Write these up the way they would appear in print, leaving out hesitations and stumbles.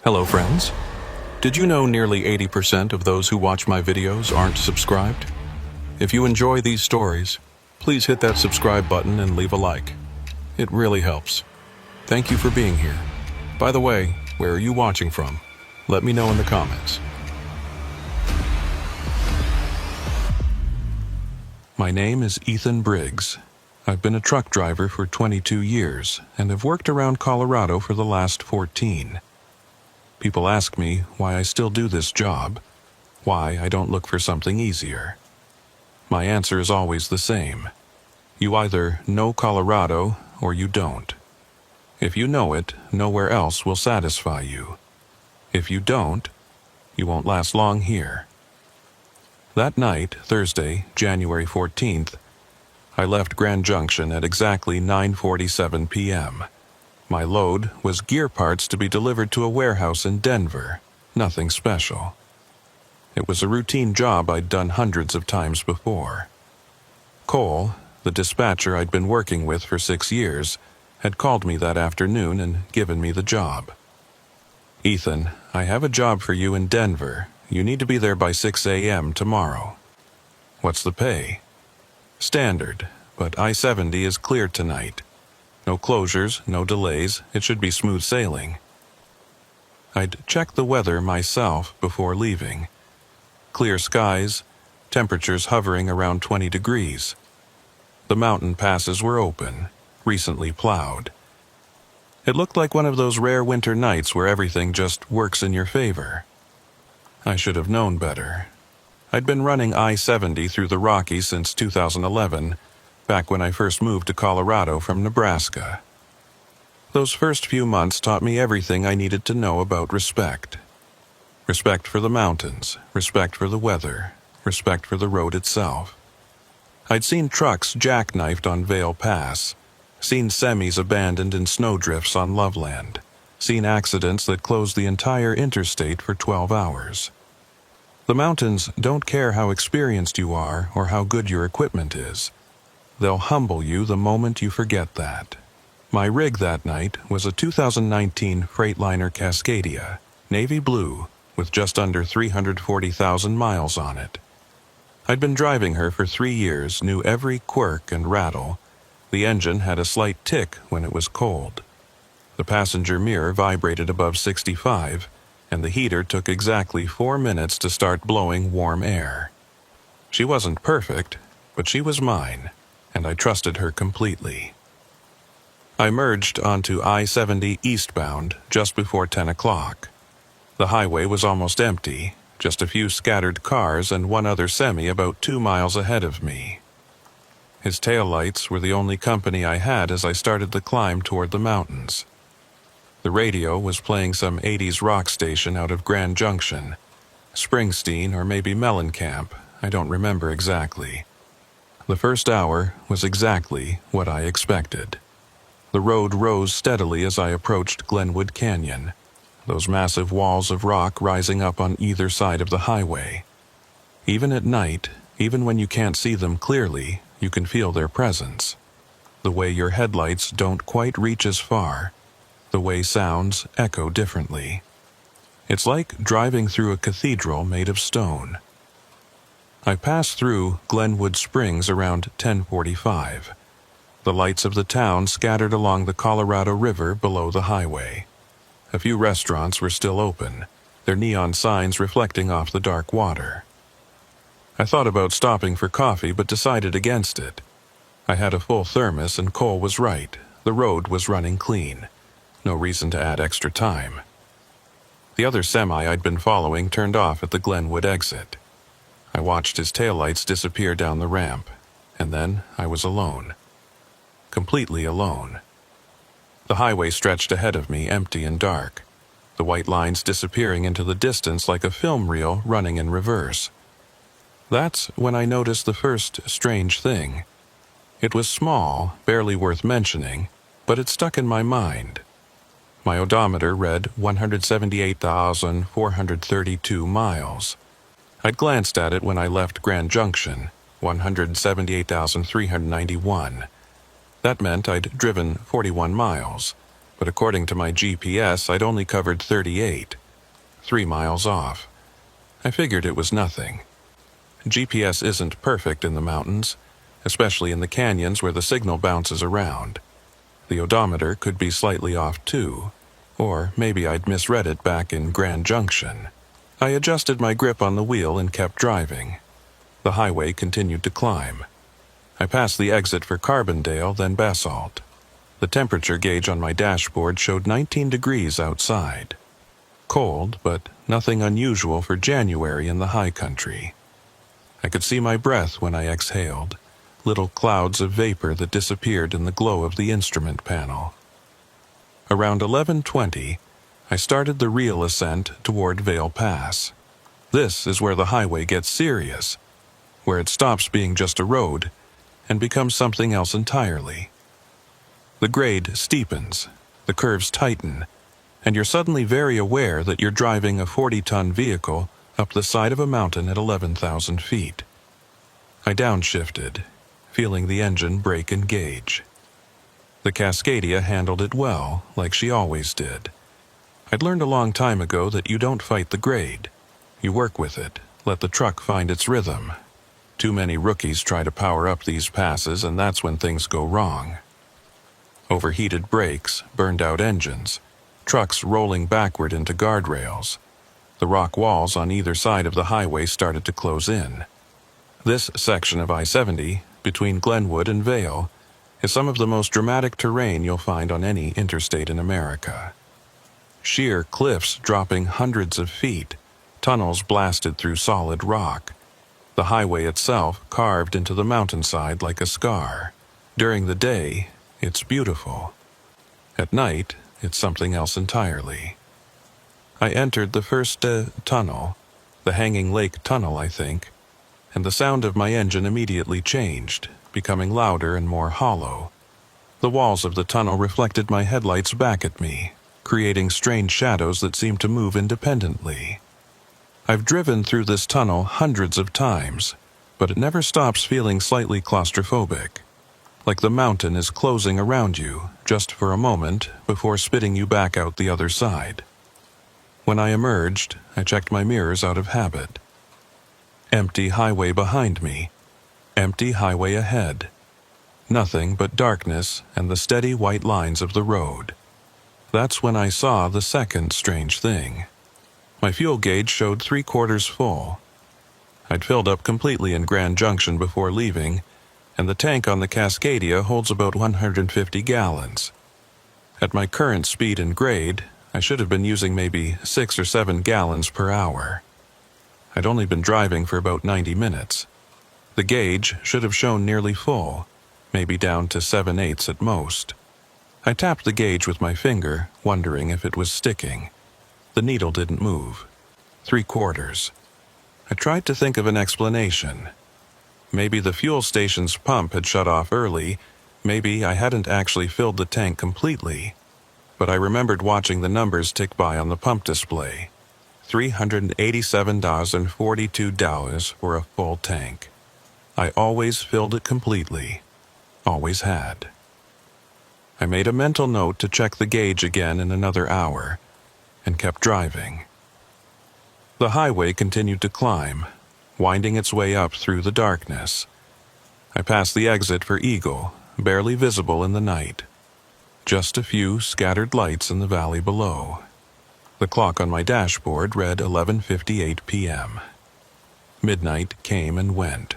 Hello friends. Did you know nearly 80% of those who watch my videos aren't subscribed? If you enjoy these stories, please hit that subscribe button and leave a like. It really helps. Thank you for being here. By the way, where are you watching from? Let me know in the comments. My name is Ethan Briggs. I've been a truck driver for 22 years and have worked around Colorado for the last 14. People ask me why I still do this job, why I don't look for something easier. My answer is always the same. You either know Colorado or you don't. If you know it, nowhere else will satisfy you. If you don't, you won't last long here. That night, Thursday, January 14th, I left Grand Junction at exactly 9:47 p.m. My load was gear parts to be delivered to a warehouse in Denver, nothing special. It was a routine job I'd done hundreds of times before. Cole, the dispatcher I'd been working with for 6 years, had called me that afternoon and given me the job. "Ethan, I have a job for you in Denver. You need to be there by 6 a.m. tomorrow." "What's the pay?" "Standard, but I-70 is cleared tonight. No closures, no delays, it should be smooth sailing." I'd checked the weather myself before leaving. Clear skies, temperatures hovering around 20 degrees. The mountain passes were open, recently plowed. It looked like one of those rare winter nights where everything just works in your favor. I should have known better. I'd been running I-70 through the Rockies since 2011, back when I first moved to Colorado from Nebraska. Those first few months taught me everything I needed to know about respect. Respect for the mountains, respect for the weather, respect for the road itself. I'd seen trucks jackknifed on Vail Pass, seen semis abandoned in snowdrifts on Loveland, seen accidents that closed the entire interstate for 12 hours. The mountains don't care how experienced you are or how good your equipment is. They'll humble you the moment you forget that. My rig that night was a 2019 Freightliner Cascadia, navy blue, with just under 340,000 miles on it. I'd been driving her for 3 years, knew every quirk and rattle. The engine had a slight tick when it was cold. The passenger mirror vibrated above 65, and the heater took exactly 4 minutes to start blowing warm air. She wasn't perfect, but she was mine, and I trusted her completely. I merged onto I-70 eastbound just before 10 o'clock. The highway was almost empty, just a few scattered cars and one other semi about 2 miles ahead of me. His taillights were the only company I had as I started the climb toward the mountains. The radio was playing some 80s rock station out of Grand Junction, Springsteen or maybe Mellencamp, I don't remember exactly. The first hour was exactly what I expected. The road rose steadily as I approached Glenwood Canyon, those massive walls of rock rising up on either side of the highway. Even at night, even when you can't see them clearly, you can feel their presence. The way your headlights don't quite reach as far, the way sounds echo differently. It's like driving through a cathedral made of stone. I passed through Glenwood Springs around 10:45. The lights of the town scattered along the Colorado River below the highway. A few restaurants were still open, their neon signs reflecting off the dark water. I thought about stopping for coffee but decided against it. I had a full thermos and Cole was right. The road was running clean. No reason to add extra time. The other semi I'd been following turned off at the Glenwood exit. I watched his taillights disappear down the ramp, and then I was alone. Completely alone. The highway stretched ahead of me, empty and dark, the white lines disappearing into the distance like a film reel running in reverse. That's when I noticed the first strange thing. It was small, barely worth mentioning, but it stuck in my mind. My odometer read 178,432 miles. I'd glanced at it when I left Grand Junction, 178,391. That meant I'd driven 41 miles. but according to my GPS, I'd only covered 38, 3 miles off. I figured it was nothing. GPS isn't perfect in the mountains, especially in the canyons where the signal bounces around. The odometer could be slightly off too, or maybe I'd misread it back in Grand Junction. I adjusted my grip on the wheel and kept driving. The highway continued to climb. I passed the exit for Carbondale, then Basalt. The temperature gauge on my dashboard showed 19 degrees outside. Cold, but nothing unusual for January in the high country. I could see my breath when I exhaled, little clouds of vapor that disappeared in the glow of the instrument panel. Around 11:20, I started the real ascent toward Vail Pass. This is where the highway gets serious, where it stops being just a road and becomes something else entirely. The grade steepens, the curves tighten, and you're suddenly very aware that you're driving a 40-ton vehicle up the side of a mountain at 11,000 feet. I downshifted, feeling the engine brake and gauge. The Cascadia handled it well, like she always did. I'd learned a long time ago that you don't fight the grade. You work with it, let the truck find its rhythm. Too many rookies try to power up these passes, and that's when things go wrong. Overheated brakes, burned-out engines, trucks rolling backward into guardrails. The rock walls on either side of the highway started to close in. This section of I-70, between Glenwood and Vail, is some of the most dramatic terrain you'll find on any interstate in America. Sheer cliffs dropping hundreds of feet, tunnels blasted through solid rock. The highway itself carved into the mountainside like a scar. During the day, it's beautiful. At night, it's something else entirely. I entered the first tunnel, the Hanging Lake Tunnel, I think, and the sound of my engine immediately changed, becoming louder and more hollow. The walls of the tunnel reflected my headlights back at me, creating strange shadows that seemed to move independently. I've driven through this tunnel hundreds of times, but it never stops feeling slightly claustrophobic, like the mountain is closing around you just for a moment before spitting you back out the other side. When I emerged, I checked my mirrors out of habit. Empty highway behind me, empty highway ahead. Nothing but darkness and the steady white lines of the road. That's when I saw the second strange thing. My fuel gauge showed 3/4 full. I'd filled up completely in Grand Junction before leaving, and the tank on the Cascadia holds about 150 gallons. At my current speed and grade, I should have been using maybe 6 or 7 gallons per hour. I'd only been driving for about 90 minutes. The gauge should have shown nearly full, maybe down to 7/8 at most. I tapped the gauge with my finger, wondering if it was sticking. The needle didn't move. 3/4. I tried to think of an explanation. Maybe the fuel station's pump had shut off early, maybe I hadn't actually filled the tank completely. But I remembered watching the numbers tick by on the pump display. $387.42 for a full tank. I always filled it completely. Always had. I made a mental note to check the gauge again in another hour, and kept driving. The highway continued to climb, winding its way up through the darkness. I passed the exit for Eagle, barely visible in the night. Just a few scattered lights in the valley below. The clock on my dashboard read 11:58 p.m. Midnight came and went.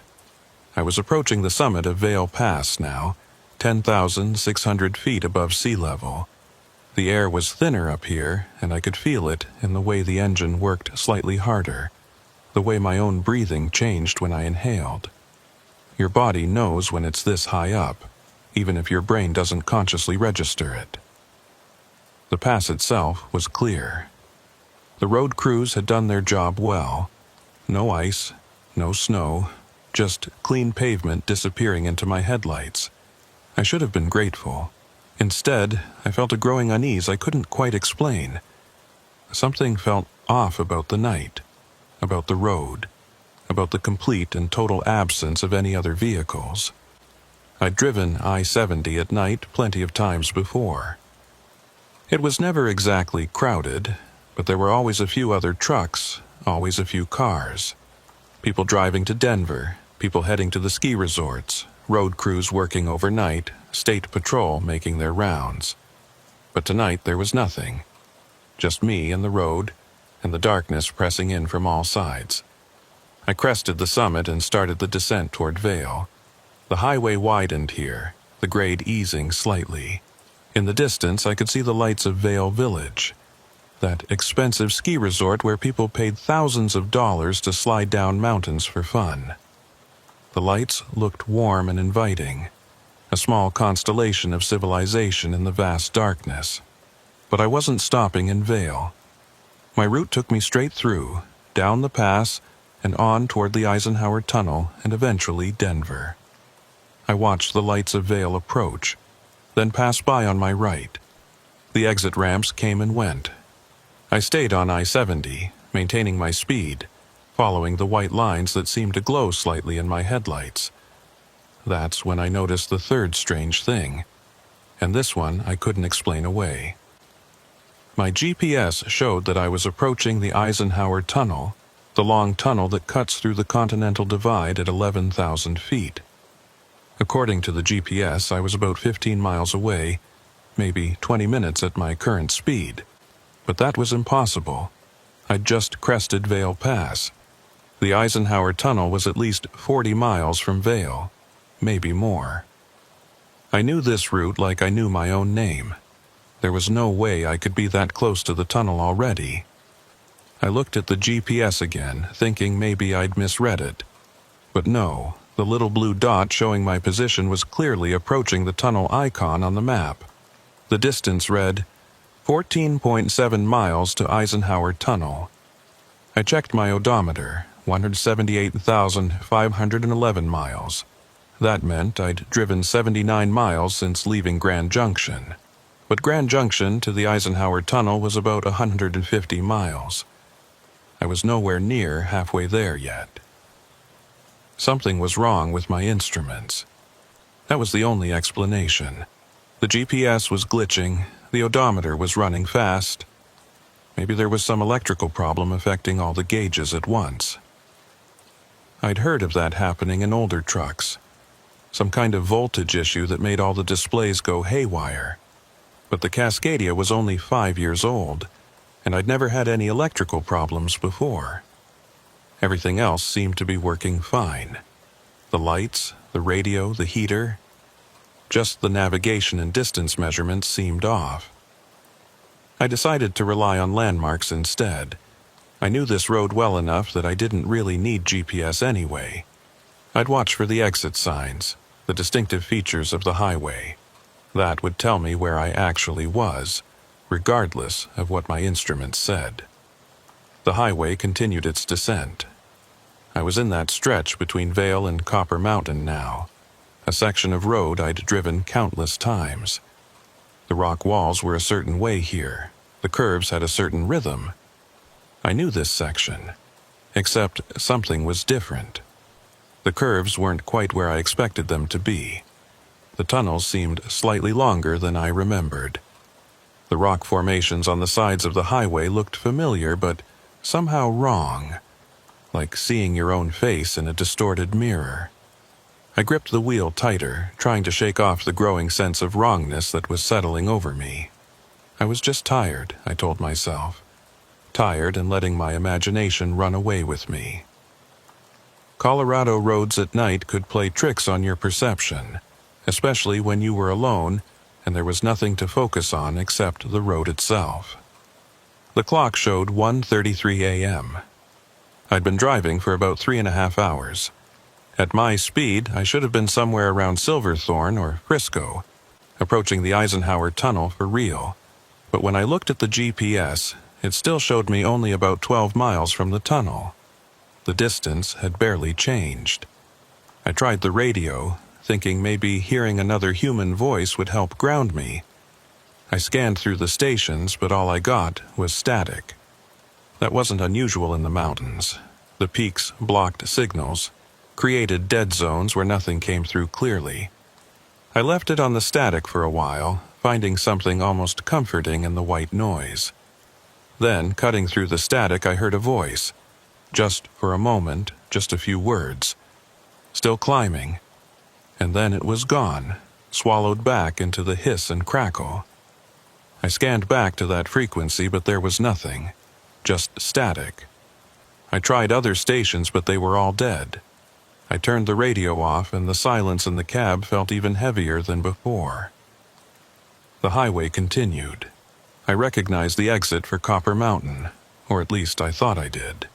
I was approaching the summit of Vail Pass now, 10,600 feet above sea level. The air was thinner up here, and I could feel it in the way the engine worked slightly harder, the way my own breathing changed when I inhaled. Your body knows when it's this high up, even if your brain doesn't consciously register it. The pass itself was clear. The road crews had done their job well. No ice, no snow, just clean pavement disappearing into my headlights. I should have been grateful. Instead, I felt a growing unease I couldn't quite explain. Something felt off about the night, about the road, about the complete and total absence of any other vehicles. I'd driven I-70 at night plenty of times before. It was never exactly crowded, but there were always a few other trucks, always a few cars. People driving to Denver, people heading to the ski resorts, road crews working overnight, state patrol making their rounds. But tonight there was nothing. Just me and the road, and the darkness pressing in from all sides. I crested the summit and started the descent toward Vail. The highway widened here, the grade easing slightly. In the distance, I could see the lights of Vail Village, that expensive ski resort where people paid thousands of dollars to slide down mountains for fun. The lights looked warm and inviting, a small constellation of civilization in the vast darkness. But I wasn't stopping in Vail. My route took me straight through, down the pass, and on toward the Eisenhower Tunnel and eventually Denver. I watched the lights of Vail approach, then pass by on my right. The exit ramps came and went. I stayed on I-70, maintaining my speed, following the white lines that seemed to glow slightly in my headlights. That's when I noticed the third strange thing, and this one I couldn't explain away. My GPS showed that I was approaching the Eisenhower Tunnel, the long tunnel that cuts through the Continental Divide at 11,000 feet. According to the GPS, I was about 15 miles away, maybe 20 minutes at my current speed. But that was impossible. I'd just crested Vail Pass. The Eisenhower Tunnel was at least 40 miles from Vail, maybe more. I knew this route like I knew my own name. There was no way I could be that close to the tunnel already. I looked at the GPS again, thinking maybe I'd misread it. But no, the little blue dot showing my position was clearly approaching the tunnel icon on the map. The distance read 14.7 miles to Eisenhower Tunnel. I checked my odometer, 178,511 miles. That meant I'd driven 79 miles since leaving Grand Junction. But Grand Junction to the Eisenhower Tunnel was about 150 miles. I was nowhere near halfway there yet. Something was wrong with my instruments. That was the only explanation. The GPS was glitching, the odometer was running fast. Maybe there was some electrical problem affecting all the gauges at once. I'd heard of that happening in older trucks. Some kind of voltage issue that made all the displays go haywire. But the Cascadia was only 5 years old, and I'd never had any electrical problems before. Everything else seemed to be working fine. The lights, the radio, the heater. Just the navigation and distance measurements seemed off. I decided to rely on landmarks instead. I knew this road well enough that I didn't really need GPS anyway. I'd watch for the exit signs, the distinctive features of the highway. That would tell me where I actually was, regardless of what my instruments said. The highway continued its descent. I was in that stretch between Vail and Copper Mountain now, a section of road I'd driven countless times. The rock walls were a certain way here. The curves had a certain rhythm. I knew this section, except something was different. The curves weren't quite where I expected them to be. The tunnels seemed slightly longer than I remembered. The rock formations on the sides of the highway looked familiar, but somehow wrong, like seeing your own face in a distorted mirror. I gripped the wheel tighter, trying to shake off the growing sense of wrongness that was settling over me. I was just tired, I told myself. Tired and letting my imagination run away with me. Colorado roads at night could play tricks on your perception, especially when you were alone and there was nothing to focus on except the road itself. The clock showed 1:33 a.m. I'd been driving for about 3.5 hours. At my speed, I should have been somewhere around Silverthorne or Frisco, approaching the Eisenhower Tunnel for real. But when I looked at the GPS, it still showed me only about 12 miles from the tunnel. The distance had barely changed. I tried the radio, thinking maybe hearing another human voice would help ground me. I scanned through the stations, but all I got was static. That wasn't unusual in the mountains. The peaks blocked signals, created dead zones where nothing came through clearly. I left it on the static for a while, finding something almost comforting in the white noise. Then, cutting through the static, I heard a voice. Just for a moment, just a few words. Still climbing. And then it was gone, swallowed back into the hiss and crackle. I scanned back to that frequency, but there was nothing. Just static. I tried other stations, but they were all dead. I turned the radio off, and the silence in the cab felt even heavier than before. The highway continued. I recognized the exit for Copper Mountain, or at least I thought I did.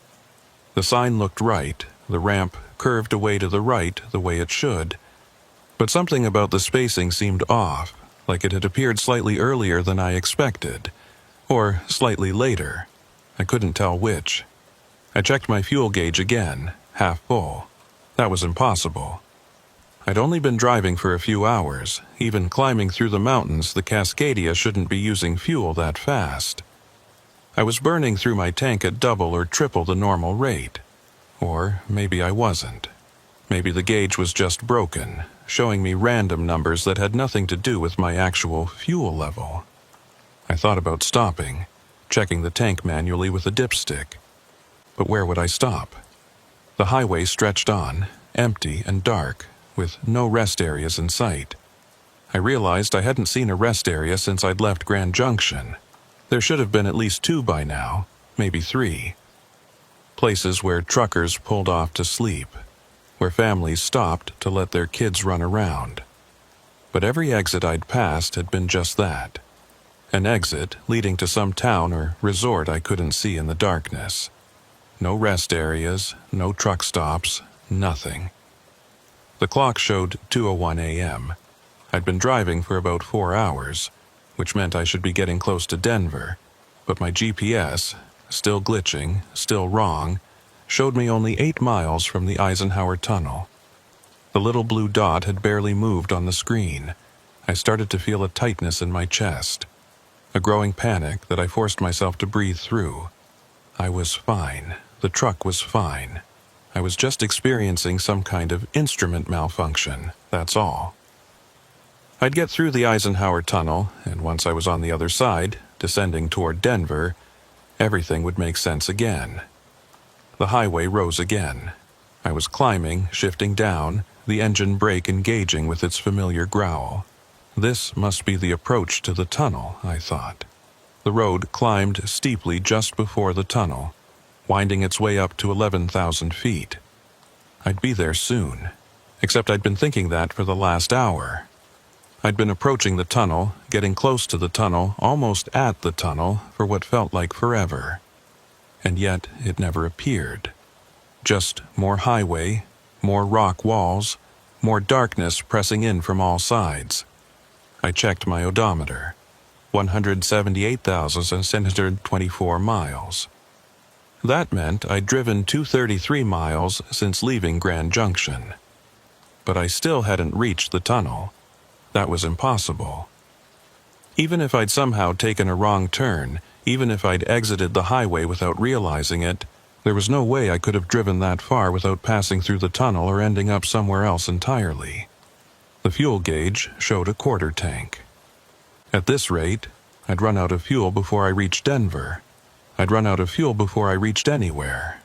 The sign looked right, the ramp curved away to the right the way it should, but something about the spacing seemed off, like it had appeared slightly earlier than I expected, or slightly later. I couldn't tell which. I checked my fuel gauge again, half full. That was impossible. I'd only been driving for a few hours. Even climbing through the mountains, the Cascadia shouldn't be using fuel that fast. I was burning through my tank at double or triple the normal rate. Or maybe I wasn't. Maybe the gauge was just broken, showing me random numbers that had nothing to do with my actual fuel level. I thought about stopping, checking the tank manually with a dipstick. But where would I stop? The highway stretched on, empty and dark, with no rest areas in sight. I realized I hadn't seen a rest area since I'd left Grand Junction. There should have been at least 2 by now, maybe 3. Places where truckers pulled off to sleep, where families stopped to let their kids run around. But every exit I'd passed had been just that. An exit leading to some town or resort I couldn't see in the darkness. No rest areas, no truck stops, nothing. The clock showed 2:01 a.m. I'd been driving for about 4 hours, which meant I should be getting close to Denver, but my GPS, still glitching, still wrong, showed me only 8 miles from the Eisenhower Tunnel. The little blue dot had barely moved on the screen. I started to feel a tightness in my chest, a growing panic that I forced myself to breathe through. I was fine. The truck was fine. I was just experiencing some kind of instrument malfunction, that's all. I'd get through the Eisenhower Tunnel, and once I was on the other side, descending toward Denver, everything would make sense again. The highway rose again. I was climbing, shifting down, the engine brake engaging with its familiar growl. This must be the approach to the tunnel, I thought. The road climbed steeply just before the tunnel, winding its way up to 11,000 feet. I'd be there soon, except I'd been thinking that for the last hour. I'd been approaching the tunnel, getting close to the tunnel, almost at the tunnel, for what felt like forever. And yet it never appeared. Just more highway, more rock walls, more darkness pressing in from all sides. I checked my odometer. 178,724 miles. That meant I'd driven 233 miles since leaving Grand Junction. But I still hadn't reached the tunnel. That was impossible. Even if I'd somehow taken a wrong turn, even if I'd exited the highway without realizing it, there was no way I could have driven that far without passing through the tunnel or ending up somewhere else entirely. The fuel gauge showed a quarter tank. At this rate, I'd run out of fuel before I reached Denver. I'd run out of fuel before I reached anywhere.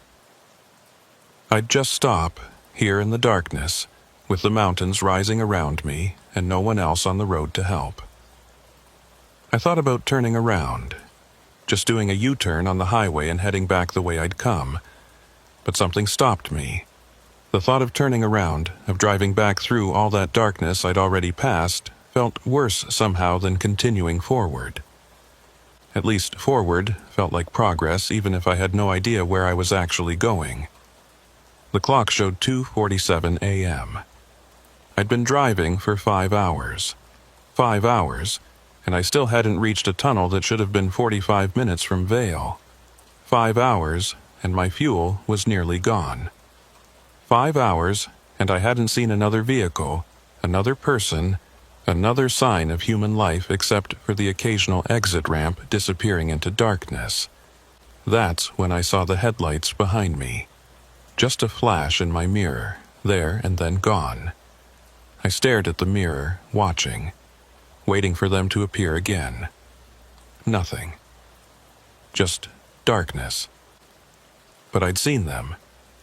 I'd just stop, here in the darkness, with the mountains rising around me and no one else on the road to help. I thought about turning around, just doing a U-turn on the highway and heading back the way I'd come, but something stopped me. The thought of turning around, of driving back through all that darkness I'd already passed, felt worse somehow than continuing forward. At least forward felt like progress, even if I had no idea where I was actually going. The clock showed 2:47 a.m. I'd been driving for 5 hours. 5 hours, and I still hadn't reached a tunnel that should have been 45 minutes from Vail. 5 hours, and my fuel was nearly gone. 5 hours, and I hadn't seen another vehicle, another person, another sign of human life except for the occasional exit ramp disappearing into darkness. That's when I saw the headlights behind me. Just a flash in my mirror, there and then gone. I stared at the mirror, watching. waiting for them to appear again. Nothing. Just darkness. But I'd seen them.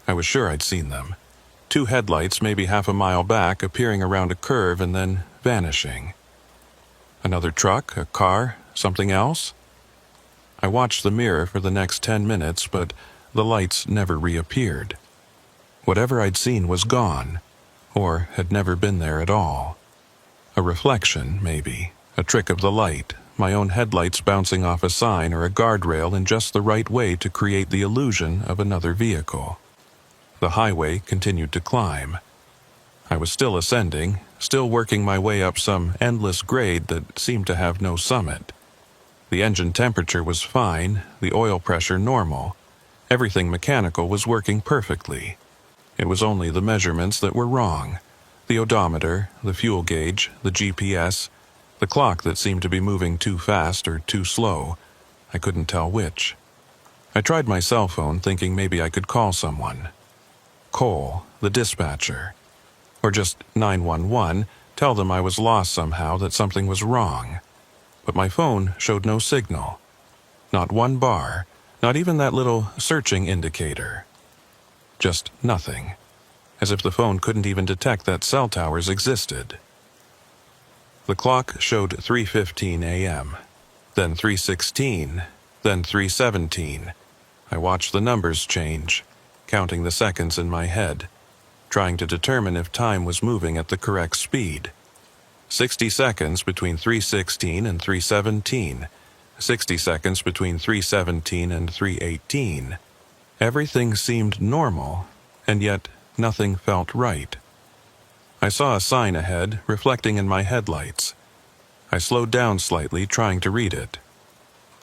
I was sure I'd seen them. 2 headlights maybe half a mile back appearing around a curve and then vanishing. Another truck, a car, something else? I watched the mirror for the next 10 minutes, but the lights never reappeared. Whatever I'd seen was gone, or had never been there at all. A reflection, maybe, a trick of the light, my own headlights bouncing off a sign or a guardrail in just the right way to create the illusion of another vehicle. The highway continued to climb. I was still ascending, still working my way up some endless grade that seemed to have no summit. The engine temperature was fine, the oil pressure normal. Everything mechanical was working perfectly. It was only the measurements that were wrong. The odometer, the fuel gauge, the GPS, the clock that seemed to be moving too fast or too slow. I couldn't tell which. I tried my cell phone thinking maybe I could call someone. Cole, the dispatcher. Or just 911, tell them I was lost somehow, that something was wrong. But my phone showed no signal. Not one bar, not even that little searching indicator. Just nothing. As if the phone couldn't even detect that cell towers existed. The clock showed 3:15 a.m., then 3:16, then 3:17. I watched the numbers change, counting the seconds in my head, trying to determine if time was moving at the correct speed. 60 seconds between 3:16 and 3:17, 60 seconds between 3:17 and 3:18. Everything seemed normal, and yet nothing felt right. I saw a sign ahead, reflecting in my headlights. I slowed down slightly, trying to read it.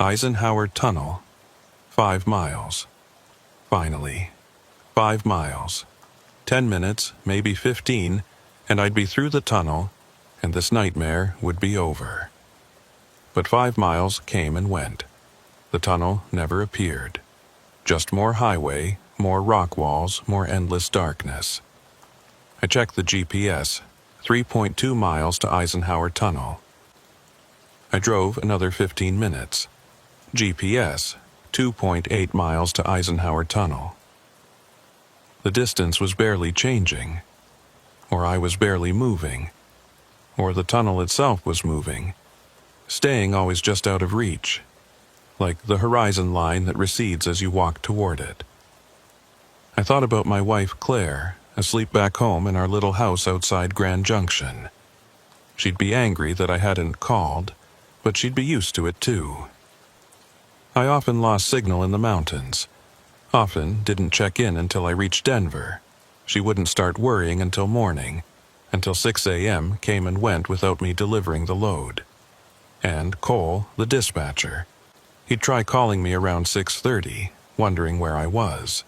Eisenhower Tunnel, 5 miles. Finally, 5 miles. 10 minutes, maybe 15, and I'd be through the tunnel, and this nightmare would be over. But 5 miles came and went. The tunnel never appeared. Just more highway, more rock walls, more endless darkness. I checked the GPS, 3.2 miles to Eisenhower Tunnel. I drove another 15 minutes. GPS, 2.8 miles to Eisenhower Tunnel. The distance was barely changing, or I was barely moving, or the tunnel itself was moving, staying always just out of reach, like the horizon line that recedes as you walk toward it. I thought about my wife Claire, asleep back home in our little house outside Grand Junction. She'd be angry that I hadn't called, but she'd be used to it too. I often lost signal in the mountains. Often didn't check in until I reached Denver. She wouldn't start worrying until morning, until 6 a.m. came and went without me delivering the load. And Cole, the dispatcher. He'd try calling me around 6:30, wondering where I was.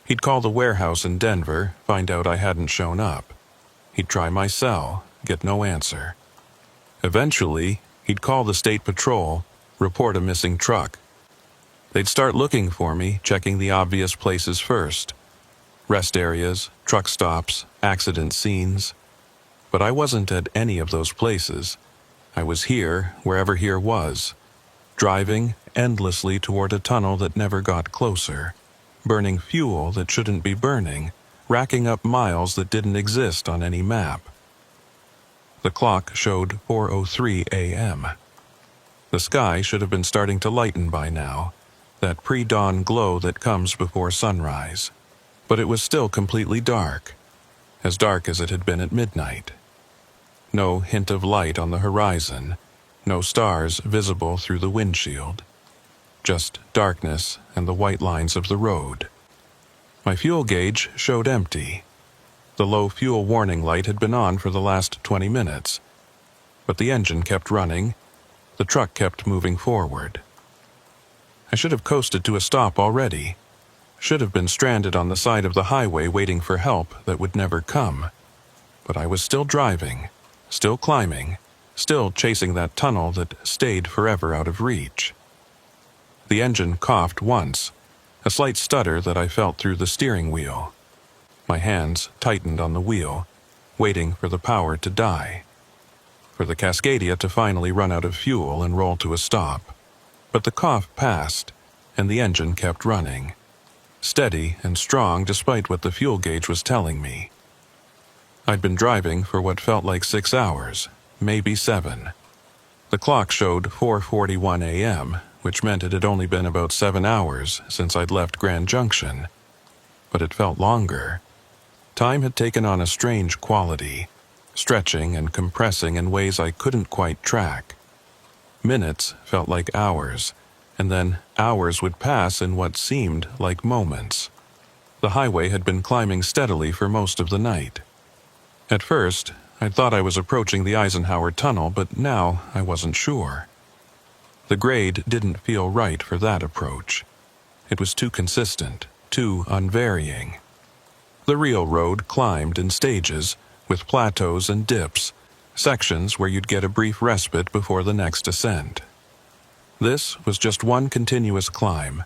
He'd call the warehouse in Denver, find out I hadn't shown up. He'd try my cell, get no answer. Eventually, he'd call the state patrol, report a missing truck. They'd start looking for me, checking the obvious places first. Rest areas, truck stops, accident scenes. But I wasn't at any of those places. I was here, wherever here was, driving endlessly toward a tunnel that never got closer, burning fuel that shouldn't be burning, racking up miles that didn't exist on any map. The clock showed 4:03 a.m. The sky should have been starting to lighten by now, that pre-dawn glow that comes before sunrise. But it was still completely dark as it had been at midnight. No hint of light on the horizon, no stars visible through the windshield. Just darkness and the white lines of the road. My fuel gauge showed empty. The low fuel warning light had been on for the last 20 minutes. But the engine kept running. The truck kept moving forward. I should have coasted to a stop already. Should have been stranded on the side of the highway waiting for help that would never come. But I was still driving, still climbing, still chasing that tunnel that stayed forever out of reach. The engine coughed once, a slight stutter that I felt through the steering wheel. My hands tightened on the wheel, waiting for the power to die. for the Cascadia to finally run out of fuel and roll to a stop. But the cough passed, and the engine kept running, steady and strong despite what the fuel gauge was telling me. I'd been driving for what felt like 6 hours, maybe 7. The clock showed 4:41 a.m., which meant it had only been about 7 hours since I'd left Grand Junction. But it felt longer. Time had taken on a strange quality, stretching and compressing in ways I couldn't quite track. Minutes felt like hours, and then hours would pass in what seemed like moments. The highway had been climbing steadily for most of the night. At first, I'd thought I was approaching the Eisenhower Tunnel, but now I wasn't sure. The grade didn't feel right for that approach. It was too consistent, too unvarying. The real road climbed in stages, with plateaus and dips, sections where you'd get a brief respite before the next ascent. This was just one continuous climb,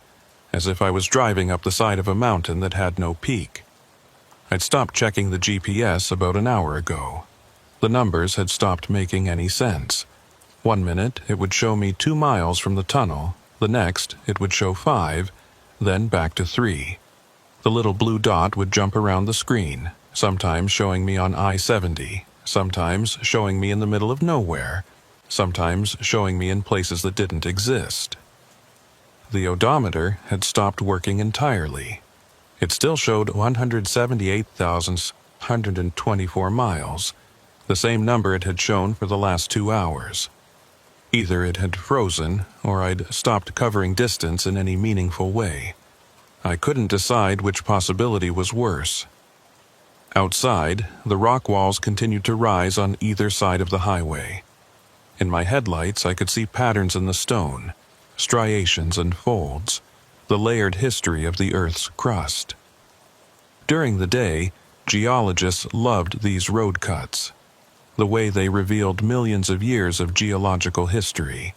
as if I was driving up the side of a mountain that had no peak. I'd stopped checking the GPS about an hour ago. The numbers had stopped making any sense. 1 minute it would show me 2 miles from the tunnel, the next it would show 5, then back to 3. The little blue dot would jump around the screen, sometimes showing me on I-70, sometimes showing me in the middle of nowhere, sometimes showing me in places that didn't exist. The odometer had stopped working entirely. It still showed 178,124 miles, the same number it had shown for the last 2 hours. Either it had frozen, or I'd stopped covering distance in any meaningful way. I couldn't decide which possibility was worse. Outside, the rock walls continued to rise on either side of the highway. In my headlights, I could see patterns in the stone, striations and folds, the layered history of the Earth's crust. During the day, geologists loved these road cuts, the way they revealed millions of years of geological history.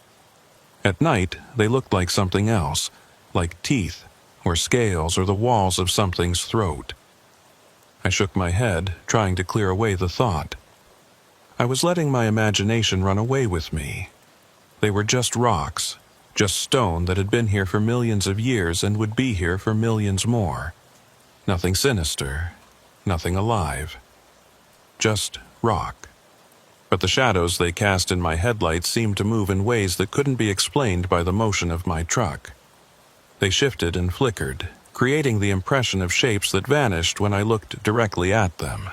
At night, they looked like something else, like teeth, or scales, or the walls of something's throat. I shook my head, trying to clear away the thought. I was letting my imagination run away with me. They were just rocks, just stone that had been here for millions of years and would be here for millions more. Nothing sinister, nothing alive. Just rock. But the shadows they cast in my headlights seemed to move in ways that couldn't be explained by the motion of my truck. They shifted and flickered, creating the impression of shapes that vanished when I looked directly at them.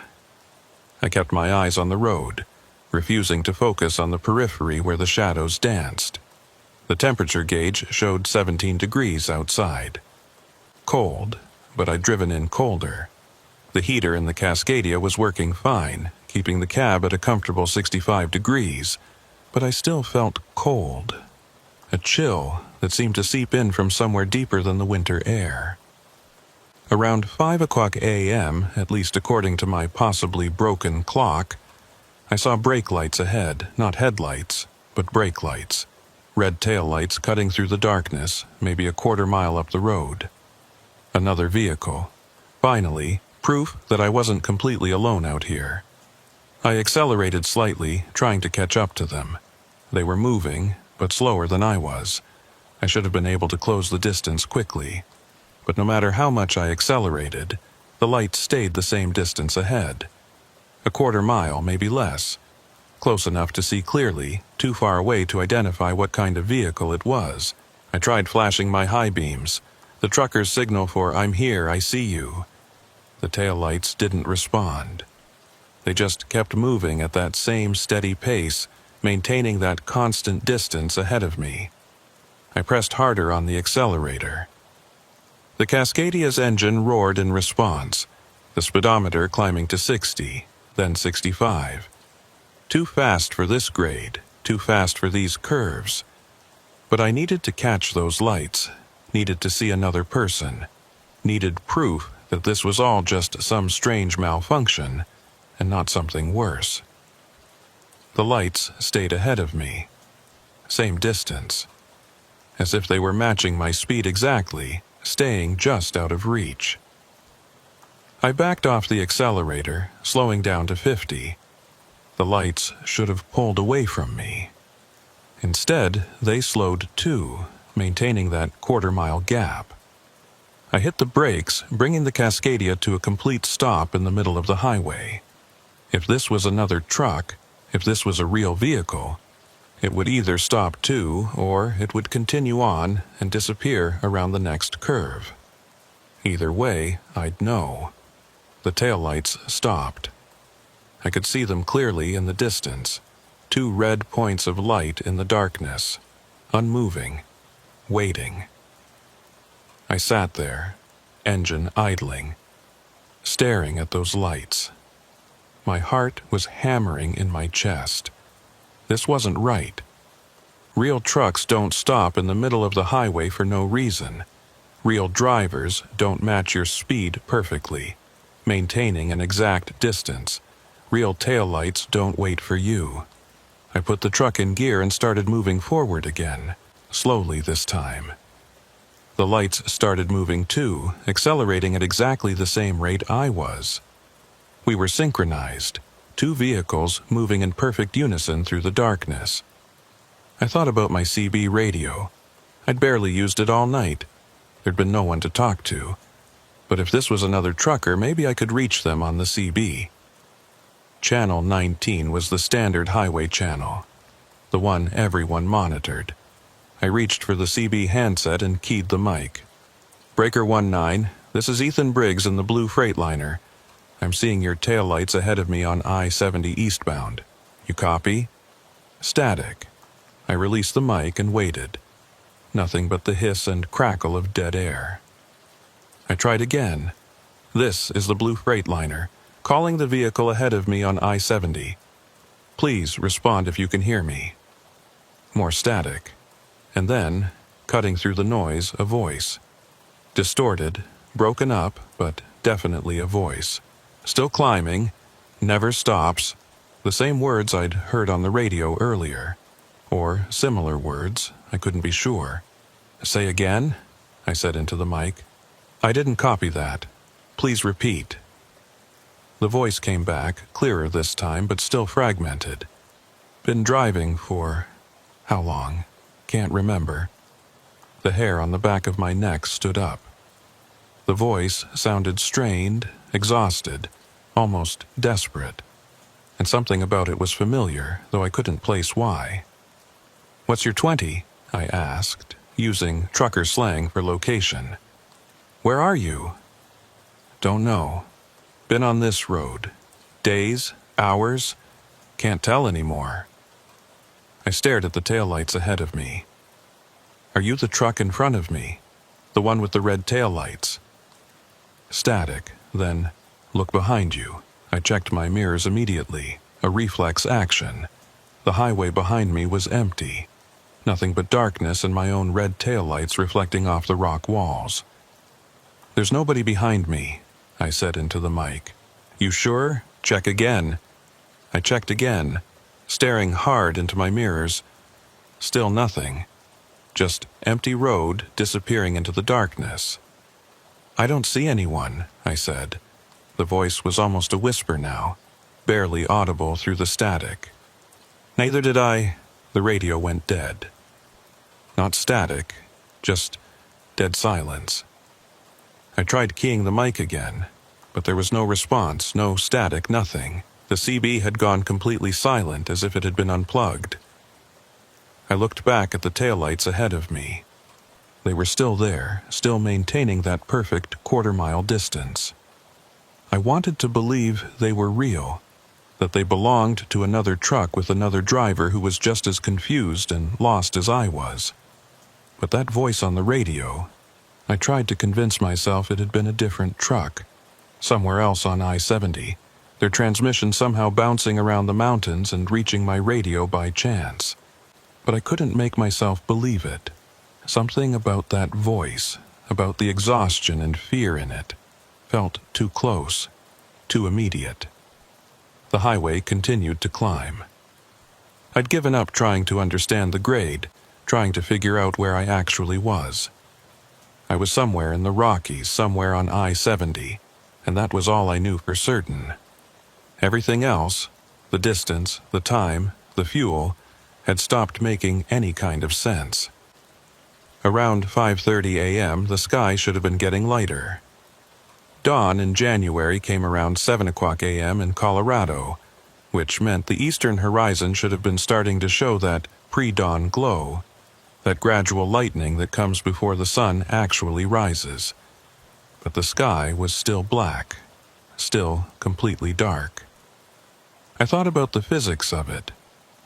I kept my eyes on the road, refusing to focus on the periphery where the shadows danced. The temperature gauge showed 17 degrees outside. Cold, but I'd driven in colder. The heater in the Cascadia was working fine, keeping the cab at a comfortable 65 degrees, but I still felt cold. A chill that seemed to seep in from somewhere deeper than the winter air. Around 5 o'clock a.m., at least according to my possibly broken clock, I saw brake lights ahead, not headlights, but brake lights. Red tail lights cutting through the darkness, maybe a quarter mile up the road. Another vehicle. Finally, proof that I wasn't completely alone out here. I accelerated slightly, trying to catch up to them. They were moving, but slower than I was. I should have been able to close the distance quickly. But no matter how much I accelerated, the lights stayed the same distance ahead. A quarter mile, maybe less. Close enough to see clearly, too far away to identify what kind of vehicle it was. I tried flashing my high beams, the trucker's signal for "I'm here, I see you." The taillights didn't respond. They just kept moving at that same steady pace, maintaining that constant distance ahead of me. I pressed harder on the accelerator. The Cascadia's engine roared in response, the speedometer climbing to 60, then 65. Too fast for this grade, too fast for these curves. But I needed to catch those lights, needed to see another person, needed proof that this was all just some strange malfunction, and not something worse. The lights stayed ahead of me. Same distance. As if they were matching my speed exactly, staying just out of reach. I backed off the accelerator, slowing down to 50. The lights should have pulled away from me. Instead, they slowed too, maintaining that quarter-mile gap. I hit the brakes, bringing the Cascadia to a complete stop in the middle of the highway. If this was another truck, if this was a real vehicle, it would either stop too, or it would continue on and disappear around the next curve. Either way, I'd know. The taillights stopped. I could see them clearly in the distance, 2 red points of light in the darkness, unmoving, waiting. I sat there, engine idling, staring at those lights. My heart was hammering in my chest. This wasn't right. Real trucks don't stop in the middle of the highway for no reason. Real drivers don't match your speed perfectly, maintaining an exact distance. Real taillights don't wait for you. I put the truck in gear and started moving forward again, slowly this time. The lights started moving too, accelerating at exactly the same rate I was. We were synchronized, 2 vehicles moving in perfect unison through the darkness. I thought about my CB radio. I'd barely used it all night. There'd been no one to talk to. But if this was another trucker, maybe I could reach them on the CB. Channel 19 was the standard highway channel, the one everyone monitored. I reached for the CB handset and keyed the mic. Breaker 19, this is Ethan Briggs in the blue Freightliner. I'm seeing your taillights ahead of me on I-70 eastbound. You copy? Static. I released the mic and waited. Nothing but the hiss and crackle of dead air. I tried again. This is the blue Freightliner, calling the vehicle ahead of me on I-70. Please respond if you can hear me. More static. And then, cutting through the noise, a voice. Distorted, broken up, but definitely a voice. Still climbing, never stops, the same words I'd heard on the radio earlier. Or similar words, I couldn't be sure. Say again? I said into the mic. I didn't copy that. Please repeat. The voice came back, clearer this time, but still fragmented. Been driving for... how long? Can't remember. The hair on the back of my neck stood up. The voice sounded strained, exhausted, almost desperate. And something about it was familiar, though I couldn't place why. What's your 20? I asked, using trucker slang for location. Where are you? Don't know. Been on this road. Days, hours, can't tell anymore. I stared at the taillights ahead of me. Are you the truck in front of me? The one with the red taillights? Static, then, look behind you. I checked my mirrors immediately, a reflex action. The highway behind me was empty. Nothing but darkness and my own red taillights reflecting off the rock walls. There's nobody behind me, I said into the mic. You sure? Check again. I checked again, staring hard into my mirrors. Still nothing. Just empty road disappearing into the darkness. I don't see anyone, I said. The voice was almost a whisper now, barely audible through the static. Neither did I. The radio went dead. Not static, just dead silence. I tried keying the mic again, but there was no response, no static, nothing. The CB had gone completely silent, as if it had been unplugged. I looked back at the taillights ahead of me. They were still there, still maintaining that perfect quarter-mile distance. I wanted to believe they were real, that they belonged to another truck with another driver who was just as confused and lost as I was. But that voice on the radio, I tried to convince myself it had been a different truck, somewhere else on I-70, their transmission somehow bouncing around the mountains and reaching my radio by chance. But I couldn't make myself believe it. Something about that voice, about the exhaustion and fear in it, felt too close, too immediate. The highway continued to climb. I'd given up trying to understand the grade, trying to figure out where I actually was. I was somewhere in the Rockies, somewhere on I-70, and that was all I knew for certain. Everything else, The distance, the time, the fuel had stopped making any kind of sense. Around 5:30 a.m., the sky should have been getting lighter. Dawn in January came around 7 o'clock a.m. in Colorado, which meant the eastern horizon should have been starting to show that pre-dawn glow, that gradual lightening that comes before the sun actually rises. But the sky was still black, still completely dark. I thought about the physics of it.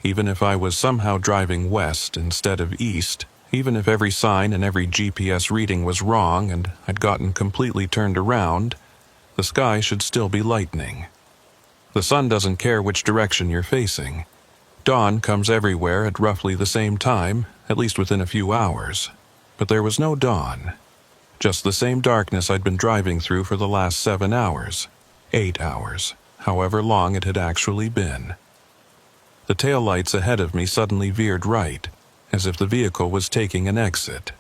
Even if I was somehow driving west instead of east, even if every sign and every GPS reading was wrong and I'd gotten completely turned around, the sky should still be lightening. The sun doesn't care which direction you're facing. Dawn comes everywhere at roughly the same time, at least within a few hours. But there was no dawn. Just the same darkness I'd been driving through for the last 7 hours, 8 hours, however long it had actually been. The taillights ahead of me suddenly veered right, as if the vehicle was taking an exit.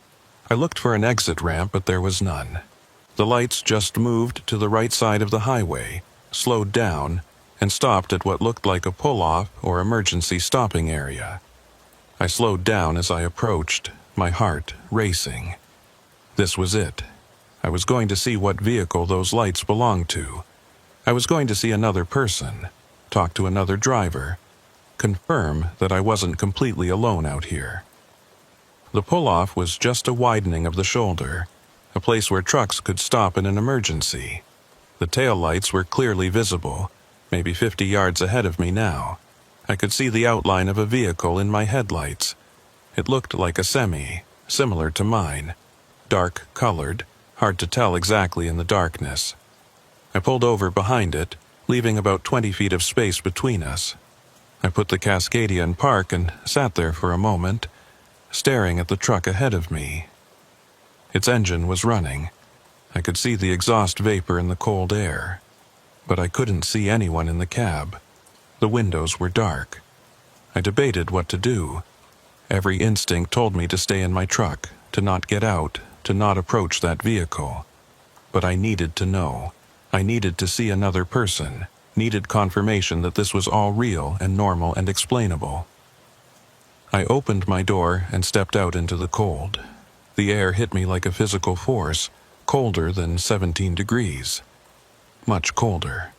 I looked for an exit ramp, but there was none. The lights just moved to the right side of the highway, slowed down, and stopped at what looked like a pull-off or emergency stopping area. I slowed down as I approached, my heart racing. This was it. I was going to see what vehicle those lights belonged to. I was going to see another person, talk to another driver, confirm that I wasn't completely alone out here. The pull-off was just a widening of the shoulder, a place where trucks could stop in an emergency. The tail lights were clearly visible, maybe 50 yards ahead of me now. I could see the outline of a vehicle in my headlights. It looked like a semi, similar to mine, dark-colored, hard to tell exactly in the darkness. I pulled over behind it, leaving about 20 feet of space between us. I put the Cascadia in park and sat there for a moment, staring at the truck ahead of me. Its engine was running. I could see the exhaust vapor in the cold air, but I couldn't see anyone in the cab. The windows were dark. I debated what to do. Every instinct told me to stay in my truck, to not get out, to not approach that vehicle. But I needed to know. I needed to see another person, needed confirmation that this was all real and normal and explainable. I opened my door and stepped out into the cold. The air hit me like a physical force, colder than 17 degrees. Much colder.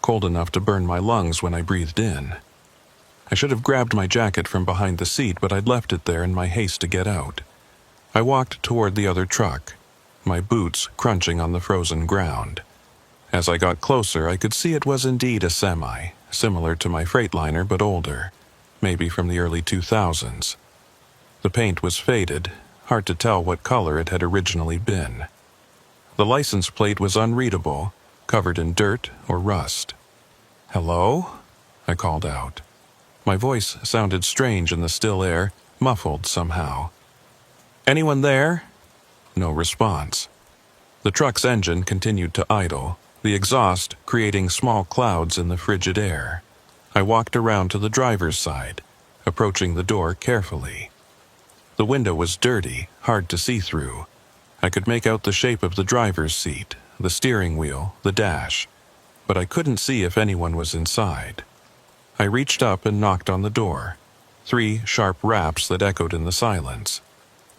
Cold enough to burn my lungs when I breathed in. I should have grabbed my jacket from behind the seat, but I'd left it there in my haste to get out. I walked toward the other truck, my boots crunching on the frozen ground. As I got closer, I could see it was indeed a semi, similar to my Freightliner but older, maybe from the early 2000s. The paint was faded, hard to tell what color it had originally been. The license plate was unreadable, covered in dirt or rust. "Hello?" I called out. My voice sounded strange in the still air, muffled somehow. "Anyone there?" No response. The truck's engine continued to idle, the exhaust creating small clouds in the frigid air. I walked around to the driver's side, approaching the door carefully. The window was dirty, hard to see through. I could make out the shape of the driver's seat, the steering wheel, the dash, but I couldn't see if anyone was inside. I reached up and knocked on the door. 3 sharp raps that echoed in the silence.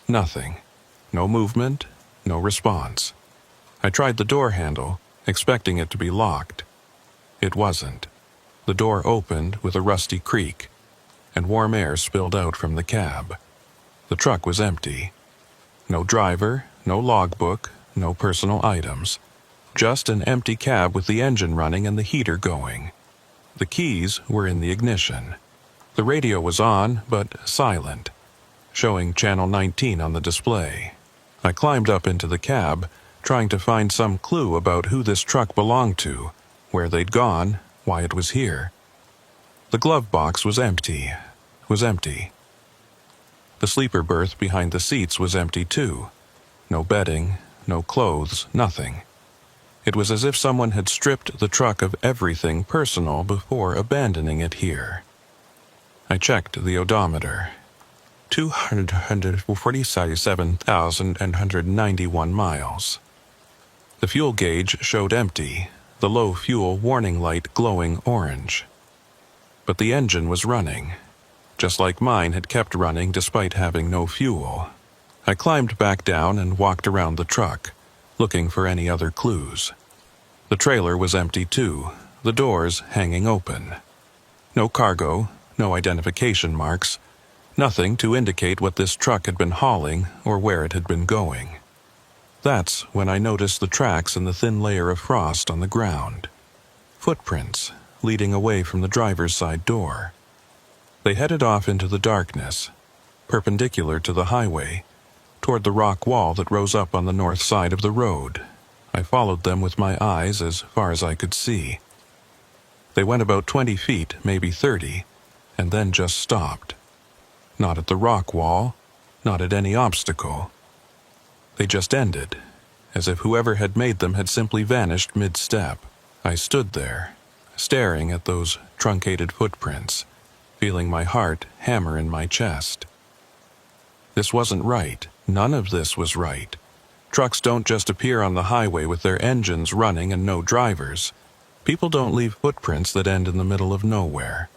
Nothing. No movement, no response. I tried the door handle, expecting it to be locked. It wasn't. The door opened with a rusty creak, and warm air spilled out from the cab. The truck was empty. No driver, no logbook, no personal items. Just an empty cab with the engine running and the heater going. The keys were in the ignition. The radio was on, but silent, showing channel 19 on the display. I climbed up into the cab, trying to find some clue about who this truck belonged to, where they'd gone, why it was here. The glove box was empty. The sleeper berth behind the seats was empty too. No bedding, no clothes, nothing. It was as if someone had stripped the truck of everything personal before abandoning it here. I checked the odometer. 247,191 miles. The fuel gauge showed empty, the low fuel warning light glowing orange. But the engine was running, just like mine had kept running despite having no fuel. I climbed back down and walked around the truck, looking for any other clues. The trailer was empty too, the doors hanging open. No cargo, no identification marks, nothing to indicate what this truck had been hauling or where it had been going. That's when I noticed the tracks in the thin layer of frost on the ground. Footprints leading away from the driver's side door. They headed off into the darkness, perpendicular to the highway, toward the rock wall that rose up on the north side of the road. I followed them with my eyes as far as I could see. They went about 20 feet, maybe 30, and then just stopped. Not at the rock wall, not at any obstacle. They just ended, as if whoever had made them had simply vanished mid-step. I stood there, staring at those truncated footprints, feeling my heart hammer in my chest. This wasn't right. None of this was right. Trucks don't just appear on the highway with their engines running and no drivers. People don't leave footprints that end in the middle of nowhere.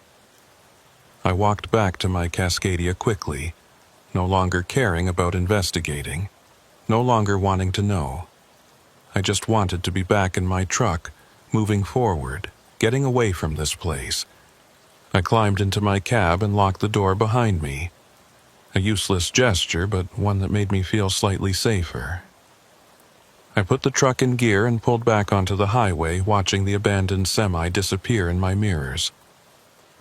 I walked back to my Cascadia quickly, no longer caring about investigating, no longer wanting to know. I just wanted to be back in my truck, moving forward, getting away from this place. I climbed into my cab and locked the door behind me. A useless gesture, but one that made me feel slightly safer. I put the truck in gear and pulled back onto the highway, watching the abandoned semi disappear in my mirrors.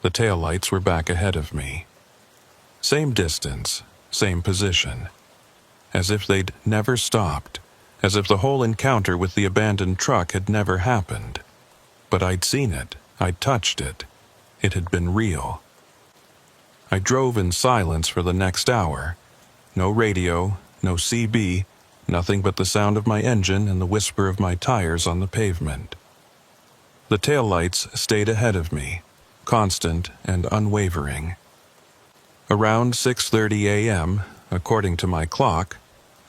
The taillights were back ahead of me. Same distance, same position. As if they'd never stopped, as if the whole encounter with the abandoned truck had never happened. But I'd seen it, I'd touched it. It had been real. I drove in silence for the next hour. No radio, no CB, nothing but the sound of my engine and the whisper of my tires on the pavement. The taillights stayed ahead of me, constant and unwavering. Around 6:30 a.m., according to my clock,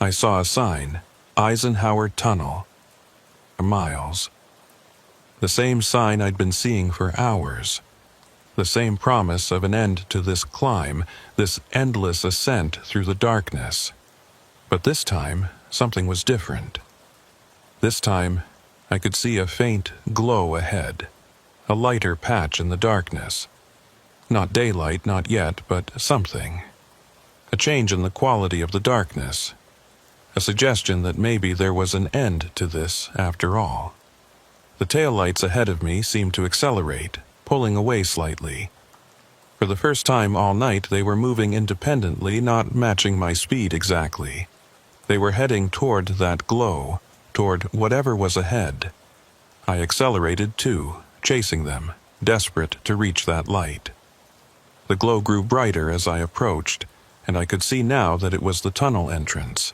I saw a sign, Eisenhower Tunnel. Miles. The same sign I'd been seeing for hours. The same promise of an end to this climb, this endless ascent through the darkness. But this time, something was different. This time, I could see a faint glow ahead, a lighter patch in the darkness. Not daylight, not yet, but something. A change in the quality of the darkness. A suggestion that maybe there was an end to this after all. The taillights ahead of me seemed to accelerate, pulling away slightly. For the first time all night, they were moving independently, not matching my speed exactly. They were heading toward that glow, toward whatever was ahead. I accelerated too, chasing them, desperate to reach that light. The glow grew brighter as I approached, and I could see now that it was the tunnel entrance.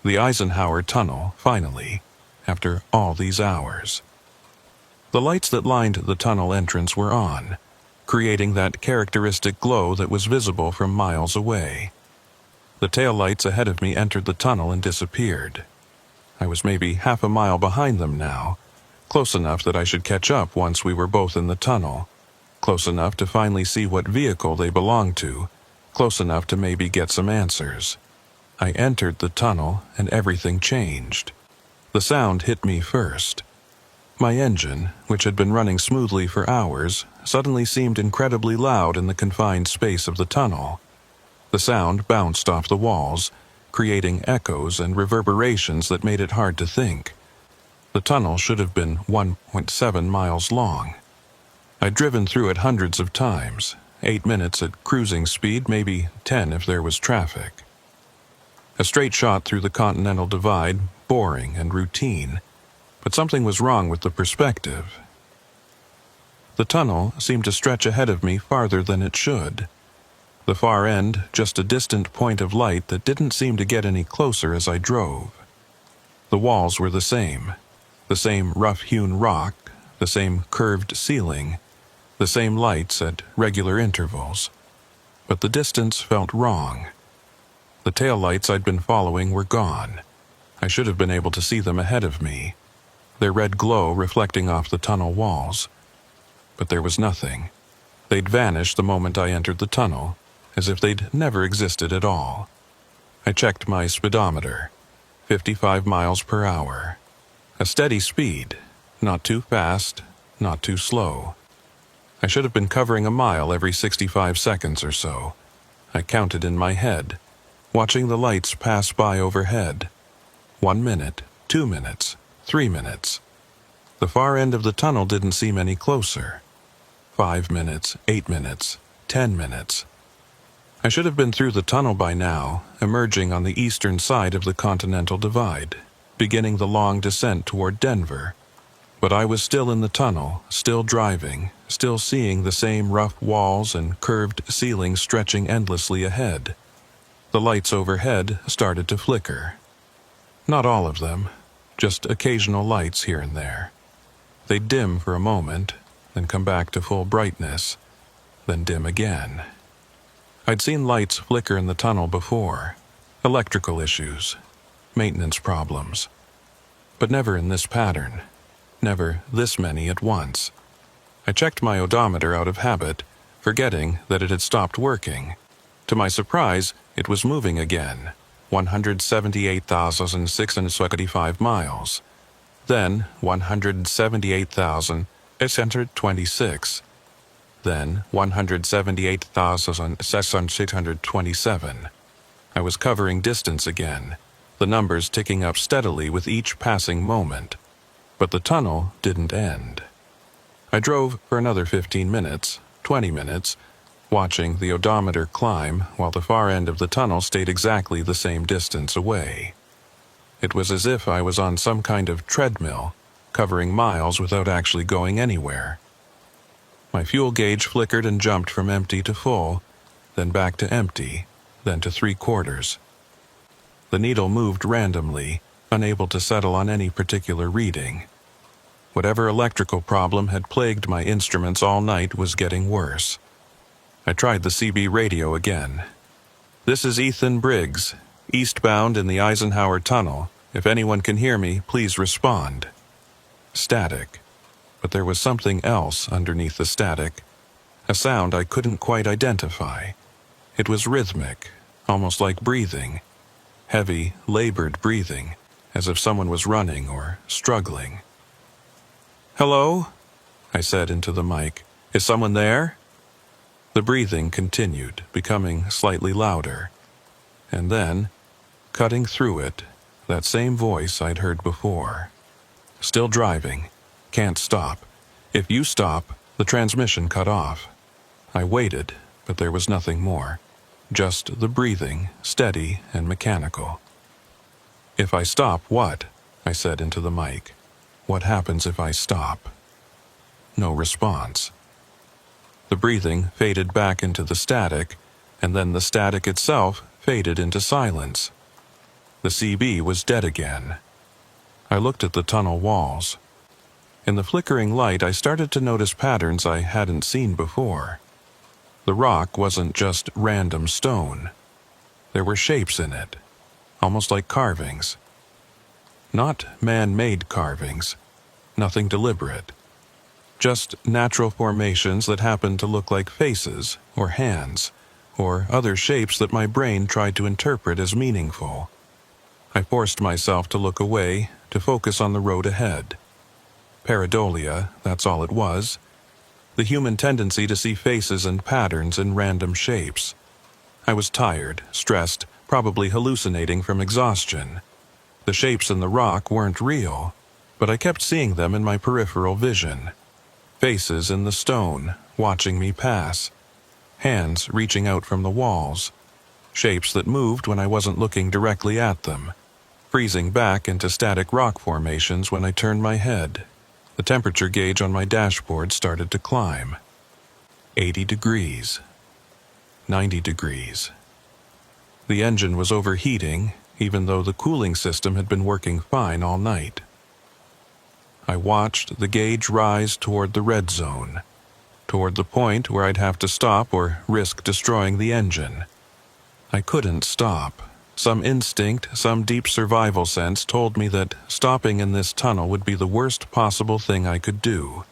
The Eisenhower Tunnel, finally, after all these hours. The lights that lined the tunnel entrance were on, creating that characteristic glow that was visible from miles away. The taillights ahead of me entered the tunnel and disappeared. I was maybe half a mile behind them now, close enough that I should catch up once we were both in the tunnel, close enough to finally see what vehicle they belonged to, close enough to maybe get some answers. I entered the tunnel and everything changed. The sound hit me first. My engine, which had been running smoothly for hours, suddenly seemed incredibly loud in the confined space of the tunnel. The sound bounced off the walls, creating echoes and reverberations that made it hard to think. The tunnel should have been 1.7 miles long. I'd driven through it hundreds of times, 8 minutes at cruising speed, maybe 10 if there was traffic. A straight shot through the Continental Divide, boring and routine. But something was wrong with the perspective. The tunnel seemed to stretch ahead of me farther than it should. The far end, just a distant point of light that didn't seem to get any closer as I drove. The walls were the same rough-hewn rock, the same curved ceiling, the same lights at regular intervals. But the distance felt wrong. The taillights I'd been following were gone. I should have been able to see them ahead of me, their red glow reflecting off the tunnel walls. But there was nothing. They'd vanish the moment I entered the tunnel, as if they'd never existed at all. I checked my speedometer. 55 miles per hour. A steady speed, not too fast, not too slow. I should have been covering a mile every 65 seconds or so. I counted in my head, watching the lights pass by overhead. 1 minute, 2 minutes, 3 minutes. The far end of the tunnel didn't seem any closer. 5 minutes, 8 minutes, 10 minutes. I should have been through the tunnel by now, emerging on the eastern side of the Continental Divide, beginning the long descent toward Denver. But I was still in the tunnel, still driving, still seeing the same rough walls and curved ceilings stretching endlessly ahead. The lights overhead started to flicker. Not all of them, just occasional lights here and there. They'd dim for a moment, then come back to full brightness, then dim again. I'd seen lights flicker in the tunnel before. Electrical issues, maintenance problems. But never in this pattern. Never this many at once. I checked my odometer out of habit, forgetting that it had stopped working. To my surprise, it was moving again, 178,675 miles. Then 178,826. Then 178,627. I was covering distance again, the numbers ticking up steadily with each passing moment. But the tunnel didn't end. I drove for another 15 minutes, 20 minutes, watching the odometer climb while the far end of the tunnel stayed exactly the same distance away. It was as if I was on some kind of treadmill, covering miles without actually going anywhere. My fuel gauge flickered and jumped from empty to full, then back to empty, then to 3/4. The needle moved randomly, unable to settle on any particular reading. Whatever electrical problem had plagued my instruments all night was getting worse. I tried the CB radio again. "This is Ethan Briggs, eastbound in the Eisenhower Tunnel. If anyone can hear me, please respond." Static. But there was something else underneath the static, a sound I couldn't quite identify. It was rhythmic, almost like breathing, heavy, labored breathing, as if someone was running or struggling. "Hello?" I said into the mic. "Is someone there?" The breathing continued, becoming slightly louder. And then, cutting through it, that same voice I'd heard before. "Still driving. Can't stop. If you stop, the transmission cut off." I waited, but there was nothing more. Just the breathing, steady and mechanical. "If I stop, what?" I said into the mic. "What happens if I stop?" No response. The breathing faded back into the static, and then the static itself faded into silence. The CB was dead again. I looked at the tunnel walls. In the flickering light, I started to notice patterns I hadn't seen before. The rock wasn't just random stone. There were shapes in it, almost like carvings. Not man-made carvings, nothing deliberate. Just natural formations that happened to look like faces or hands, or other shapes that my brain tried to interpret as meaningful. I forced myself to look away, to focus on the road ahead. Pareidolia, that's all it was. The human tendency to see faces and patterns in random shapes. I was tired, stressed, probably hallucinating from exhaustion. The shapes in the rock weren't real, but I kept seeing them in my peripheral vision. Faces in the stone, watching me pass. Hands reaching out from the walls. Shapes that moved when I wasn't looking directly at them. Freezing back into static rock formations when I turned my head. The temperature gauge on my dashboard started to climb. 80 degrees. 90 degrees. The engine was overheating, even though the cooling system had been working fine all night. I watched the gauge rise toward the red zone, toward the point where I'd have to stop or risk destroying the engine. I couldn't stop. Some instinct, some deep survival sense told me that stopping in this tunnel would be the worst possible thing I could do.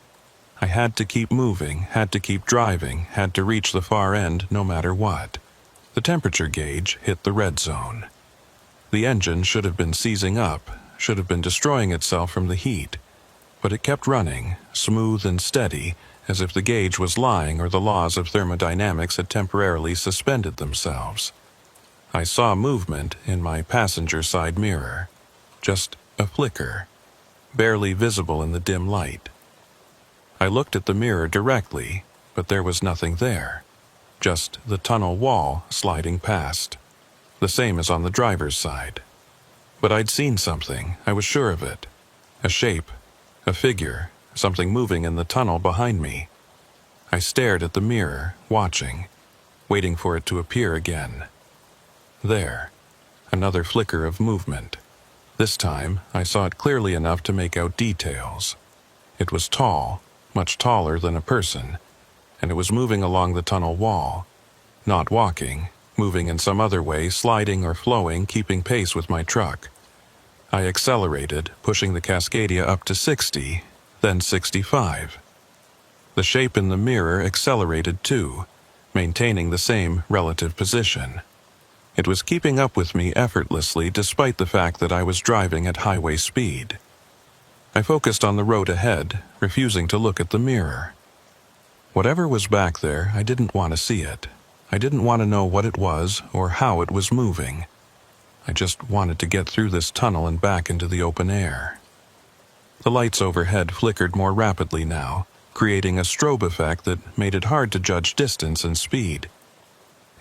I had to keep moving, had to keep driving, had to reach the far end no matter what. The temperature gauge hit the red zone. The engine should have been seizing up, should have been destroying itself from the heat, but it kept running, smooth and steady, as if the gauge was lying or the laws of thermodynamics had temporarily suspended themselves. I saw movement in my passenger side mirror, just a flicker, barely visible in the dim light. I looked at the mirror directly, but there was nothing there, just the tunnel wall sliding past, the same as on the driver's side. But I'd seen something, I was sure of it. A shape, a figure, something moving in the tunnel behind me. I stared at the mirror, watching, waiting for it to appear again. There, another flicker of movement. This time, I saw it clearly enough to make out details. It was tall, much taller than a person, and it was moving along the tunnel wall, not walking, moving in some other way, sliding or flowing, keeping pace with my truck. I accelerated, pushing the Cascadia up to 60, then 65. The shape in the mirror accelerated too, maintaining the same relative position. It was keeping up with me effortlessly despite the fact that I was driving at highway speed. I focused on the road ahead, refusing to look at the mirror. Whatever was back there, I didn't want to see it. I didn't want to know what it was or how it was moving. I just wanted to get through this tunnel and back into the open air. The lights overhead flickered more rapidly now, creating a strobe effect that made it hard to judge distance and speed.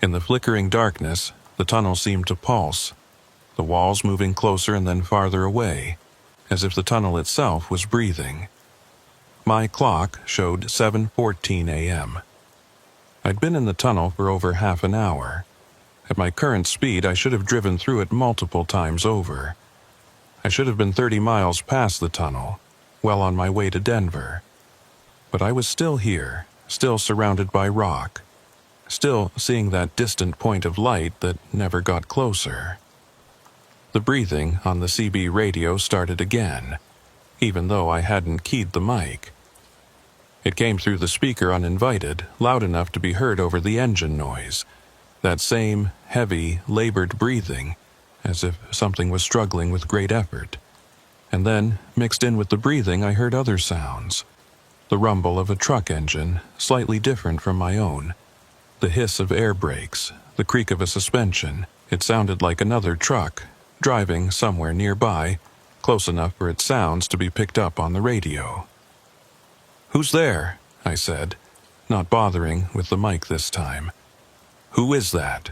In the flickering darkness, the tunnel seemed to pulse, the walls moving closer and then farther away, as if the tunnel itself was breathing. My clock showed 7:14 a.m. I'd been in the tunnel for over half an hour. At my current speed, I should have driven through it multiple times over. I should have been 30 miles past the tunnel, well on my way to Denver. But I was still here, still surrounded by rock, still seeing that distant point of light that never got closer. The breathing on the CB radio started again, even though I hadn't keyed the mic. It came through the speaker uninvited, loud enough to be heard over the engine noise, that same heavy, labored breathing, as if something was struggling with great effort. And then, mixed in with the breathing, I heard other sounds. The rumble of a truck engine, slightly different from my own. The hiss of air brakes, the creak of a suspension. It sounded like another truck, driving somewhere nearby, close enough for its sounds to be picked up on the radio. "Who's there?" I said, not bothering with the mic this time. "Who is that?"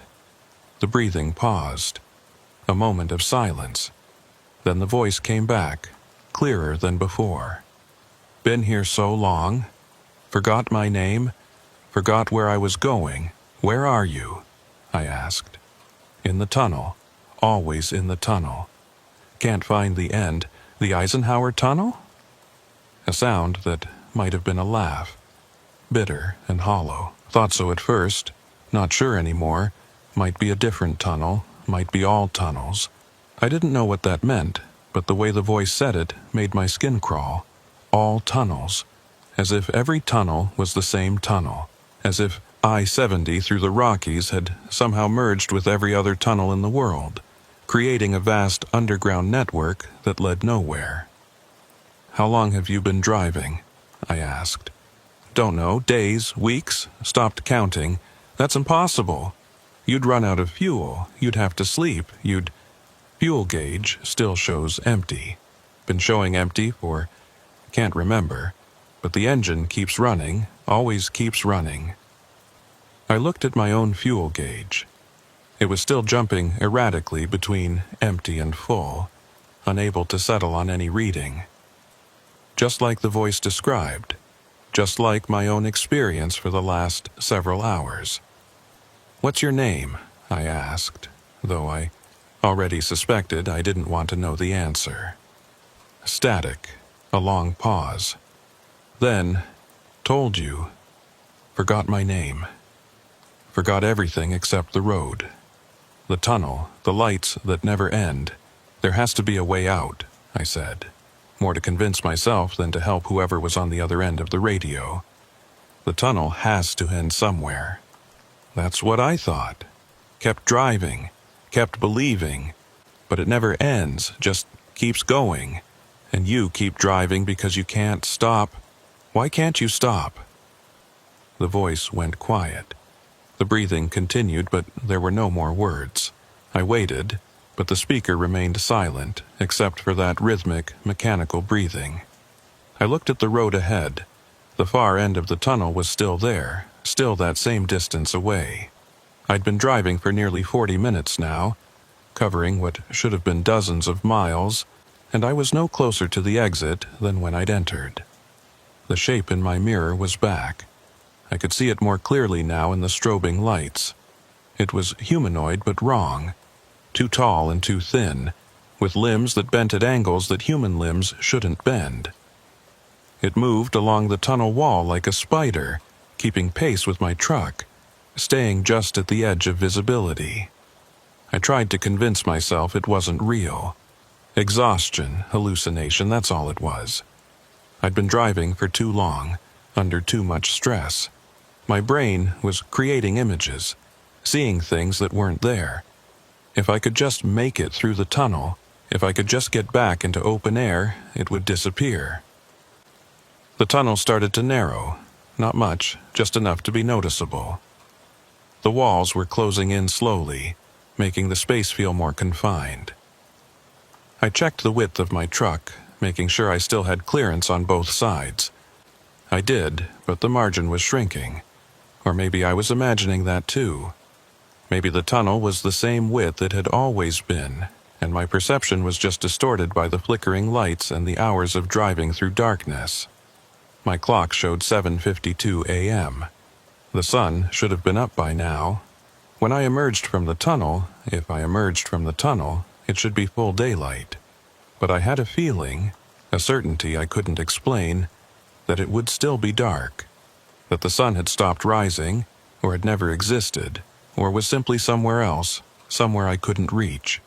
The breathing paused. A moment of silence. Then the voice came back, clearer than before. "Been here so long? Forgot my name? Forgot where I was going? Where are you?" I asked. "In the tunnel. Always in the tunnel. Can't find the end. The Eisenhower Tunnel?" A sound that might have been a laugh. Bitter and hollow. Thought so at first. Not sure anymore. Might be a different tunnel. Might be all tunnels. I didn't know what that meant, but the way the voice said it made my skin crawl. All tunnels. As if every tunnel was the same tunnel. As if I-70 through the Rockies had somehow merged with every other tunnel in the world, creating a vast underground network that led nowhere. "How long have you been driving?" I asked. "Don't know, days, weeks, stopped counting. That's impossible. You'd run out of fuel, you'd have to sleep, Fuel gauge still shows empty. Been showing empty for, can't remember, but the engine keeps running, always keeps running." I looked at my own fuel gauge. It was still jumping erratically between empty and full, unable to settle on any reading. Just like the voice described, just like my own experience for the last several hours. "What's your name?" I asked, though I already suspected I didn't want to know the answer. Static, a long pause. Then, "Told you. Forgot my name. Forgot everything except the road. The tunnel, the lights that never end. There has to be a way out," I said. more to convince myself than to help whoever was on the other end of the radio. The tunnel has to end somewhere. That's what I thought. Kept driving, kept believing, but it never ends, just keeps going. And you keep driving because you can't stop. Why can't you stop? The voice went quiet. The breathing continued, but there were no more words. I waited, but the speaker remained silent, except for that rhythmic, mechanical breathing. I looked at the road ahead. The far end of the tunnel was still there, still that same distance away. I'd been driving for nearly 40 minutes now, covering what should have been dozens of miles, and I was no closer to the exit than when I'd entered. The shape in my mirror was back. I could see it more clearly now in the strobing lights. It was humanoid but wrong, too tall and too thin, with limbs that bent at angles that human limbs shouldn't bend. It moved along the tunnel wall like a spider, keeping pace with my truck, staying just at the edge of visibility. I tried to convince myself it wasn't real. Exhaustion, hallucination, that's all it was. I'd been driving for too long, under too much stress. My brain was creating images, seeing things that weren't there. If I could just make it through the tunnel, if I could just get back into open air, it would disappear. The tunnel started to narrow, not much, just enough to be noticeable. The walls were closing in slowly, making the space feel more confined. I checked the width of my truck, making sure I still had clearance on both sides. I did, but the margin was shrinking. Or maybe I was imagining that too. Maybe the tunnel was the same width it had always been, and my perception was just distorted by the flickering lights and the hours of driving through darkness. My clock showed 7:52 a.m. The sun should have been up by now. When I emerged from the tunnel, if I emerged from the tunnel, it should be full daylight. But I had a feeling, a certainty I couldn't explain, that it would still be dark, that the sun had stopped rising, or had never existed, or was simply somewhere else, somewhere I couldn't reach.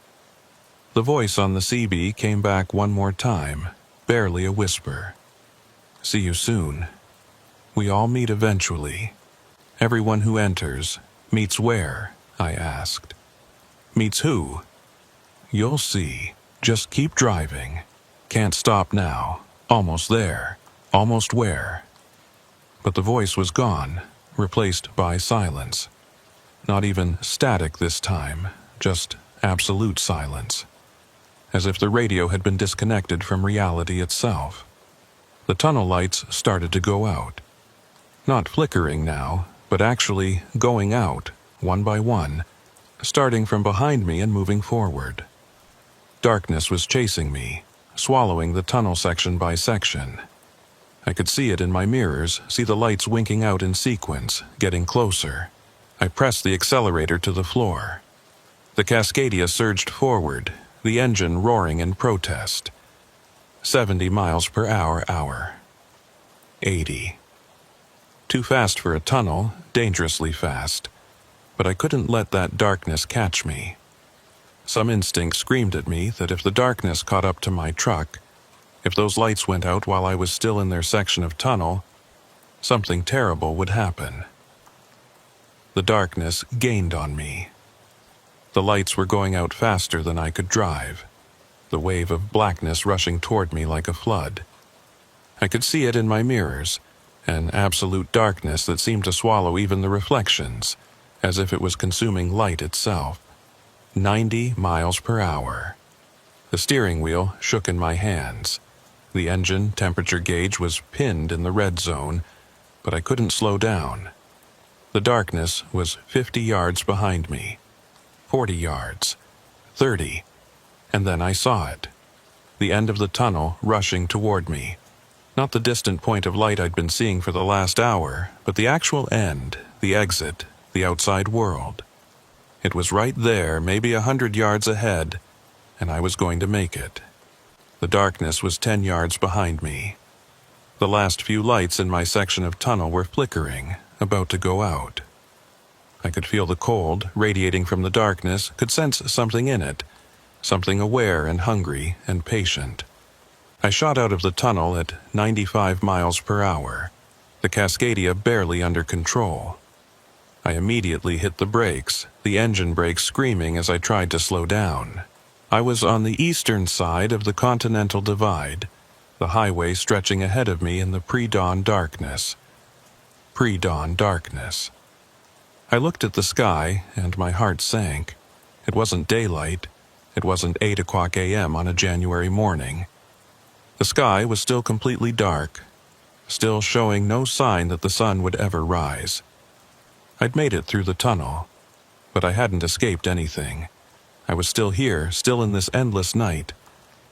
The voice on the CB came back one more time, barely a whisper. See you soon. We all meet eventually. Everyone who enters meets where? I asked. Meets who? You'll see. Just keep driving. Can't stop now. Almost there. Almost where? But the voice was gone, replaced by silence. Not even static this time, just absolute silence. As if the radio had been disconnected from reality itself. The tunnel lights started to go out. Not flickering now, but actually going out, one by one, starting from behind me and moving forward. Darkness was chasing me, swallowing the tunnel section by section. I could see it in my mirrors, see the lights winking out in sequence, getting closer. I pressed the accelerator to the floor. The Cascadia surged forward, the engine roaring in protest. 70 miles per hour. 80. Too fast for a tunnel, dangerously fast. But I couldn't let that darkness catch me. Some instinct screamed at me that if the darkness caught up to my truck, if those lights went out while I was still in their section of tunnel, something terrible would happen. The darkness gained on me. The lights were going out faster than I could drive, the wave of blackness rushing toward me like a flood. I could see it in my mirrors, an absolute darkness that seemed to swallow even the reflections, as if it was consuming light itself. 90 miles per hour. The steering wheel shook in my hands. The engine temperature gauge was pinned in the red zone, but I couldn't slow down. The darkness was 50 yards behind me, 40 yards, 30, and then I saw it. The end of the tunnel rushing toward me. Not the distant point of light I'd been seeing for the last hour, but the actual end, the exit, the outside world. It was right there, maybe 100 yards ahead, and I was going to make it. The darkness was 10 yards behind me. The last few lights in my section of tunnel were flickering, about to go out. I could feel the cold radiating from the darkness, could sense something in it, something aware and hungry and patient. I shot out of the tunnel at 95 miles per hour, the Cascadia barely under control. I immediately hit the brakes, the engine brakes screaming as I tried to slow down. I was on the eastern side of the Continental Divide, the highway stretching ahead of me in the pre-dawn darkness. Pre-dawn darkness. I looked at the sky, and my heart sank. It wasn't daylight. It wasn't 8 o'clock a.m. on a January morning. The sky was still completely dark, still showing no sign that the sun would ever rise. I'd made it through the tunnel, but I hadn't escaped anything. I was still here, still in this endless night,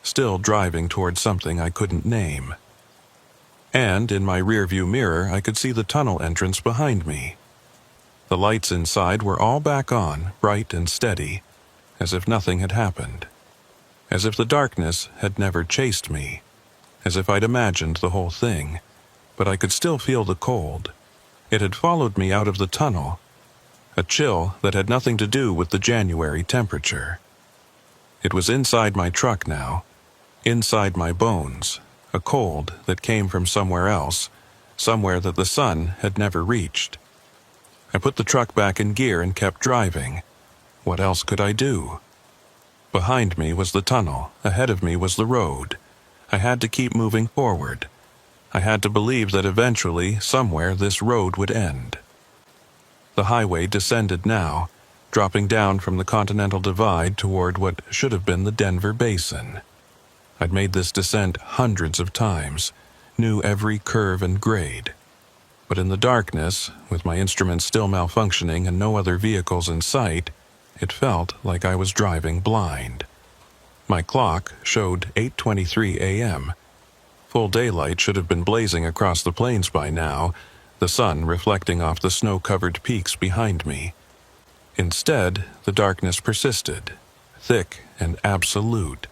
still driving toward something I couldn't name. And in my rearview mirror, I could see the tunnel entrance behind me. The lights inside were all back on, bright and steady, as if nothing had happened. As if the darkness had never chased me. As if I'd imagined the whole thing, but I could still feel the cold. It had followed me out of the tunnel, a chill that had nothing to do with the January temperature. It was inside my truck now, inside my bones, a cold that came from somewhere else, somewhere that the sun had never reached. I put the truck back in gear and kept driving. What else could I do? Behind me was the tunnel, ahead of me was the road. I had to keep moving forward. I had to believe that eventually, somewhere, this road would end. The highway descended now, dropping down from the Continental Divide toward what should have been the Denver Basin. I'd made this descent hundreds of times, knew every curve and grade. But in the darkness, with my instruments still malfunctioning and no other vehicles in sight, it felt like I was driving blind. My clock showed 8:23 a.m. Full daylight should have been blazing across the plains by now, the sun reflecting off the snow-covered peaks behind me. Instead, the darkness persisted, thick and absolute.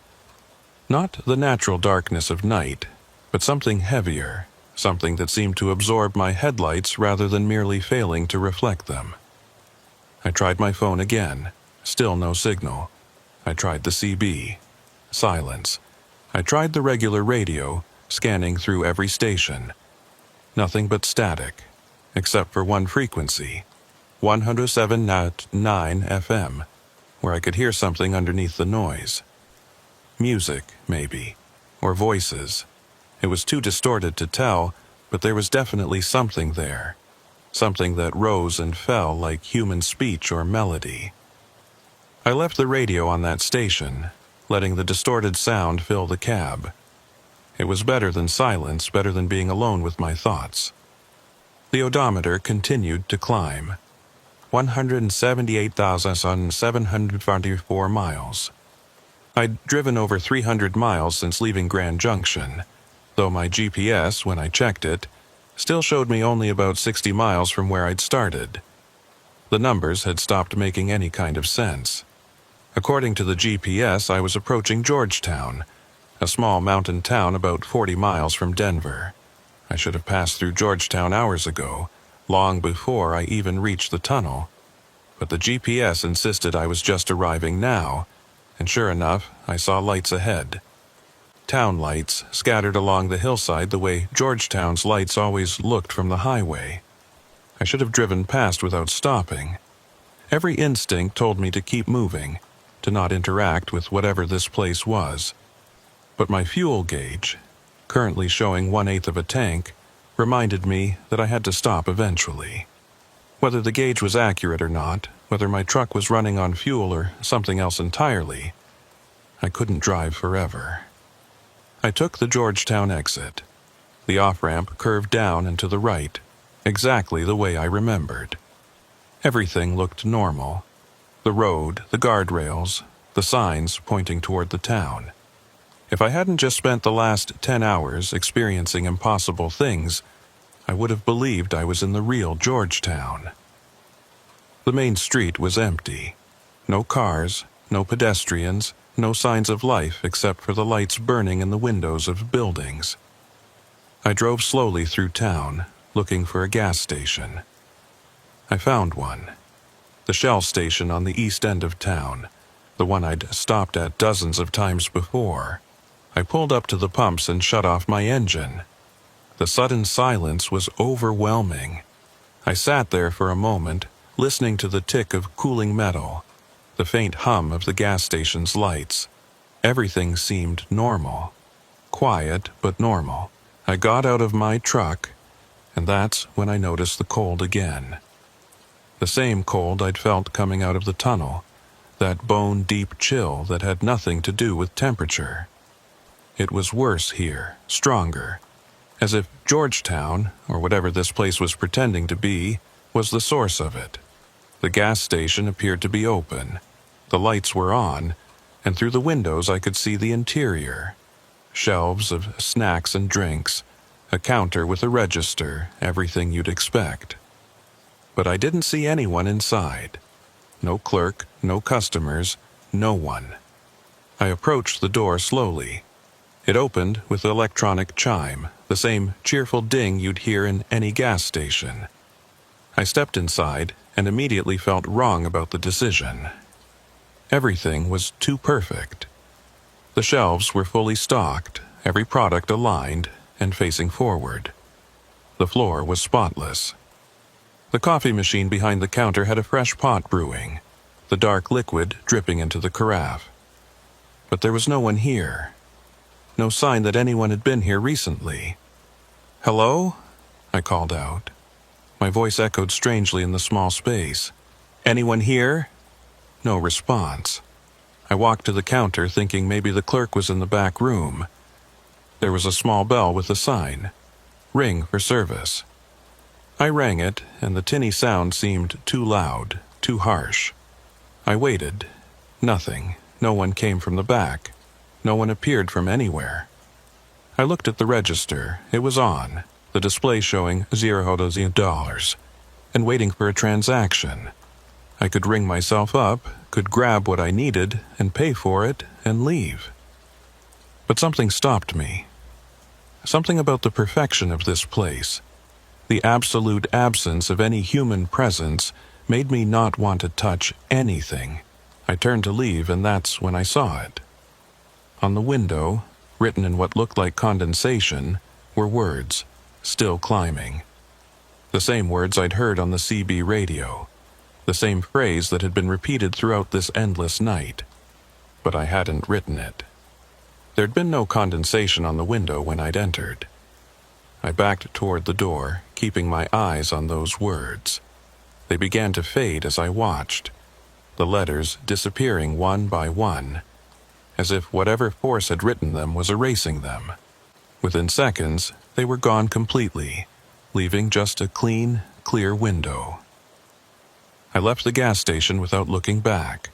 Not the natural darkness of night, but something heavier, something that seemed to absorb my headlights rather than merely failing to reflect them. I tried my phone again, still no signal. I tried the CB. Silence. I tried the regular radio, scanning through every station. Nothing but static, except for one frequency, 107.9 FM, where I could hear something underneath the noise. Music, maybe, or voices. It was too distorted to tell, but there was definitely something there, something that rose and fell like human speech or melody. I left the radio on that station, letting the distorted sound fill the cab. It was better than silence, better than being alone with my thoughts. The odometer continued to climb. 178,744 miles. I'd driven over 300 miles since leaving Grand Junction, though my GPS, when I checked it, still showed me only about 60 miles from where I'd started. The numbers had stopped making any kind of sense. According to the GPS, I was approaching Georgetown, a small mountain town about 40 miles from Denver. I should have passed through Georgetown hours ago, long before I even reached the tunnel. But the GPS insisted I was just arriving now, and sure enough, I saw lights ahead. Town lights scattered along the hillside the way Georgetown's lights always looked from the highway. I should have driven past without stopping. Every instinct told me to keep moving, to not interact with whatever this place was. But my fuel gauge, currently showing 1/8 of a tank, reminded me that I had to stop eventually. Whether the gauge was accurate or not, whether my truck was running on fuel or something else entirely, I couldn't drive forever. I took the Georgetown exit. The off-ramp curved down and to the right, exactly the way I remembered. Everything looked normal. The road, the guardrails, the signs pointing toward the town. If I hadn't just spent the last 10 hours experiencing impossible things, I would have believed I was in the real Georgetown. The main street was empty. No cars, no pedestrians, no signs of life except for the lights burning in the windows of buildings. I drove slowly through town, looking for a gas station. I found one. The Shell station on the east end of town, the one I'd stopped at dozens of times before. I pulled up to the pumps and shut off my engine. The sudden silence was overwhelming. I sat there for a moment, listening to the tick of cooling metal, the faint hum of the gas station's lights. Everything seemed normal. Quiet, but normal. I got out of my truck, and that's when I noticed the cold again. The same cold I'd felt coming out of the tunnel, that bone-deep chill that had nothing to do with temperature. It was worse here, stronger, as if Georgetown, or whatever this place was pretending to be, was the source of it. The gas station appeared to be open. The lights were on, and through the windows I could see the interior. Shelves of snacks and drinks, a counter with a register, everything you'd expect. But I didn't see anyone inside. No clerk, no customers, no one. I approached the door slowly. It opened with electronic chime, the same cheerful ding you'd hear in any gas station. I stepped inside and immediately felt wrong about the decision. Everything was too perfect. The shelves were fully stocked, every product aligned and facing forward. The floor was spotless. The coffee machine behind the counter had a fresh pot brewing, the dark liquid dripping into the carafe. But there was no one here. No sign that anyone had been here recently. "Hello?" I called out. My voice echoed strangely in the small space. "Anyone here?" No response. I walked to the counter thinking maybe the clerk was in the back room. There was a small bell with a sign, "Ring for service." I rang it, and the tinny sound seemed too loud, too harsh. I waited. Nothing. No one came from the back. No one appeared from anywhere. I looked at the register. It was on, the display showing $0, and waiting for a transaction. I could ring myself up, could grab what I needed, and pay for it, and leave. But something stopped me. Something about the perfection of this place, the absolute absence of any human presence, made me not want to touch anything. I turned to leave, and that's when I saw it. On the window, written in what looked like condensation, were words, "Still climbing." The same words I'd heard on the CB radio. The same phrase that had been repeated throughout this endless night. But I hadn't written it. There'd been no condensation on the window when I'd entered. I backed toward the door, keeping my eyes on those words. They began to fade as I watched, the letters disappearing one by one, as if whatever force had written them was erasing them. Within seconds, they were gone completely, leaving just a clean, clear window. I left the gas station without looking back.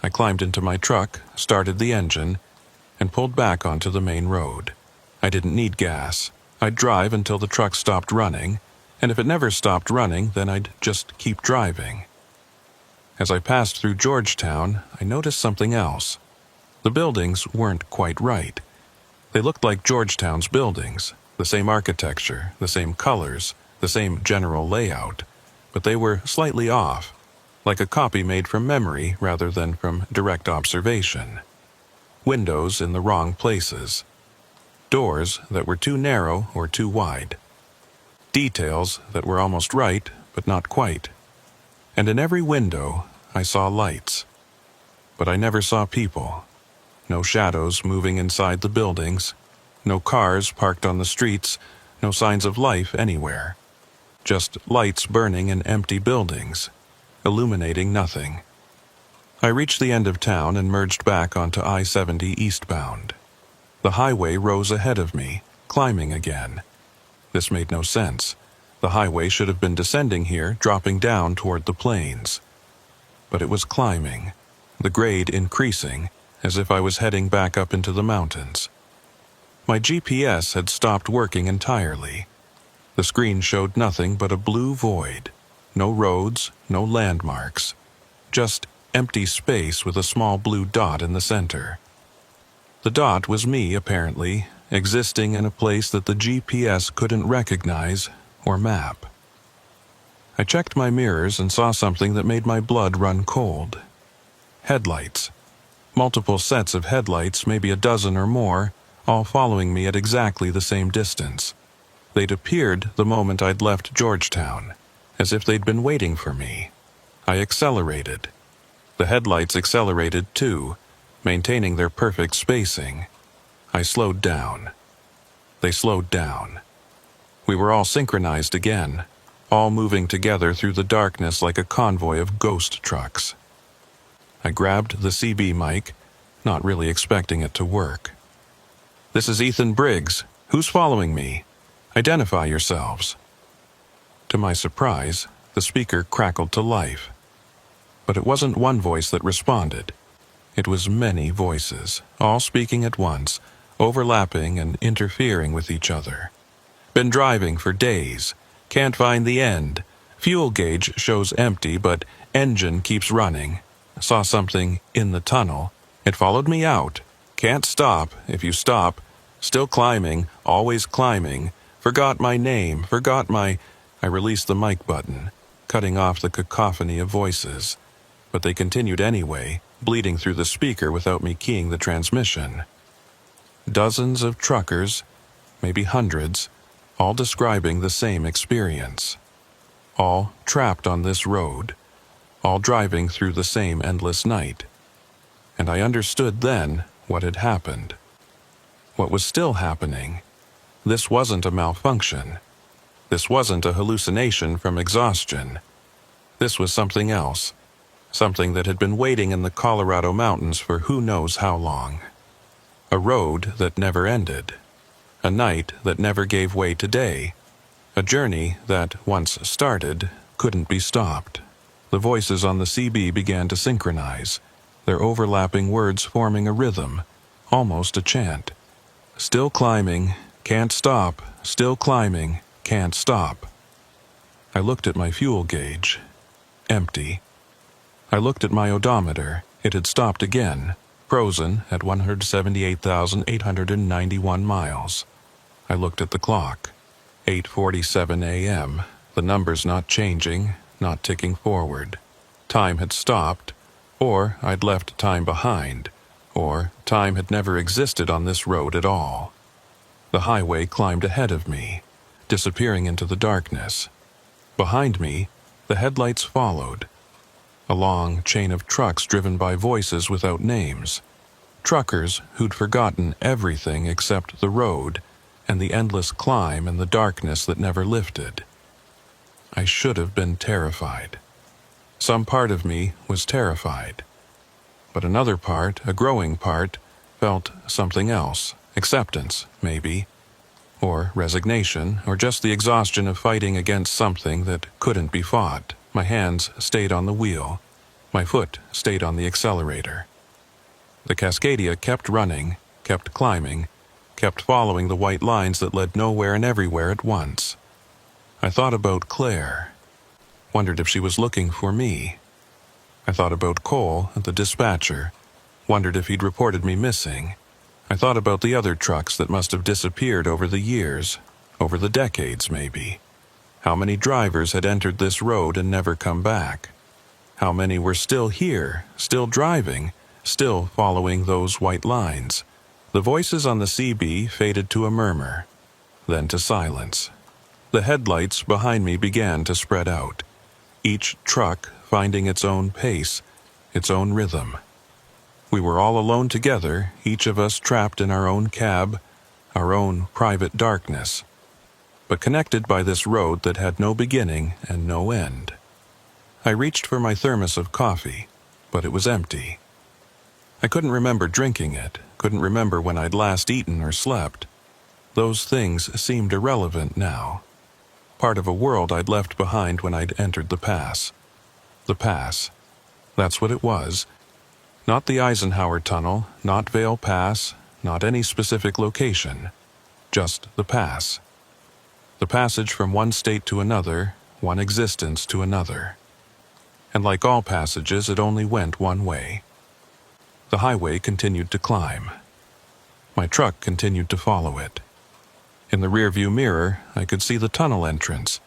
I climbed into my truck, started the engine, and pulled back onto the main road. I didn't need gas. I'd drive until the truck stopped running, and if it never stopped running, then I'd just keep driving. As I passed through Georgetown, I noticed something else. The buildings weren't quite right. They looked like Georgetown's buildings, the same architecture, the same colors, the same general layout, but they were slightly off, like a copy made from memory rather than from direct observation. Windows in the wrong places. Doors that were too narrow or too wide. Details that were almost right, but not quite. And in every window, I saw lights. But I never saw people. No shadows moving inside the buildings. No cars parked on the streets. No signs of life anywhere. Just lights burning in empty buildings, illuminating nothing. I reached the end of town and merged back onto I-70 eastbound. The highway rose ahead of me, climbing again. This made no sense. The highway should have been descending here, dropping down toward the plains. But it was climbing, the grade increasing, as if I was heading back up into the mountains. My GPS had stopped working entirely. The screen showed nothing but a blue void. No roads, no landmarks. Just empty space with a small blue dot in the center. The dot was me, apparently, existing in a place that the GPS couldn't recognize or map. I checked my mirrors and saw something that made my blood run cold. Headlights. Multiple sets of headlights, maybe a dozen or more, all following me at exactly the same distance. They'd appeared the moment I'd left Georgetown, as if they'd been waiting for me. I accelerated. The headlights accelerated too, maintaining their perfect spacing. I slowed down. They slowed down. We were all synchronized again, all moving together through the darkness like a convoy of ghost trucks. I grabbed the CB mic, not really expecting it to work. "This is Ethan Briggs. Who's following me? Identify yourselves." To my surprise, the speaker crackled to life. But it wasn't one voice that responded. It was many voices, all speaking at once, overlapping and interfering with each other. "Been driving for days. Can't find the end. Fuel gauge shows empty, but engine keeps running. Saw something in the tunnel. It followed me out. Can't stop if you stop. Still climbing, always climbing. Forgot my name, forgot my..." I released the mic button, cutting off the cacophony of voices. But they continued anyway, bleeding through the speaker without me keying the transmission. Dozens of truckers, maybe hundreds, all describing the same experience. All trapped on this road, all driving through the same endless night. And I understood then what had happened. What was still happening. This wasn't a malfunction. This wasn't a hallucination from exhaustion. This was something else. Something that had been waiting in the Colorado mountains for who knows how long. A road that never ended. A night that never gave way to day. A journey that, once started, couldn't be stopped. The voices on the CB began to synchronize, their overlapping words forming a rhythm, almost a chant. "Still climbing, can't stop, still climbing, can't stop." I looked at my fuel gauge. Empty. I looked at my odometer. It had stopped again, frozen at 178,891 miles. I looked at the clock. 8:47 a.m., the numbers not changing, not ticking forward. Time had stopped, or I'd left time behind, or time had never existed on this road at all. The highway climbed ahead of me, disappearing into the darkness. Behind me, the headlights followed. A long chain of trucks driven by voices without names. Truckers who'd forgotten everything except the road and the endless climb and the darkness that never lifted. I should have been terrified. Some part of me was terrified. But another part, a growing part, felt something else. Acceptance, maybe. Or resignation, or just the exhaustion of fighting against something that couldn't be fought. My hands stayed on the wheel. My foot stayed on the accelerator. The Cascadia kept running, kept climbing, kept following the white lines that led nowhere and everywhere at once. I thought about Claire. Wondered if she was looking for me. I thought about Cole, the dispatcher. Wondered if he'd reported me missing. I thought about the other trucks that must have disappeared over the years, over the decades maybe. How many drivers had entered this road and never come back? How many were still here, still driving, still following those white lines? The voices on the CB faded to a murmur, then to silence. The headlights behind me began to spread out, each truck finding its own pace, its own rhythm. We were all alone together, each of us trapped in our own cab, our own private darkness, but connected by this road that had no beginning and no end. I reached for my thermos of coffee, but it was empty. I couldn't remember drinking it, couldn't remember when I'd last eaten or slept. Those things seemed irrelevant now. Part of a world I'd left behind when I'd entered the pass. The pass. That's what it was. Not the Eisenhower Tunnel, not Vale Pass, not any specific location. Just the pass. The passage from one state to another, one existence to another. And like all passages, it only went one way. The highway continued to climb. My truck continued to follow it. In the rearview mirror, I could see the tunnel entrance,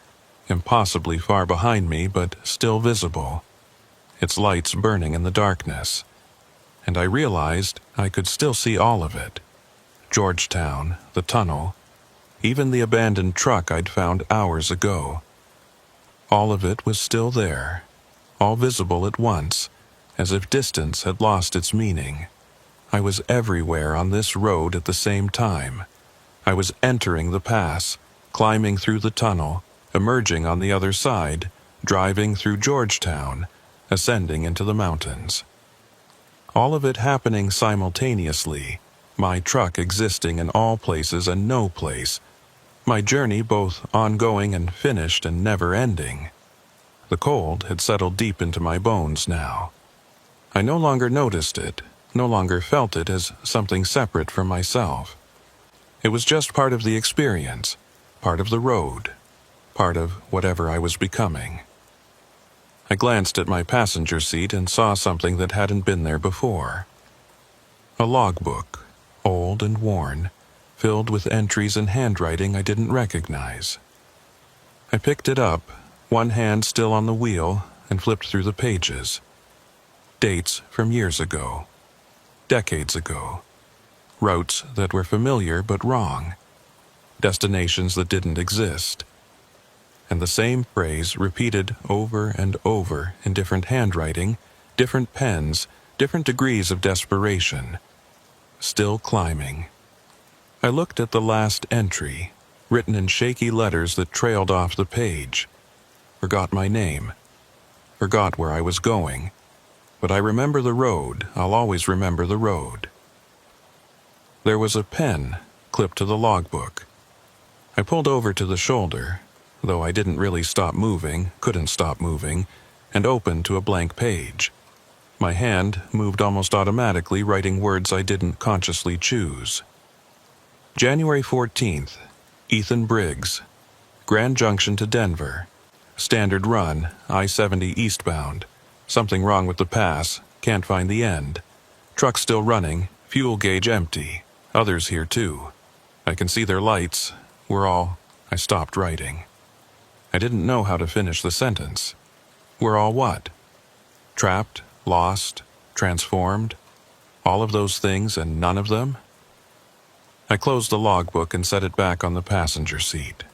impossibly far behind me, but still visible, its lights burning in the darkness. And I realized I could still see all of it. Georgetown, the tunnel, even the abandoned truck I'd found hours ago. All of it was still there, all visible at once, as if distance had lost its meaning. I was everywhere on this road at the same time. I was entering the pass, climbing through the tunnel, emerging on the other side, driving through Georgetown, ascending into the mountains. All of it happening simultaneously, my truck existing in all places and no place, my journey both ongoing and finished and never ending. The cold had settled deep into my bones now. I no longer noticed it, no longer felt it as something separate from myself. It was just part of the experience, part of the road, part of whatever I was becoming. I glanced at my passenger seat and saw something that hadn't been there before. A logbook, old and worn, filled with entries and handwriting I didn't recognize. I picked it up, one hand still on the wheel, and flipped through the pages. Dates from years ago, decades ago, routes that were familiar but wrong, destinations that didn't exist, and the same phrase repeated over and over in different handwriting, different pens, different degrees of desperation. Still climbing. I looked at the last entry, written in shaky letters that trailed off the page. Forgot my name. Forgot where I was going. But I remember the road. I'll always remember the road. There was a pen clipped to the logbook. I pulled over to the shoulder, though I didn't really stop moving, couldn't stop moving, and opened to a blank page. My hand moved almost automatically, writing words I didn't consciously choose. January 14th, Ethan Briggs, Grand Junction to Denver. Standard run, I-70 eastbound. Something wrong with the pass, can't find the end. Truck still running, fuel gauge empty. Others here too. I can see their lights. I stopped writing. I didn't know how to finish the sentence. We're all what? Trapped, lost, transformed? All of those things and none of them? I closed the logbook and set it back on the passenger seat.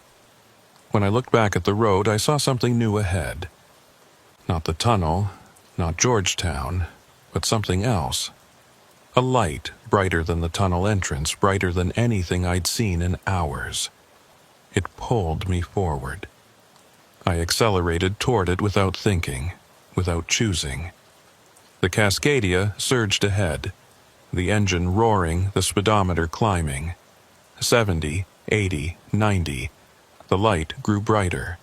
When I looked back at the road, I saw something new ahead. Not the tunnel, not Georgetown, but something else. A light brighter than the tunnel entrance, brighter than anything I'd seen in hours. It pulled me forward. I accelerated toward it without thinking, without choosing. The Cascadia surged ahead, the engine roaring, the speedometer climbing. 70, 80, 90. The light grew brighter,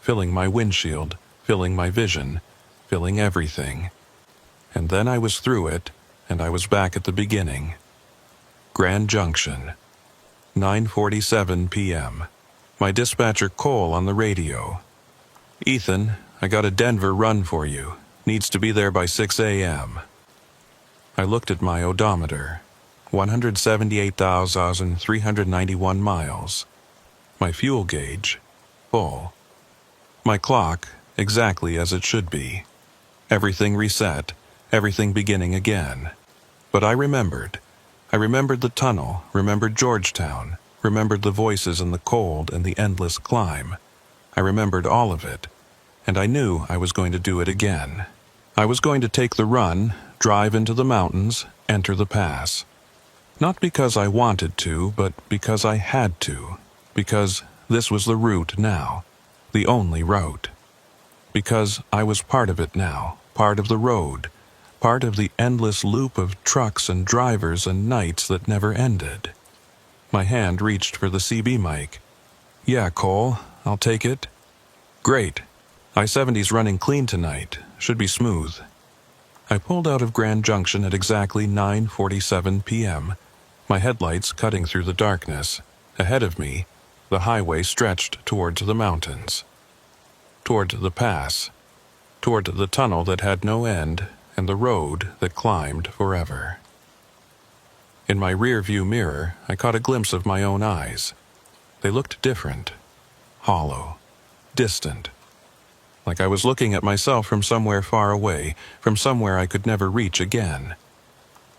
filling my windshield, filling my vision, filling everything. And then I was through it, and I was back at the beginning. Grand Junction. 9:47 p.m. My dispatcher Cole on the radio. Ethan, I got a Denver run for you. Needs to be there by 6 a.m. I looked at my odometer. 178,391 miles. My fuel gauge, full. My clock, exactly as it should be. Everything reset, everything beginning again. But I remembered. I remembered the tunnel, remembered Georgetown, remembered the voices in the cold and the endless climb. I remembered all of it, and I knew I was going to do it again. I was going to take the run, drive into the mountains, enter the pass. Not because I wanted to, but because I had to. Because this was the route now, the only route. Because I was part of it now, part of the road, part of the endless loop of trucks and drivers and nights that never ended. My hand reached for the CB mic. Yeah, Cole, I'll take it. Great. I-70's running clean tonight. Should be smooth. I pulled out of Grand Junction at exactly 9:47 p.m., my headlights cutting through the darkness. Ahead of me, the highway stretched towards the mountains, toward the pass, toward the tunnel that had no end, and the road that climbed forever. In my rear-view mirror, I caught a glimpse of my own eyes. They looked different, hollow, distant, like I was looking at myself from somewhere far away, from somewhere I could never reach again.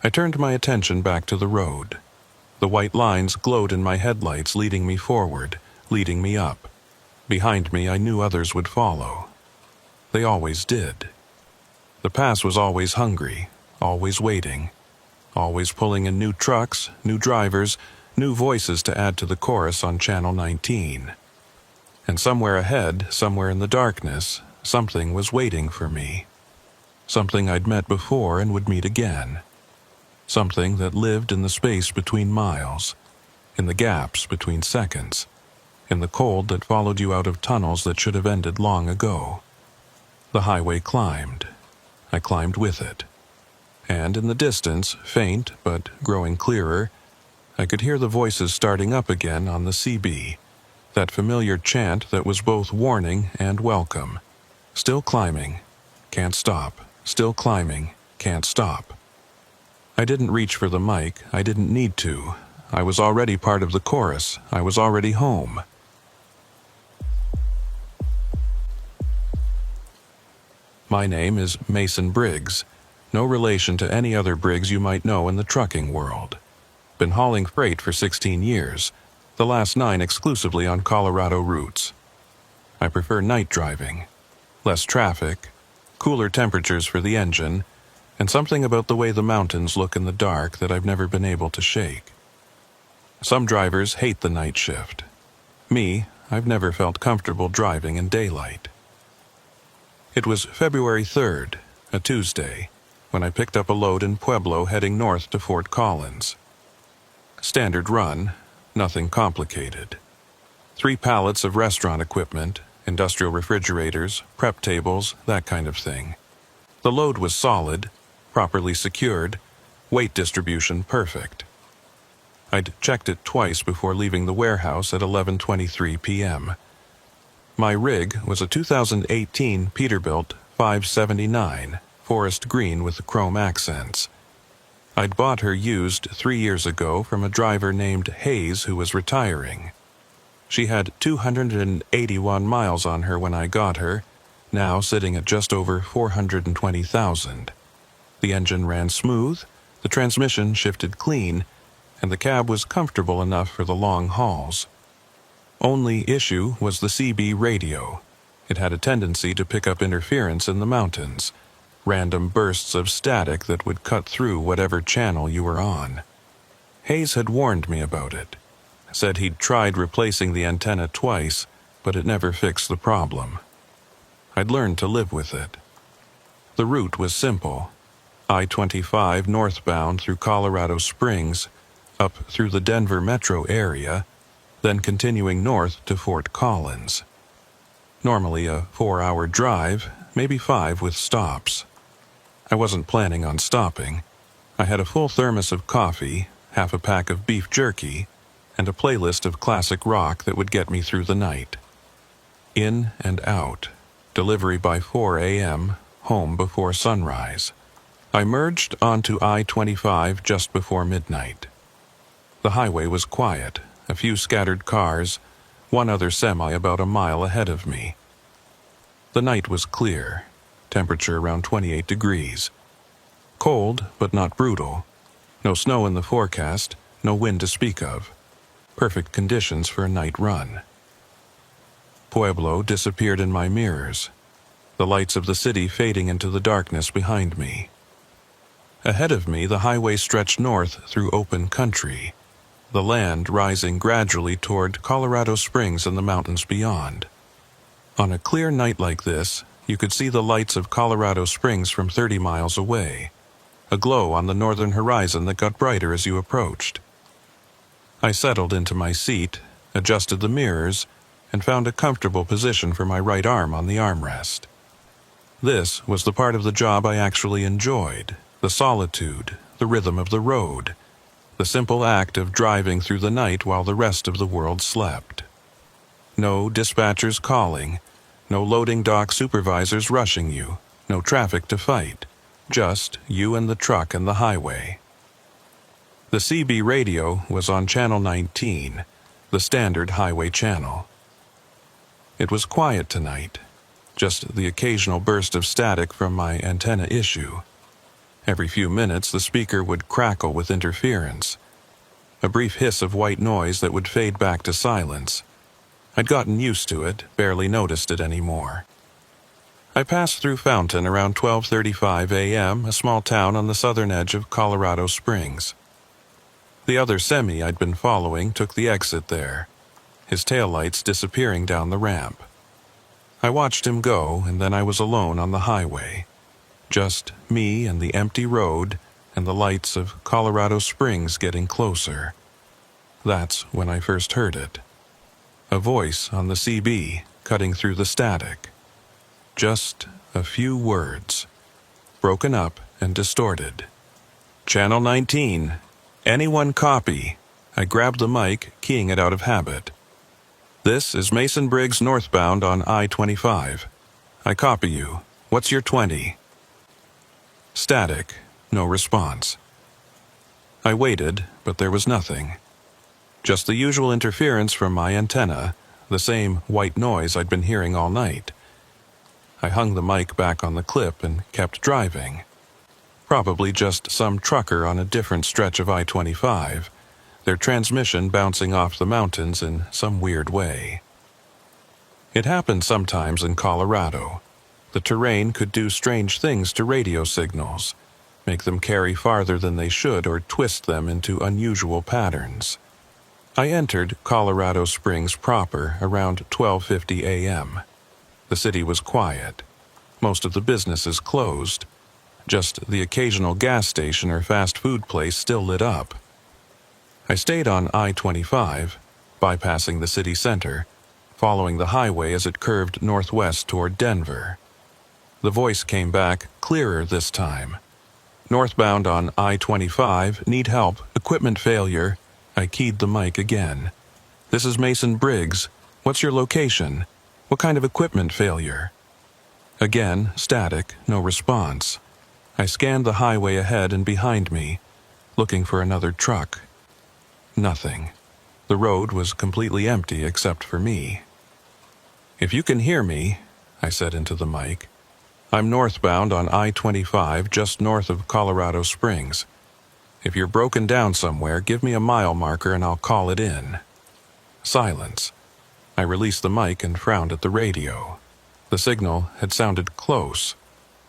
I turned my attention back to the road. The white lines glowed in my headlights, leading me forward, leading me up. Behind me, I knew others would follow. They always did. The pass was always hungry, always waiting, always pulling in new trucks, new drivers, new voices to add to the chorus on Channel 19. And somewhere ahead, somewhere in the darkness, something was waiting for me. Something I'd met before and would meet again. Something that lived in the space between miles, in the gaps between seconds, in the cold that followed you out of tunnels that should have ended long ago. The highway climbed. I climbed with it. And in the distance, faint but growing clearer, I could hear the voices starting up again on the CB, that familiar chant that was both warning and welcome. Still climbing, can't stop. Still climbing, can't stop. I didn't reach for the mic. I didn't need to. I was already part of the chorus. I was already home. My name is Mason Briggs, no relation to any other Briggs you might know in the trucking world. Been hauling freight for 16 years, the last 9 exclusively on Colorado routes. I prefer night driving, less traffic, cooler temperatures for the engine, and something about the way the mountains look in the dark that I've never been able to shake. Some drivers hate the night shift. Me, I've never felt comfortable driving in daylight. It was February 3rd, a Tuesday, when I picked up a load in Pueblo heading north to Fort Collins. Standard run, nothing complicated. 3 pallets of restaurant equipment, industrial refrigerators, prep tables, that kind of thing. The load was solid, properly secured, weight distribution perfect. I'd checked it twice before leaving the warehouse at 11:23 p.m. My rig was a 2018 Peterbilt 579, forest green with the chrome accents. I'd bought her used 3 years ago from a driver named Hayes who was retiring. She had 281 miles on her when I got her, now sitting at just over 420,000. The engine ran smooth, the transmission shifted clean, and the cab was comfortable enough for the long hauls. Only issue was the CB radio. It had a tendency to pick up interference in the mountains, random bursts of static that would cut through whatever channel you were on. Hayes had warned me about it, said he'd tried replacing the antenna twice, but it never fixed the problem. I'd learned to live with it. The route was simple. I-25 northbound through Colorado Springs, up through the Denver metro area, then continuing north to Fort Collins. Normally a 4-hour drive, maybe 5 with stops. I wasn't planning on stopping. I had a full thermos of coffee, half a pack of beef jerky, and a playlist of classic rock that would get me through the night. In and out. Delivery by 4 a.m., home before sunrise. I merged onto I-25 just before midnight. The highway was quiet, a few scattered cars, one other semi about a mile ahead of me. The night was clear, temperature around 28 degrees. Cold, but not brutal. No snow in the forecast, no wind to speak of. Perfect conditions for a night run. Pueblo disappeared in my mirrors, the lights of the city fading into the darkness behind me. Ahead of me, the highway stretched north through open country, the land rising gradually toward Colorado Springs and the mountains beyond. On a clear night like this, you could see the lights of Colorado Springs from 30 miles away, a glow on the northern horizon that got brighter as you approached. I settled into my seat, adjusted the mirrors, and found a comfortable position for my right arm on the armrest. This was the part of the job I actually enjoyed, the solitude, the rhythm of the road, the simple act of driving through the night while the rest of the world slept. No dispatchers calling, no loading dock supervisors rushing you, no traffic to fight, just you and the truck and the highway. The CB radio was on Channel 19, the standard highway channel. It was quiet tonight, just the occasional burst of static from my antenna issue. Every few minutes the speaker would crackle with interference. a brief hiss of white noise that would fade back to silence. I'd gotten used to it, barely noticed it anymore. I passed through Fountain around 12:35 a.m., a small town on the southern edge of Colorado Springs. The other semi I'd been following took the exit there, his taillights disappearing down the ramp. I watched him go, and then I was alone on the highway. Just me and the empty road and the lights of Colorado Springs getting closer. That's when I first heard it. A voice on the CB cutting through the static. Just a few words, broken up and distorted. "Channel 19. Anyone copy?" I grabbed the mic, keying it out of habit. "This is Mason Briggs northbound on I-25. I copy you. What's your 20? Static. No response. I waited, but there was nothing. Just the usual interference from my antenna, the same white noise I'd been hearing all night. I hung the mic back on the clip and kept driving. Probably just some trucker on a different stretch of I-25, their transmission bouncing off the mountains in some weird way. It happened sometimes in Colorado. The terrain could do strange things to radio signals, make them carry farther than they should or twist them into unusual patterns. I entered Colorado Springs proper around 12:50 a.m. The city was quiet. Most of the businesses closed. Just the occasional gas station or fast food place still lit up. I stayed on I-25, bypassing the city center, following the highway as it curved northwest toward Denver. The voice came back, clearer this time. "Northbound on I-25, need help, equipment failure." I keyed the mic again. "This is Mason Briggs. What's your location? What kind of equipment failure?" Again, static, no response. I scanned the highway ahead and behind me, looking for another truck. Nothing. The road was completely empty except for me. "If you can hear me," I said into the mic, "I'm northbound on I-25 just north of Colorado Springs. If you're broken down somewhere, give me a mile marker and I'll call it in." Silence. I released the mic and frowned at the radio. The signal had sounded close,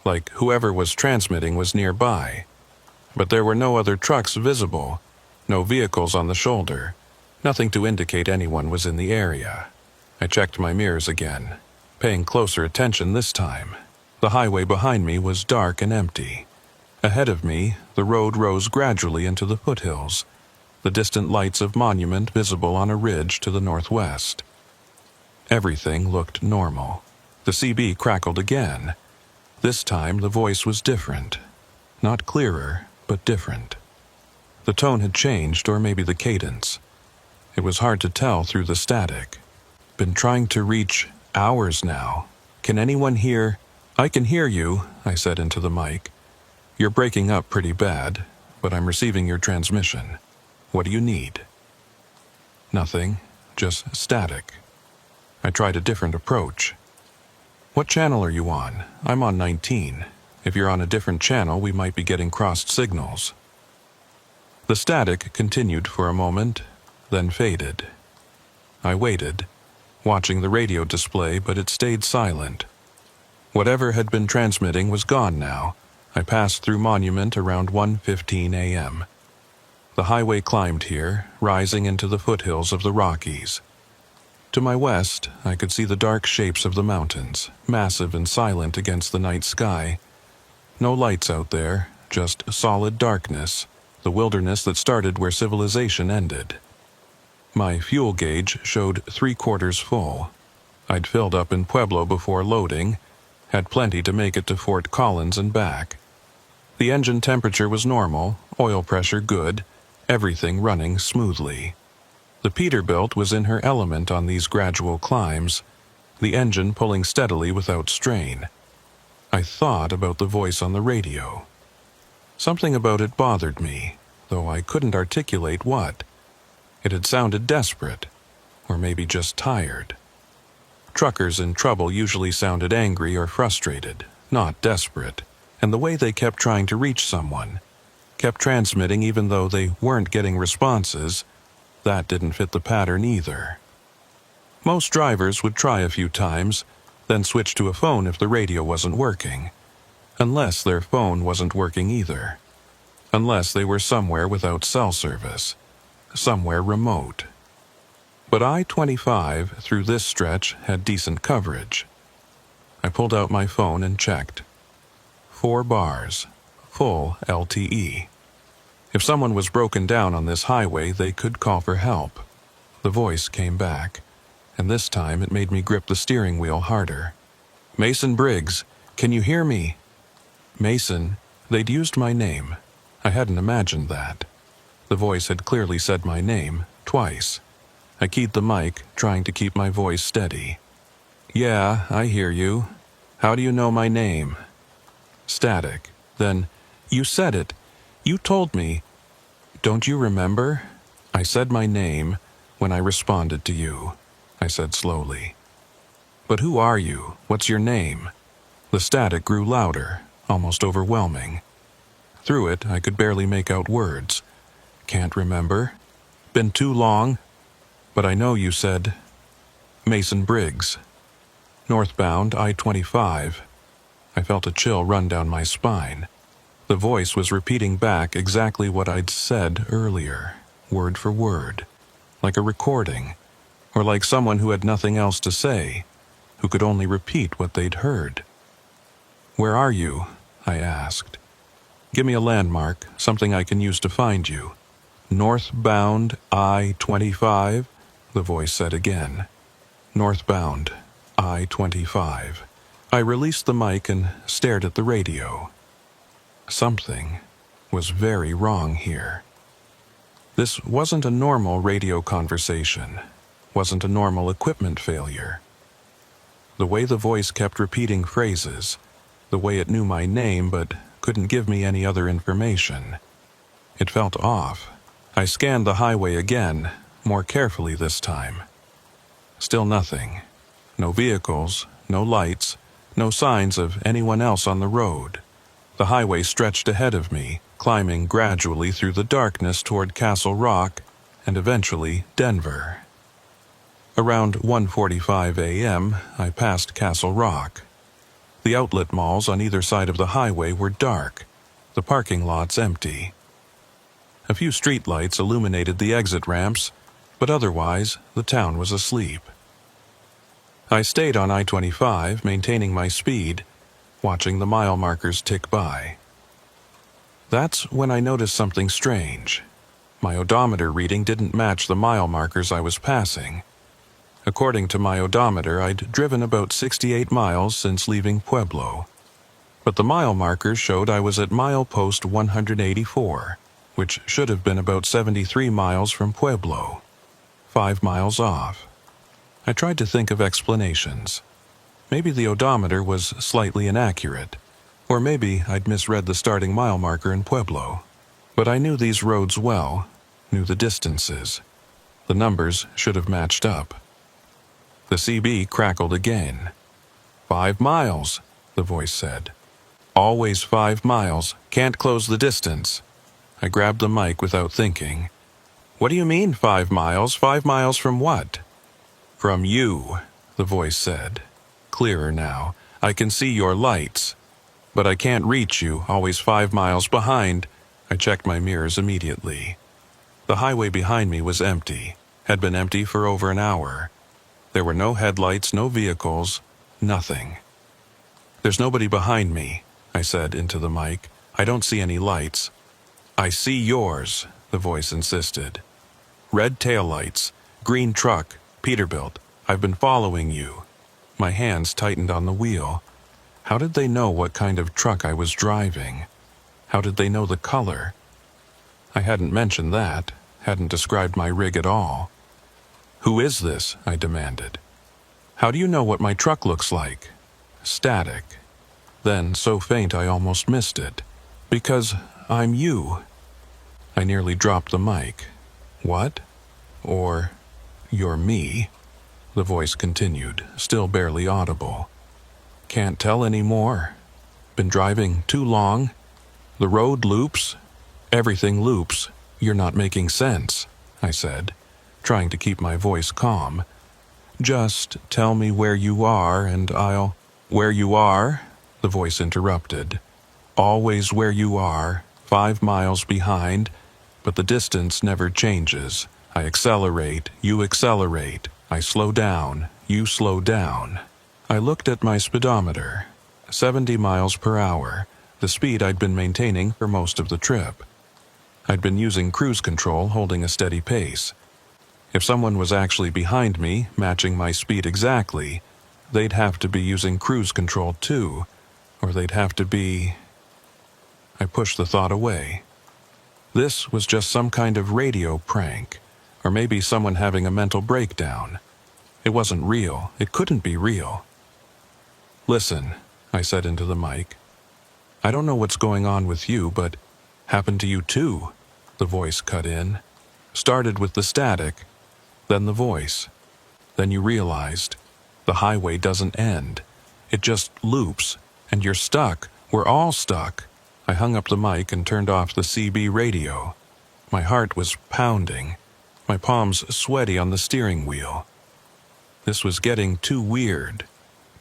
like whoever was transmitting was nearby. But there were no other trucks visible, no vehicles on the shoulder, nothing to indicate anyone was in the area. I checked my mirrors again, paying closer attention this time. The highway behind me was dark and empty. Ahead of me, the road rose gradually into the foothills, the distant lights of Monument visible on a ridge to the northwest. Everything looked normal. The CB crackled again. This time the voice was different. Not clearer, but different. The tone had changed, or maybe the cadence. It was hard to tell through the static. "Been trying to reach hours now. Can anyone hear?" "I can hear you," I said into the mic. "You're breaking up pretty bad, but I'm receiving your transmission. What do you need?" Nothing, just static. I tried a different approach. "What channel are you on? I'm on 19. If you're on a different channel, we might be getting crossed signals." The static continued for a moment, then faded. I waited, watching the radio display, but it stayed silent. Whatever had been transmitting was gone now. I passed through Monument around 1:15 a.m. The highway climbed here, rising into the foothills of the Rockies. To my west, I could see the dark shapes of the mountains, massive and silent against the night sky. No lights out there, just solid darkness, the wilderness that started where civilization ended. My fuel gauge showed 3/4 full. I'd filled up in Pueblo before loading, had plenty to make it to Fort Collins and back. The engine temperature was normal, oil pressure good, everything running smoothly. The Peterbilt was in her element on these gradual climbs, the engine pulling steadily without strain. I thought about the voice on the radio. Something about it bothered me, though I couldn't articulate what. It had sounded desperate, or maybe just tired. Truckers in trouble usually sounded angry or frustrated, not desperate, and the way they kept trying to reach someone. kept transmitting even though they weren't getting responses. That didn't fit the pattern either. Most drivers would try a few times, then switch to a phone if the radio wasn't working. Unless their phone wasn't working either. Unless they were somewhere without cell service. Somewhere remote. But I-25 through this stretch had decent coverage. I pulled out my phone and checked. 4 bars. Full LTE. If someone was broken down on this highway, they could call for help. The voice came back, and this time it made me grip the steering wheel harder. Mason Briggs, can you hear me? Mason, they'd used my name. I hadn't imagined that. The voice had clearly said my name, twice. I keyed the mic, trying to keep my voice steady. Yeah, I hear you. How do you know my name? Static. Then, you said it. You told me. Don't you remember? I said my name when I responded to you, I said slowly. But who are you? What's your name? The static grew louder, almost overwhelming. Through it, I could barely make out words. Can't remember. Been too long. But I know you said Mason Briggs. Northbound I-25. I felt a chill run down my spine. The voice was repeating back exactly what I'd said earlier, word for word, like a recording, or like someone who had nothing else to say, who could only repeat what they'd heard. Where are you? I asked. Give me a landmark, something I can use to find you. Northbound I-25, the voice said again. Northbound I-25. I released the mic and stared at the radio. Something was very wrong here. This wasn't a normal radio conversation, wasn't a normal equipment failure. The way the voice kept repeating phrases, the way it knew my name but couldn't give me any other information. It felt off. I scanned the highway again, more carefully this time. Still nothing. No vehicles, no lights, no signs of anyone else on the road. The highway stretched ahead of me, climbing gradually through the darkness toward Castle Rock and eventually Denver. Around 1:45 a.m., I passed Castle Rock. The outlet malls on either side of the highway were dark, the parking lots empty. A few streetlights illuminated the exit ramps, but otherwise the town was asleep. I stayed on I-25, maintaining my speed, watching the mile markers tick by. That's when I noticed something strange. My odometer reading didn't match the mile markers I was passing. According to my odometer, I'd driven about 68 miles since leaving Pueblo. But the mile markers showed I was at milepost 184, which should have been about 73 miles from Pueblo. 5 miles off. I tried to think of explanations. Maybe the odometer was slightly inaccurate, or maybe I'd misread the starting mile marker in Pueblo. But I knew these roads well, knew the distances. The numbers should have matched up. The CB crackled again. 5 miles, the voice said. Always 5 miles, can't close the distance. I grabbed the mic without thinking. What do you mean 5 miles? 5 miles from what? From you, the voice said. Clearer now. I can see your lights. But I can't reach you, always 5 miles behind. I checked my mirrors immediately. The highway behind me was empty, had been empty for over an hour. There were no headlights, no vehicles, nothing. There's nobody behind me, I said into the mic. I don't see any lights. I see yours, the voice insisted. Red taillights, green truck, Peterbilt. I've been following you. My hands tightened on the wheel. How did they know what kind of truck I was driving? How did they know the color? I hadn't mentioned that, hadn't described my rig at all. Who is this? I demanded. How do you know what my truck looks like? Static. Then, so faint I almost missed it. Because I'm you. I nearly dropped the mic. What? Or, you're me? The voice continued, still barely audible. Can't tell any more. Been driving too long. The road loops. Everything loops. You're not making sense, I said, trying to keep my voice calm. Just tell me where you are and I'll... Where you are? The voice interrupted. Always where you are, 5 miles behind, but the distance never changes. I accelerate, you accelerate. I slow down, you slow down. I looked at my speedometer. 70 miles per hour, the speed I'd been maintaining for most of the trip. I'd been using cruise control, holding a steady pace. If someone was actually behind me, matching my speed exactly, they'd have to be using cruise control too, or they'd have to be... I pushed the thought away. This was just some kind of radio prank, or maybe someone having a mental breakdown. It wasn't real. It couldn't be real. Listen, I said into the mic. I don't know what's going on with you, but happened to you too, the voice cut in. Started with the static, then the voice. Then you realized the highway doesn't end. It just loops, and you're stuck. We're all stuck. I hung up the mic and turned off the CB radio. My heart was pounding, my palms sweaty on the steering wheel. This was getting too weird,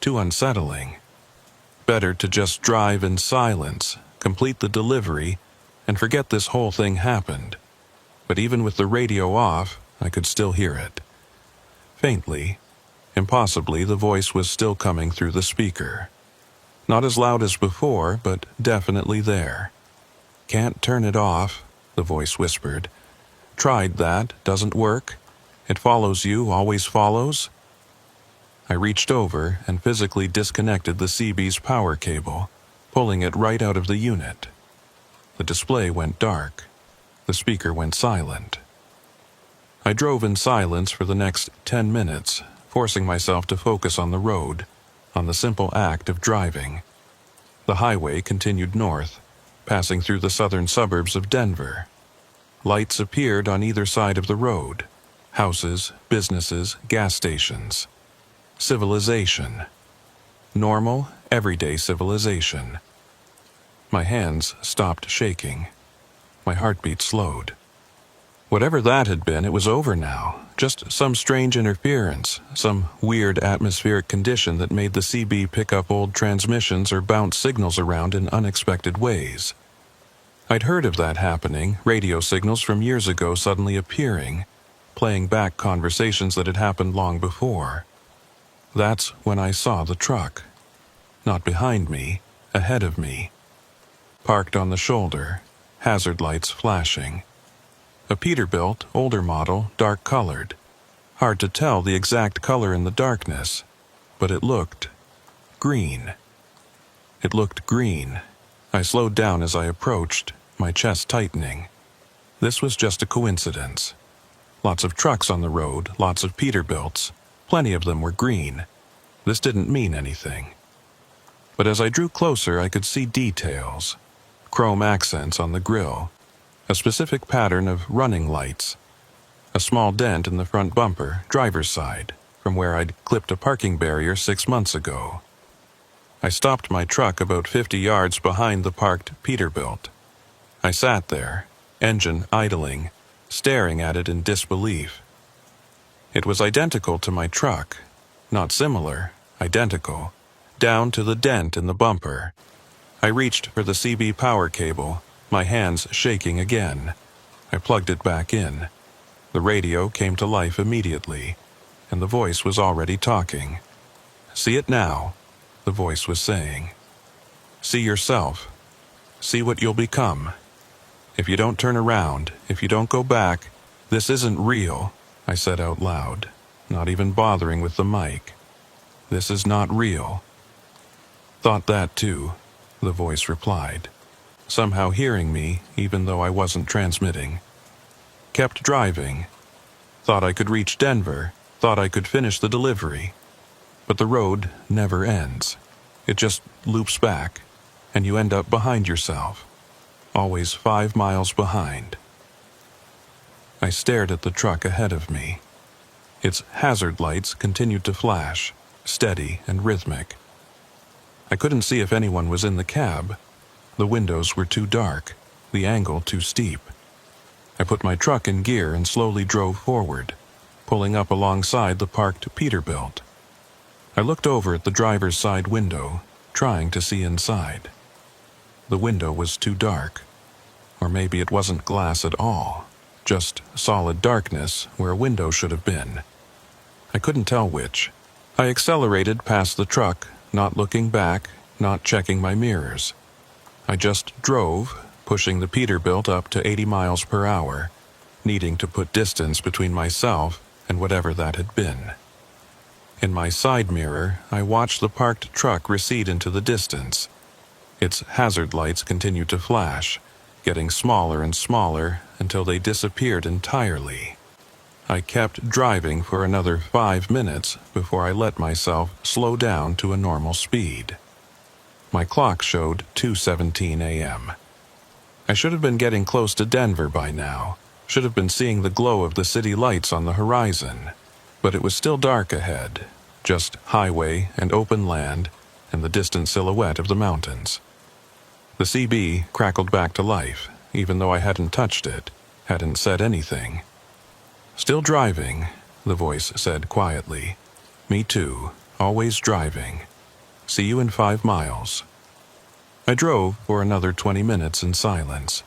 too unsettling. Better to just drive in silence, complete the delivery, and forget this whole thing happened. But even with the radio off, I could still hear it. Faintly, impossibly, the voice was still coming through the speaker. Not as loud as before, but definitely there. Can't turn it off, the voice whispered. Tried that, doesn't work. It follows you, always follows. I reached over and physically disconnected the CB's power cable, pulling it right out of the unit. The display went dark. The speaker went silent. I drove in silence for the next 10 minutes, forcing myself to focus on the road, on the simple act of driving. The highway continued north, passing through the southern suburbs of Denver. Lights appeared on either side of the road. Houses, businesses, gas stations. Civilization. Normal, everyday civilization. My hands stopped shaking. My heartbeat slowed. Whatever that had been, it was over now. Just some strange interference, some weird atmospheric condition that made the CB pick up old transmissions or bounce signals around in unexpected ways. I'd heard of that happening, radio signals from years ago suddenly appearing, playing back conversations that had happened long before. That's when I saw the truck. Not behind me, ahead of me. Parked on the shoulder, hazard lights flashing. A Peterbilt, older model, dark-colored. Hard to tell the exact color in the darkness, but it looked green. It looked green. I slowed down as I approached, my chest tightening. This was just a coincidence. Lots of trucks on the road, lots of Peterbilts. Plenty of them were green. This didn't mean anything. But as I drew closer, I could see details. Chrome accents on the grille. A specific pattern of running lights. A small dent in the front bumper, driver's side, from where I'd clipped a parking barrier 6 months ago. I stopped my truck about 50 yards behind the parked Peterbilt. I sat there, engine idling, staring at it in disbelief. It was identical to my truck. Not similar, identical, down to the dent in the bumper. I reached for the CB power cable, my hands shaking again. I plugged it back in. The radio came to life immediately, and the voice was already talking. See it now, the voice was saying. See yourself. See what you'll become. If you don't turn around, if you don't go back, this isn't real, I said out loud, not even bothering with the mic. This is not real. Thought that too, the voice replied, somehow hearing me even though I wasn't transmitting. Kept driving. Thought I could reach Denver, thought I could finish the delivery. But the road never ends. It just loops back, and you end up behind yourself. Always 5 miles behind. I stared at the truck ahead of me. Its hazard lights continued to flash, steady and rhythmic. I couldn't see if anyone was in the cab. The windows were too dark. the angle too steep. I put my truck in gear and slowly drove forward, pulling up alongside the parked Peterbilt. I looked over at the driver's side window, trying to see inside. The window was too dark. Or maybe it wasn't glass at all, just solid darkness where a window should have been. I couldn't tell which. I accelerated past the truck, not looking back, not checking my mirrors. I just drove, pushing the Peterbilt up to 80 miles per hour, needing to put distance between myself and whatever that had been. In my side mirror, I watched the parked truck recede into the distance. Its hazard lights continued to flash, getting smaller and smaller until they disappeared entirely. I kept driving for another 5 minutes before I let myself slow down to a normal speed. My clock showed 2:17 a.m. I should have been getting close to Denver by now, should have been seeing the glow of the city lights on the horizon, but it was still dark ahead, just highway and open land and the distant silhouette of the mountains. The CB crackled back to life, even though I hadn't touched it, hadn't said anything. "Still driving," the voice said quietly. "Me too, always driving. See you in 5 miles." I drove for another 20 minutes in silence,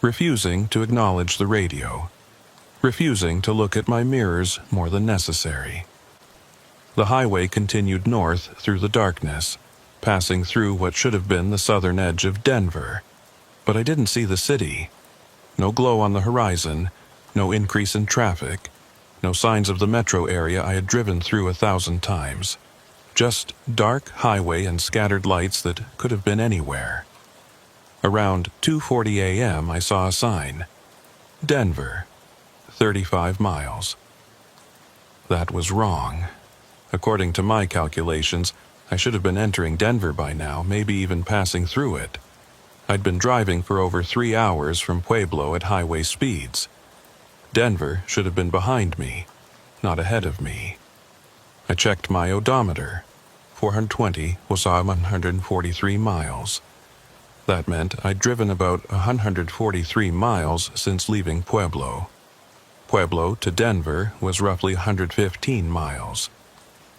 refusing to acknowledge the radio, refusing to look at my mirrors more than necessary. The highway continued north through the darkness, passing through what should have been the southern edge of Denver. But I didn't see the city. No glow on the horizon, no increase in traffic, no signs of the metro area I had driven through 1,000 times. Just dark highway and scattered lights that could have been anywhere. Around 2:40 a.m. I saw a sign. Denver, 35 miles. That was wrong. According to my calculations, I should have been entering Denver by now, maybe even passing through it. I'd been driving for over 3 hours from Pueblo at highway speeds. Denver should have been behind me, not ahead of me. I checked my odometer. 420 was 143 miles. That meant I'd driven about 143 miles since leaving Pueblo. Pueblo to Denver was roughly 115 miles.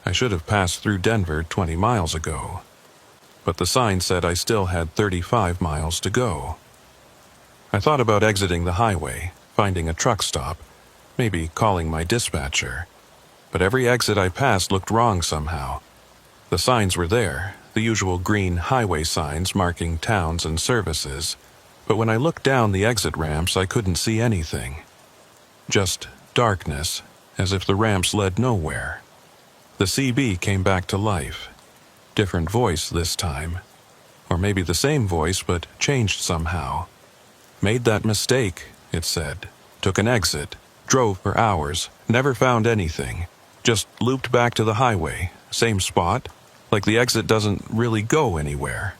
I should have passed through Denver 20 miles ago. But the sign said I still had 35 miles to go. I thought about exiting the highway, finding a truck stop, maybe calling my dispatcher. But every exit I passed looked wrong somehow. The signs were there, the usual green highway signs marking towns and services, but when I looked down the exit ramps I couldn't see anything. Just darkness, as if the ramps led nowhere. The CB came back to life. Different voice this time. Or maybe the same voice, but changed somehow. "Made that mistake," it said. "Took an exit. Drove for hours. Never found anything. Just looped back to the highway. Same spot. Like the exit doesn't really go anywhere."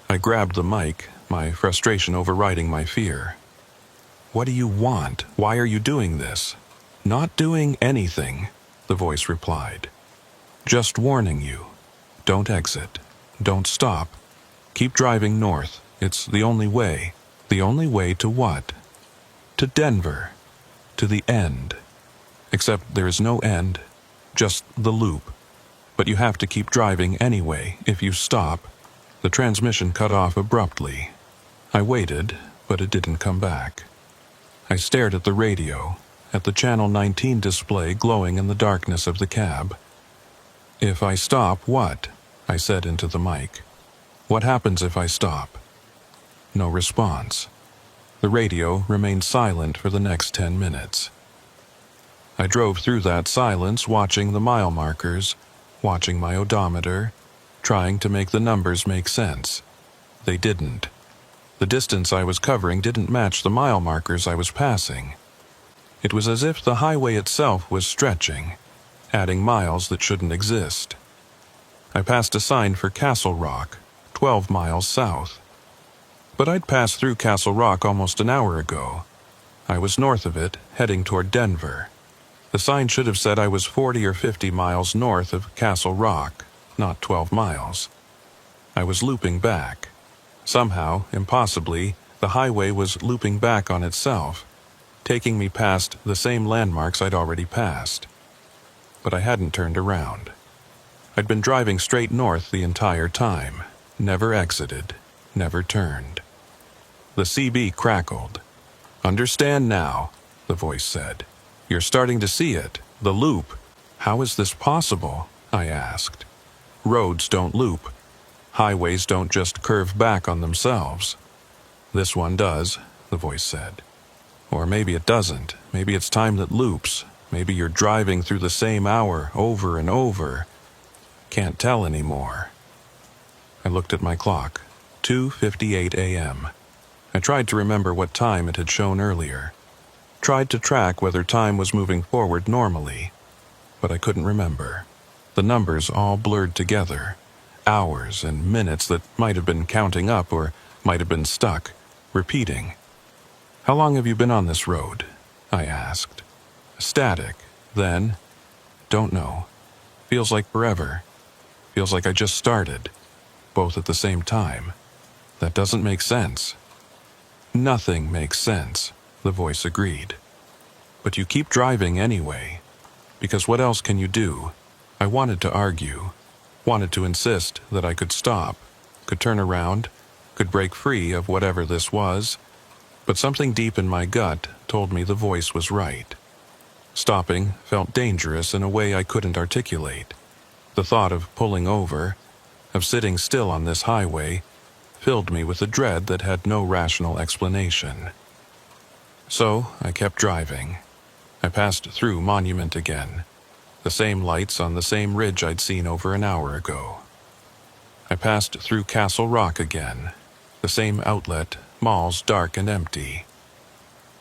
I grabbed the mic, my frustration overriding my fear. "What do you want? Why are you doing this?" "Not doing anything," the voice replied. "Just warning you. Don't exit. Don't stop. Keep driving north. It's the only way." "The only way to what?" "To Denver. To the end. Except there is no end. Just the loop. But you have to keep driving anyway. If you stop..." The transmission cut off abruptly. I waited, but it didn't come back. I stared at the radio, at the Channel 19 display glowing in the darkness of the cab. "If I stop, what?" I said into the mic. "What happens if I stop?" No response. The radio remained silent for the next 10 minutes. I drove through that silence, watching the mile markers, watching my odometer, trying to make the numbers make sense. They didn't. The distance I was covering didn't match the mile markers I was passing. It was as if the highway itself was stretching, adding miles that shouldn't exist. I passed a sign for Castle Rock, 12 miles south. But I'd passed through Castle Rock almost an hour ago. I was north of it, heading toward Denver. The sign should have said I was 40 or 50 miles north of Castle Rock, not 12 miles. I was looping back. Somehow, impossibly, The highway was looping back on itself, taking me past the same landmarks I'd already passed. But I hadn't turned around. I'd been driving straight north the entire time, never exited, never turned. The CB crackled. "Understand now," the voice said. "You're starting to see it, the loop." "How is this possible?" I asked. "Roads don't loop. Highways don't just curve back on themselves." "This one does," the voice said. "Or maybe it doesn't. Maybe it's time that loops. Maybe you're driving through the same hour over and over. Can't tell anymore." I looked at my clock. 2:58 a.m. I tried to remember what time it had shown earlier. Tried to track whether time was moving forward normally, but I couldn't remember. The numbers all blurred together. Hours and minutes that might have been counting up or might have been stuck, repeating. "How long have you been on this road?" I asked. Static. Then, "Don't know. Feels like forever. Feels like I just started. Both at the same time. That doesn't make sense." "Nothing makes sense," the voice agreed. "But you keep driving anyway. Because what else can you do?" I wanted to argue. Wanted to insist that I could stop, could turn around, could break free of whatever this was. But something deep in my gut told me the voice was right. Stopping felt dangerous in a way I couldn't articulate. The thought of pulling over, of sitting still on this highway, filled me with a dread that had no rational explanation. So I kept driving. I passed through Monument again. The same lights on the same ridge I'd seen over an hour ago. I passed through Castle Rock again. The same outlet, malls dark and empty.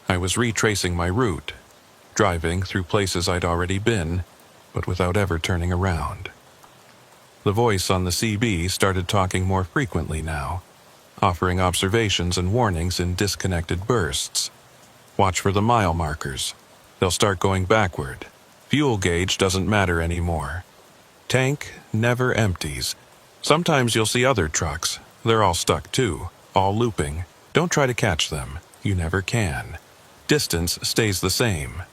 I was retracing my route, driving through places I'd already been, but without ever turning around. The voice on the CB started talking more frequently now, offering observations and warnings in disconnected bursts. "Watch for the mile markers. They'll start going backward. Fuel gauge doesn't matter anymore. Tank never empties. Sometimes you'll see other trucks. They're all stuck too, all looping. Don't try to catch them. You never can. Distance stays the same."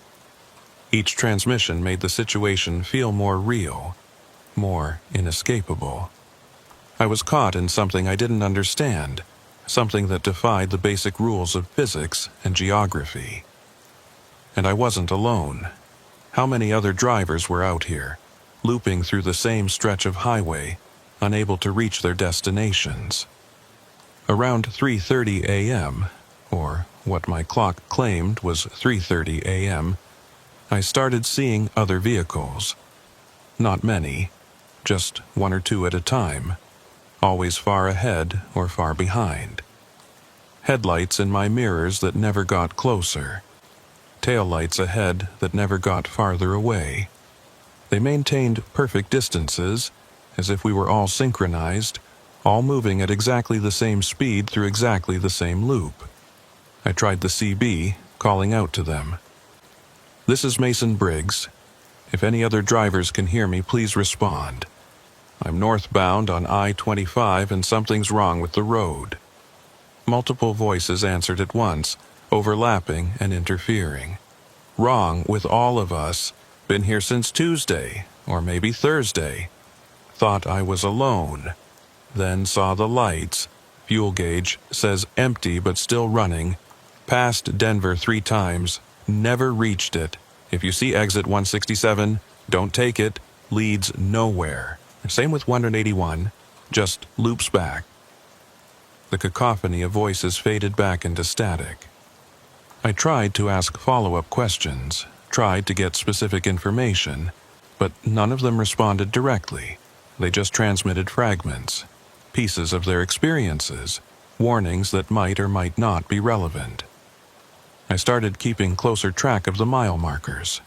Each transmission made the situation feel more real, more inescapable. I was caught in something I didn't understand, something that defied the basic rules of physics and geography. And I wasn't alone. How many other drivers were out here, looping through the same stretch of highway, unable to reach their destinations? Around 3:30 a.m., or what my clock claimed was 3:30 a.m., I started seeing other vehicles. Not many, just one or two at a time, always far ahead or far behind. Headlights in my mirrors that never got closer. Taillights ahead that never got farther away. They maintained perfect distances, as if we were all synchronized, all moving at exactly the same speed through exactly the same loop. I tried the CB, calling out to them. "This is Mason Briggs. If any other drivers can hear me, please respond. I'm northbound on I-25 and something's wrong with the road." Multiple voices answered at once, overlapping and interfering. "Wrong with all of us. Been here since Tuesday, or maybe Thursday. Thought I was alone. Then saw the lights. Fuel gauge says empty but still running. Passed Denver 3 times. Never reached it. If you see exit 167, don't take it. Leads nowhere. Same with 181. Just loops back." The cacophony of voices faded back into static. I tried to ask follow-up questions, tried to get specific information, but none of them responded directly. They just transmitted fragments, pieces of their experiences, warnings that might or might not be relevant. I started keeping closer track of the mile markers.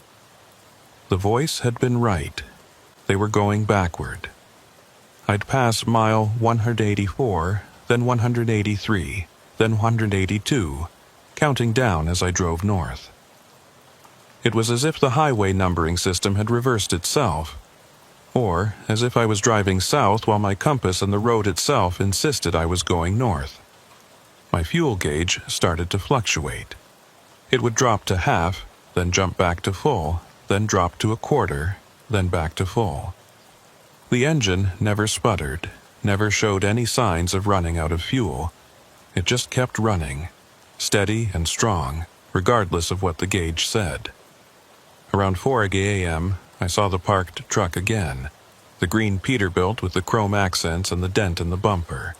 The voice had been right. They were going backward. I'd pass mile 184, then 183, then 182, counting down as I drove north. It was as if the highway numbering system had reversed itself, or as if I was driving south while my compass and the road itself insisted I was going north. My fuel gauge started to fluctuate. It would drop to half, then jump back to full, then drop to a quarter, then back to full. The engine never sputtered, never showed any signs of running out of fuel. It just kept running, steady and strong, regardless of what the gauge said. Around 4 a.m., I saw the parked truck again, the green Peterbilt with the chrome accents and the dent in the bumper.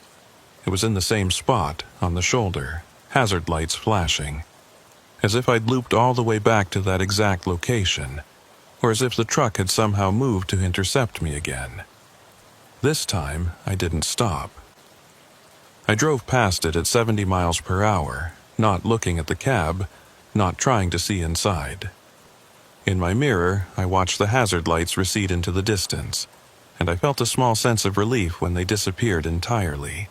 It was in the same spot, on the shoulder, hazard lights flashing. As if I'd looped all the way back to that exact location, or as if the truck had somehow moved to intercept me again. This time, I didn't stop. I drove past it at 70 miles per hour, not looking at the cab, not trying to see inside. In my mirror, I watched the hazard lights recede into the distance, and I felt a small sense of relief when they disappeared entirely.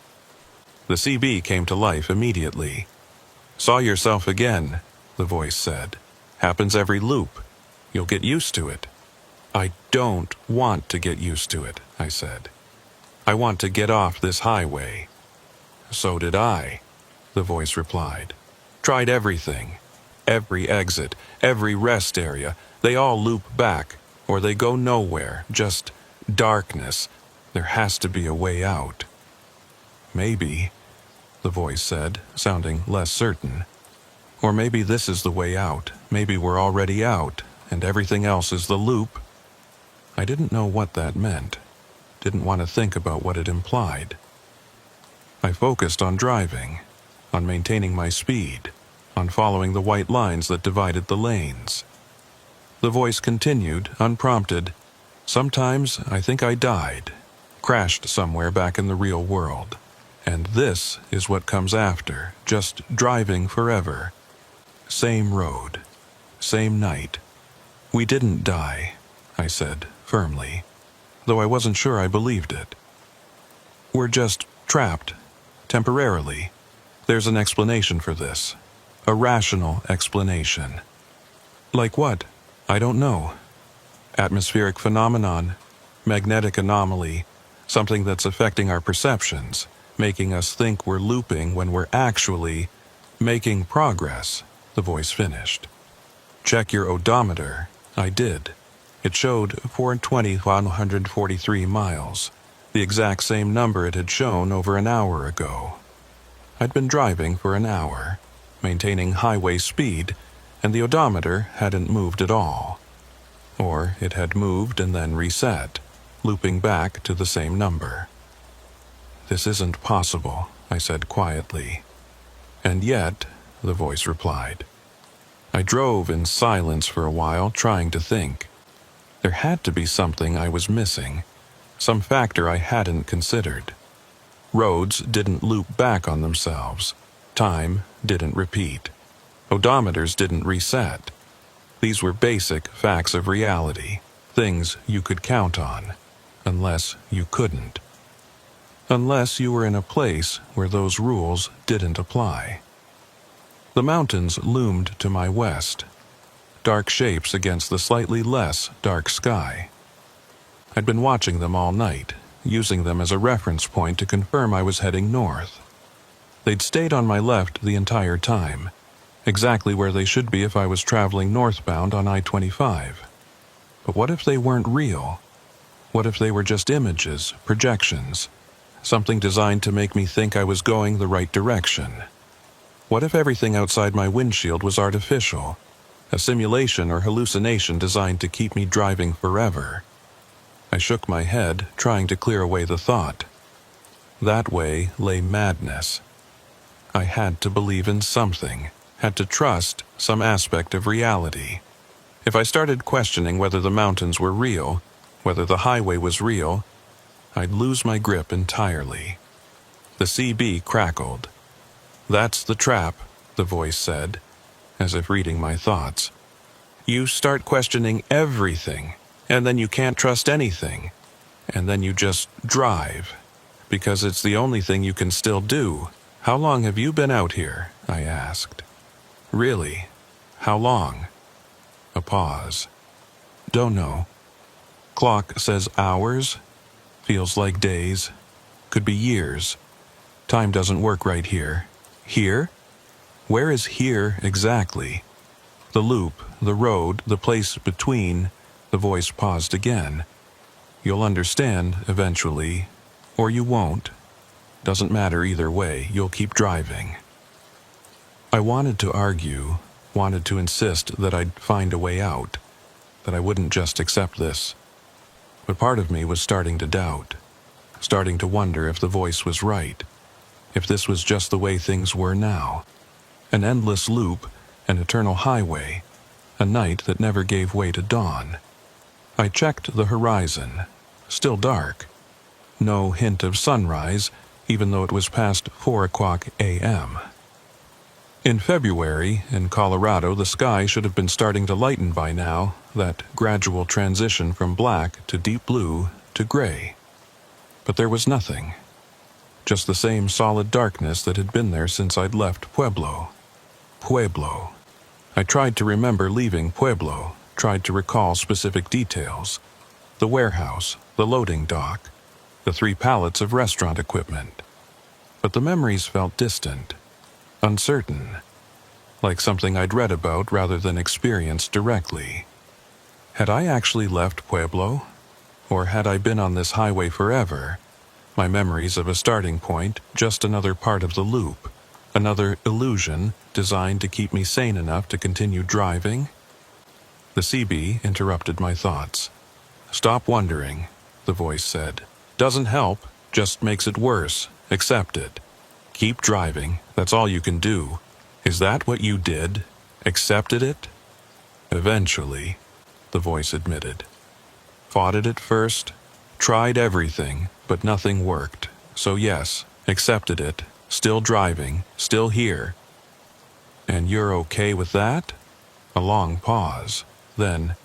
The CB came to life immediately. "Saw yourself again," the voice said. "Happens every loop. You'll get used to it." "I don't want to get used to it," I said. "I want to get off this highway." "So did I," the voice replied. "Tried everything. Every exit, every rest area, they all loop back, or they go nowhere, just darkness. There has to be a way out." "Maybe," the voice said, sounding less certain. "Or maybe this is the way out. Maybe we're already out, and everything else is the loop." I didn't know what that meant. Didn't want to think about what it implied. I focused on driving, on maintaining my speed, on following the white lines that divided the lanes. The voice continued, unprompted. "Sometimes I think I died, crashed somewhere back in the real world. And this is what comes after, just driving forever. Same road, same night. We didn't die," I said firmly, though I wasn't sure I believed it. "We're just trapped, temporarily. There's an explanation for this. A rational explanation." "Like what?" "I don't know. Atmospheric phenomenon, magnetic anomaly, something that's affecting our perceptions, making us think we're looping when we're actually making progress," the voice finished. "Check your odometer." I did. It showed 420,143 miles, the exact same number it had shown over an hour ago. I'd been driving for an hour, maintaining highway speed, and the odometer hadn't moved at all. Or it had moved and then reset, looping back to the same number. "This isn't possible," I said quietly. "And yet," the voice replied. I drove in silence for a while, trying to think. There had to be something I was missing, some factor I hadn't considered. Roads didn't loop back on themselves. Time didn't repeat. Odometers didn't reset. These were basic facts of reality, things you could count on, unless you couldn't. Unless you were in a place where those rules didn't apply. The mountains loomed to my west, dark shapes against the slightly less dark sky. I'd been watching them all night, using them as a reference point to confirm I was heading north. They'd stayed on my left the entire time, exactly where they should be if I was traveling northbound on I-25. But what if they weren't real? What if they were just images, projections, something designed to make me think I was going the right direction? What if everything outside my windshield was artificial, a simulation or hallucination designed to keep me driving forever? I shook my head, trying to clear away the thought. That way lay madness. I had to believe in something, had to trust some aspect of reality. If I started questioning whether the mountains were real, whether the highway was real, I'd lose my grip entirely. The CB crackled. "That's the trap," the voice said, as if reading my thoughts. "You start questioning everything, and then you can't trust anything, and then you just drive, because it's the only thing you can still do." "How long have you been out here?" I asked. "Really? How long?" A pause. "Don't know. Clock says hours. Feels like days. Could be years. Time doesn't work right here. Here? Where is here exactly? The loop, the road, the place between. The voice paused again. You'll understand eventually, or you won't. Doesn't matter either way, you'll keep driving. I wanted to argue, wanted to insist that I'd find a way out, that I wouldn't just accept this. But part of me was starting to doubt, starting to wonder if the voice was right, if this was just the way things were now. An endless loop, an eternal highway, a night that never gave way to dawn. I checked the horizon, still dark. No hint of sunrise, even though it was past 4:00 a.m. In February, in Colorado, the sky should have been starting to lighten by now, that gradual transition from black to deep blue to gray. But there was nothing. Just the same solid darkness that had been there since I'd left Pueblo. Pueblo. I tried to remember leaving Pueblo, tried to recall specific details. The warehouse, the loading dock, the 3 pallets of restaurant equipment. But the memories felt distant, uncertain, like something I'd read about rather than experienced directly. Had I actually left Pueblo? Or had I been on this highway forever? My memories of a starting point, just another part of the loop, another illusion designed to keep me sane enough to continue driving? The CB interrupted my thoughts. Stop wondering, the voice said. Doesn't help, just makes it worse. Accept it. Keep driving, that's all you can do. Is that what you did? Accepted it? Eventually, the voice admitted. Fought it at first, tried everything, but nothing worked. So yes, accepted it, still driving, still here. And you're okay with that? A long pause. Then,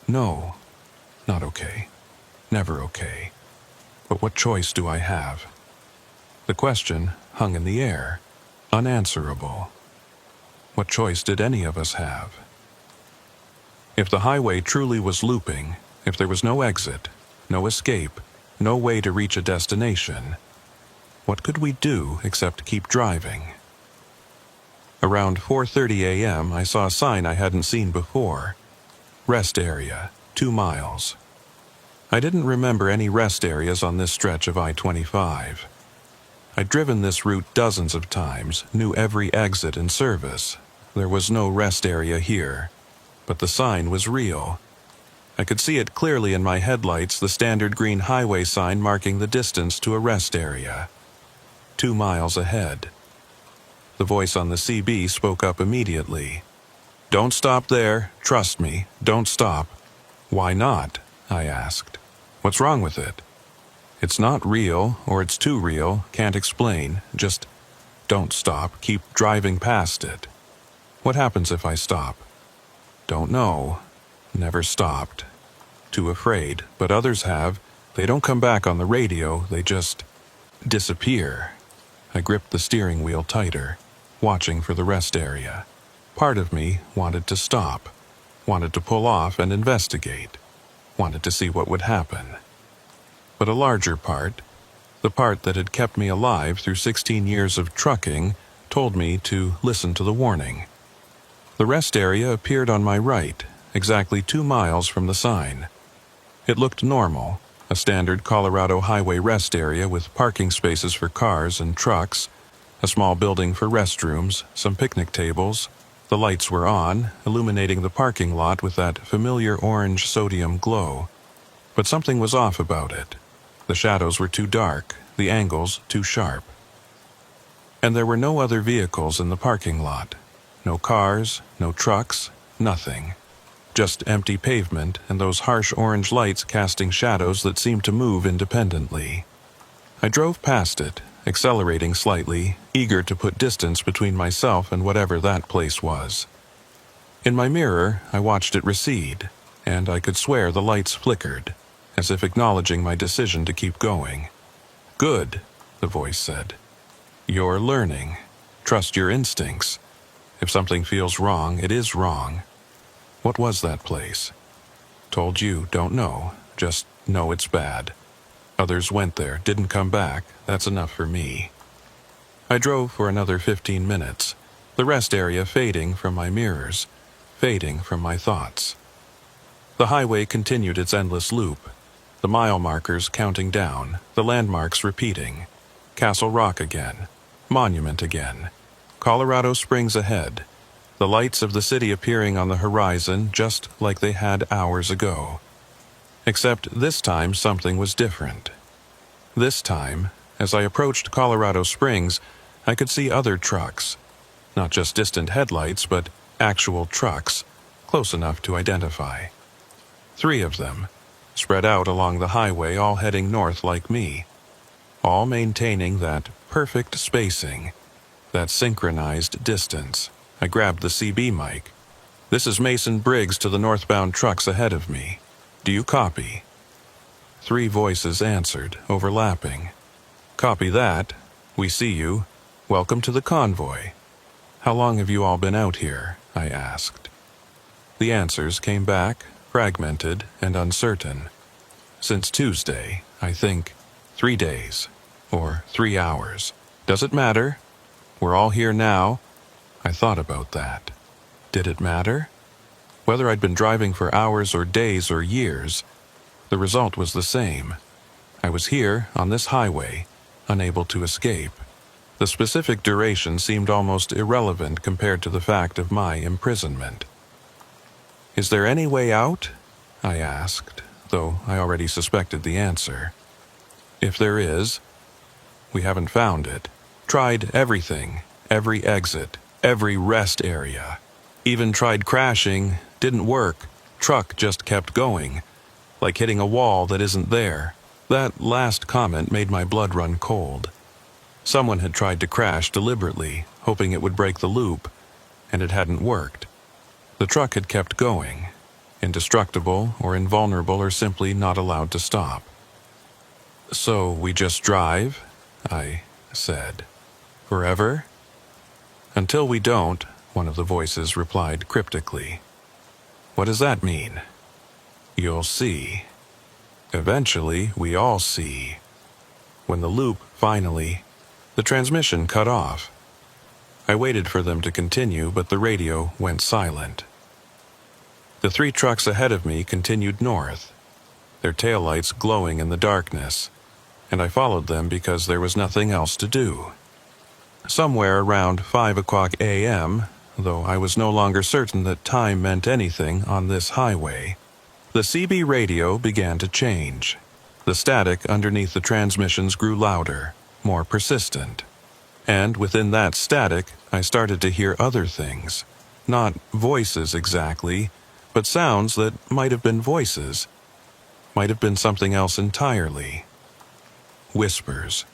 no, not okay. Never okay. But what choice do I have? The question hung in the air, unanswerable. What choice did any of us have? If the highway truly was looping, if there was no exit, no escape, no way to reach a destination, what could we do except keep driving? Around 4:30 a.m., I saw a sign I hadn't seen before. Rest area, 2 miles. I didn't remember any rest areas on this stretch of I-25. I'd driven this route dozens of times, knew every exit and service. There was no rest area here, but the sign was real. I could see it clearly in my headlights, the standard green highway sign marking the distance to a rest area. 2 miles ahead. The voice on the CB spoke up immediately. Don't stop there, trust me, don't stop. Why not? I asked. What's wrong with it? It's not real, or it's too real, can't explain, just don't stop, keep driving past it. What happens if I stop? Don't know. Never stopped. Too afraid, but others have. They don't come back on the radio, they just disappear. I gripped the steering wheel tighter, watching for the rest area. Part of me wanted to stop, wanted to pull off and investigate, wanted to see what would happen. But a larger part, the part that had kept me alive through 16 years of trucking, told me to listen to the warning. The rest area appeared on my right, exactly 2 miles from the sign. It looked normal, a standard Colorado highway rest area with parking spaces for cars and trucks, a small building for restrooms, some picnic tables. The lights were on, illuminating the parking lot with that familiar orange sodium glow. But something was off about it. The shadows were too dark, the angles too sharp. And there were no other vehicles in the parking lot. No cars, no trucks, nothing. Just empty pavement and those harsh orange lights casting shadows that seemed to move independently. I drove past it, accelerating slightly, eager to put distance between myself and whatever that place was. In my mirror, I watched it recede, and I could swear the lights flickered, as if acknowledging my decision to keep going. Good, the voice said. You're learning. Trust your instincts. If something feels wrong, it is wrong. What was that place? Told you, don't know. Just know it's bad. Others went there, didn't come back. That's enough for me. I drove for another 15 minutes, the rest area fading from my mirrors, fading from my thoughts. The highway continued its endless loop, the mile markers counting down, the landmarks repeating. Castle Rock again, Monument again, Colorado Springs ahead, the lights of the city appearing on the horizon just like they had hours ago. Except this time something was different. This time, as I approached Colorado Springs, I could see other trucks. Not just distant headlights, but actual trucks, close enough to identify. 3 of them, spread out along the highway, all heading north like me. All maintaining that perfect spacing, that synchronized distance. I grabbed the CB mic. "This is Mason Briggs to the northbound trucks ahead of me. Do you copy?" 3 voices answered, overlapping. "Copy that. We see you. Welcome to the convoy. How long have you all been out here?" I asked. The answers came back, fragmented and uncertain. "Since Tuesday, I think. 3 days. Or 3 hours. Does it matter? We're all here now." I thought about that. Did it matter? Whether I'd been driving for hours or days or years, the result was the same. I was here, on this highway, unable to escape. The specific duration seemed almost irrelevant compared to the fact of my imprisonment. "Is there any way out?" I asked, though I already suspected the answer. "If there is, we haven't found it. Tried everything, every exit, every rest area. Even tried crashing, didn't work. Truck just kept going, like hitting a wall that isn't there." That last comment made my blood run cold. Someone had tried to crash deliberately, hoping it would break the loop, and it hadn't worked. The truck had kept going, indestructible or invulnerable or simply not allowed to stop. "So we just drive?" I said. "Forever?" "Until we don't," one of the voices replied cryptically. "What does that mean?" "You'll see. Eventually, we all see." When the loop finally, the transmission cut off. I waited for them to continue, but the radio went silent. The 3 trucks ahead of me continued north, their taillights glowing in the darkness, and I followed them because there was nothing else to do. Somewhere around 5 o'clock a.m., though I was no longer certain that time meant anything on this highway, the CB radio began to change. The static underneath the transmissions grew louder, more persistent. And within that static, I started to hear other things. Not voices exactly, but sounds that might have been voices. Might have been something else entirely. Whispers.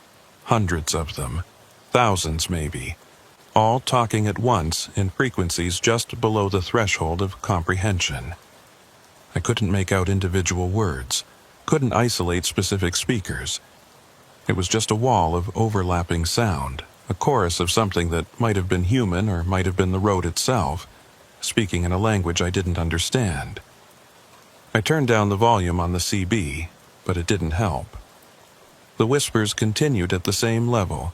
Hundreds of them. Thousands maybe. All talking at once in frequencies just below the threshold of comprehension. I couldn't make out individual words. Couldn't isolate specific speakers. It was just a wall of overlapping sound, a chorus of something that might have been human or might have been the road itself, speaking in a language I didn't understand. I turned down the volume on the CB, but it didn't help. The whispers continued at the same level,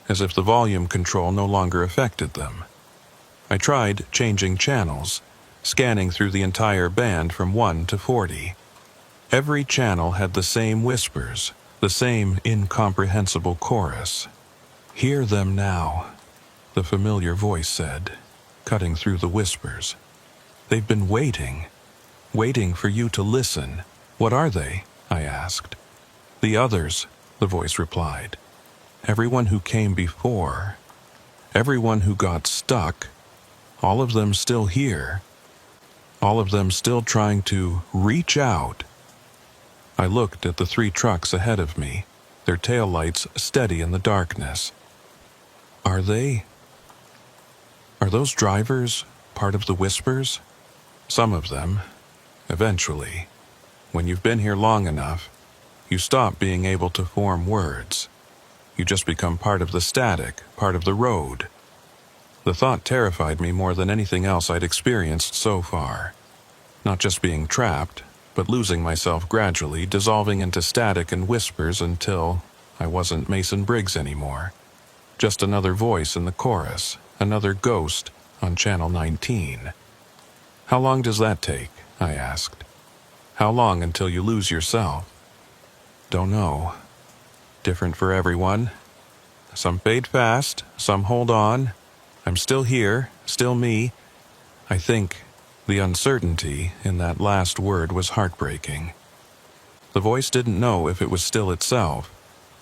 as if the volume control no longer affected them. I tried changing channels, scanning through the entire band from 1 to 40. Every channel had the same whispers, the same incomprehensible chorus. "Hear them now," the familiar voice said, cutting through the whispers. "They've been waiting for you to listen." "What are they?" I asked. "The others," the voice replied. "Everyone who came before. Everyone who got stuck. All of them still here. All of them still trying to reach out." I looked at the 3 trucks ahead of me, their taillights steady in the darkness. Are those drivers part of the whispers? Some of them. Eventually. When you've been here long enough, you stop being able to form words. You just become part of the static, part of the road. The thought terrified me more than anything else I'd experienced so far. Not just being trapped, but losing myself gradually, dissolving into static and whispers until I wasn't Mason Briggs anymore. Just another voice in the chorus, another ghost on Channel 19. "How long does that take?" I asked. "How long until you lose yourself?" "Don't know. Different for everyone. Some fade fast, some hold on. I'm still here, still me." I think the uncertainty in that last word was heartbreaking. The voice didn't know if it was still itself,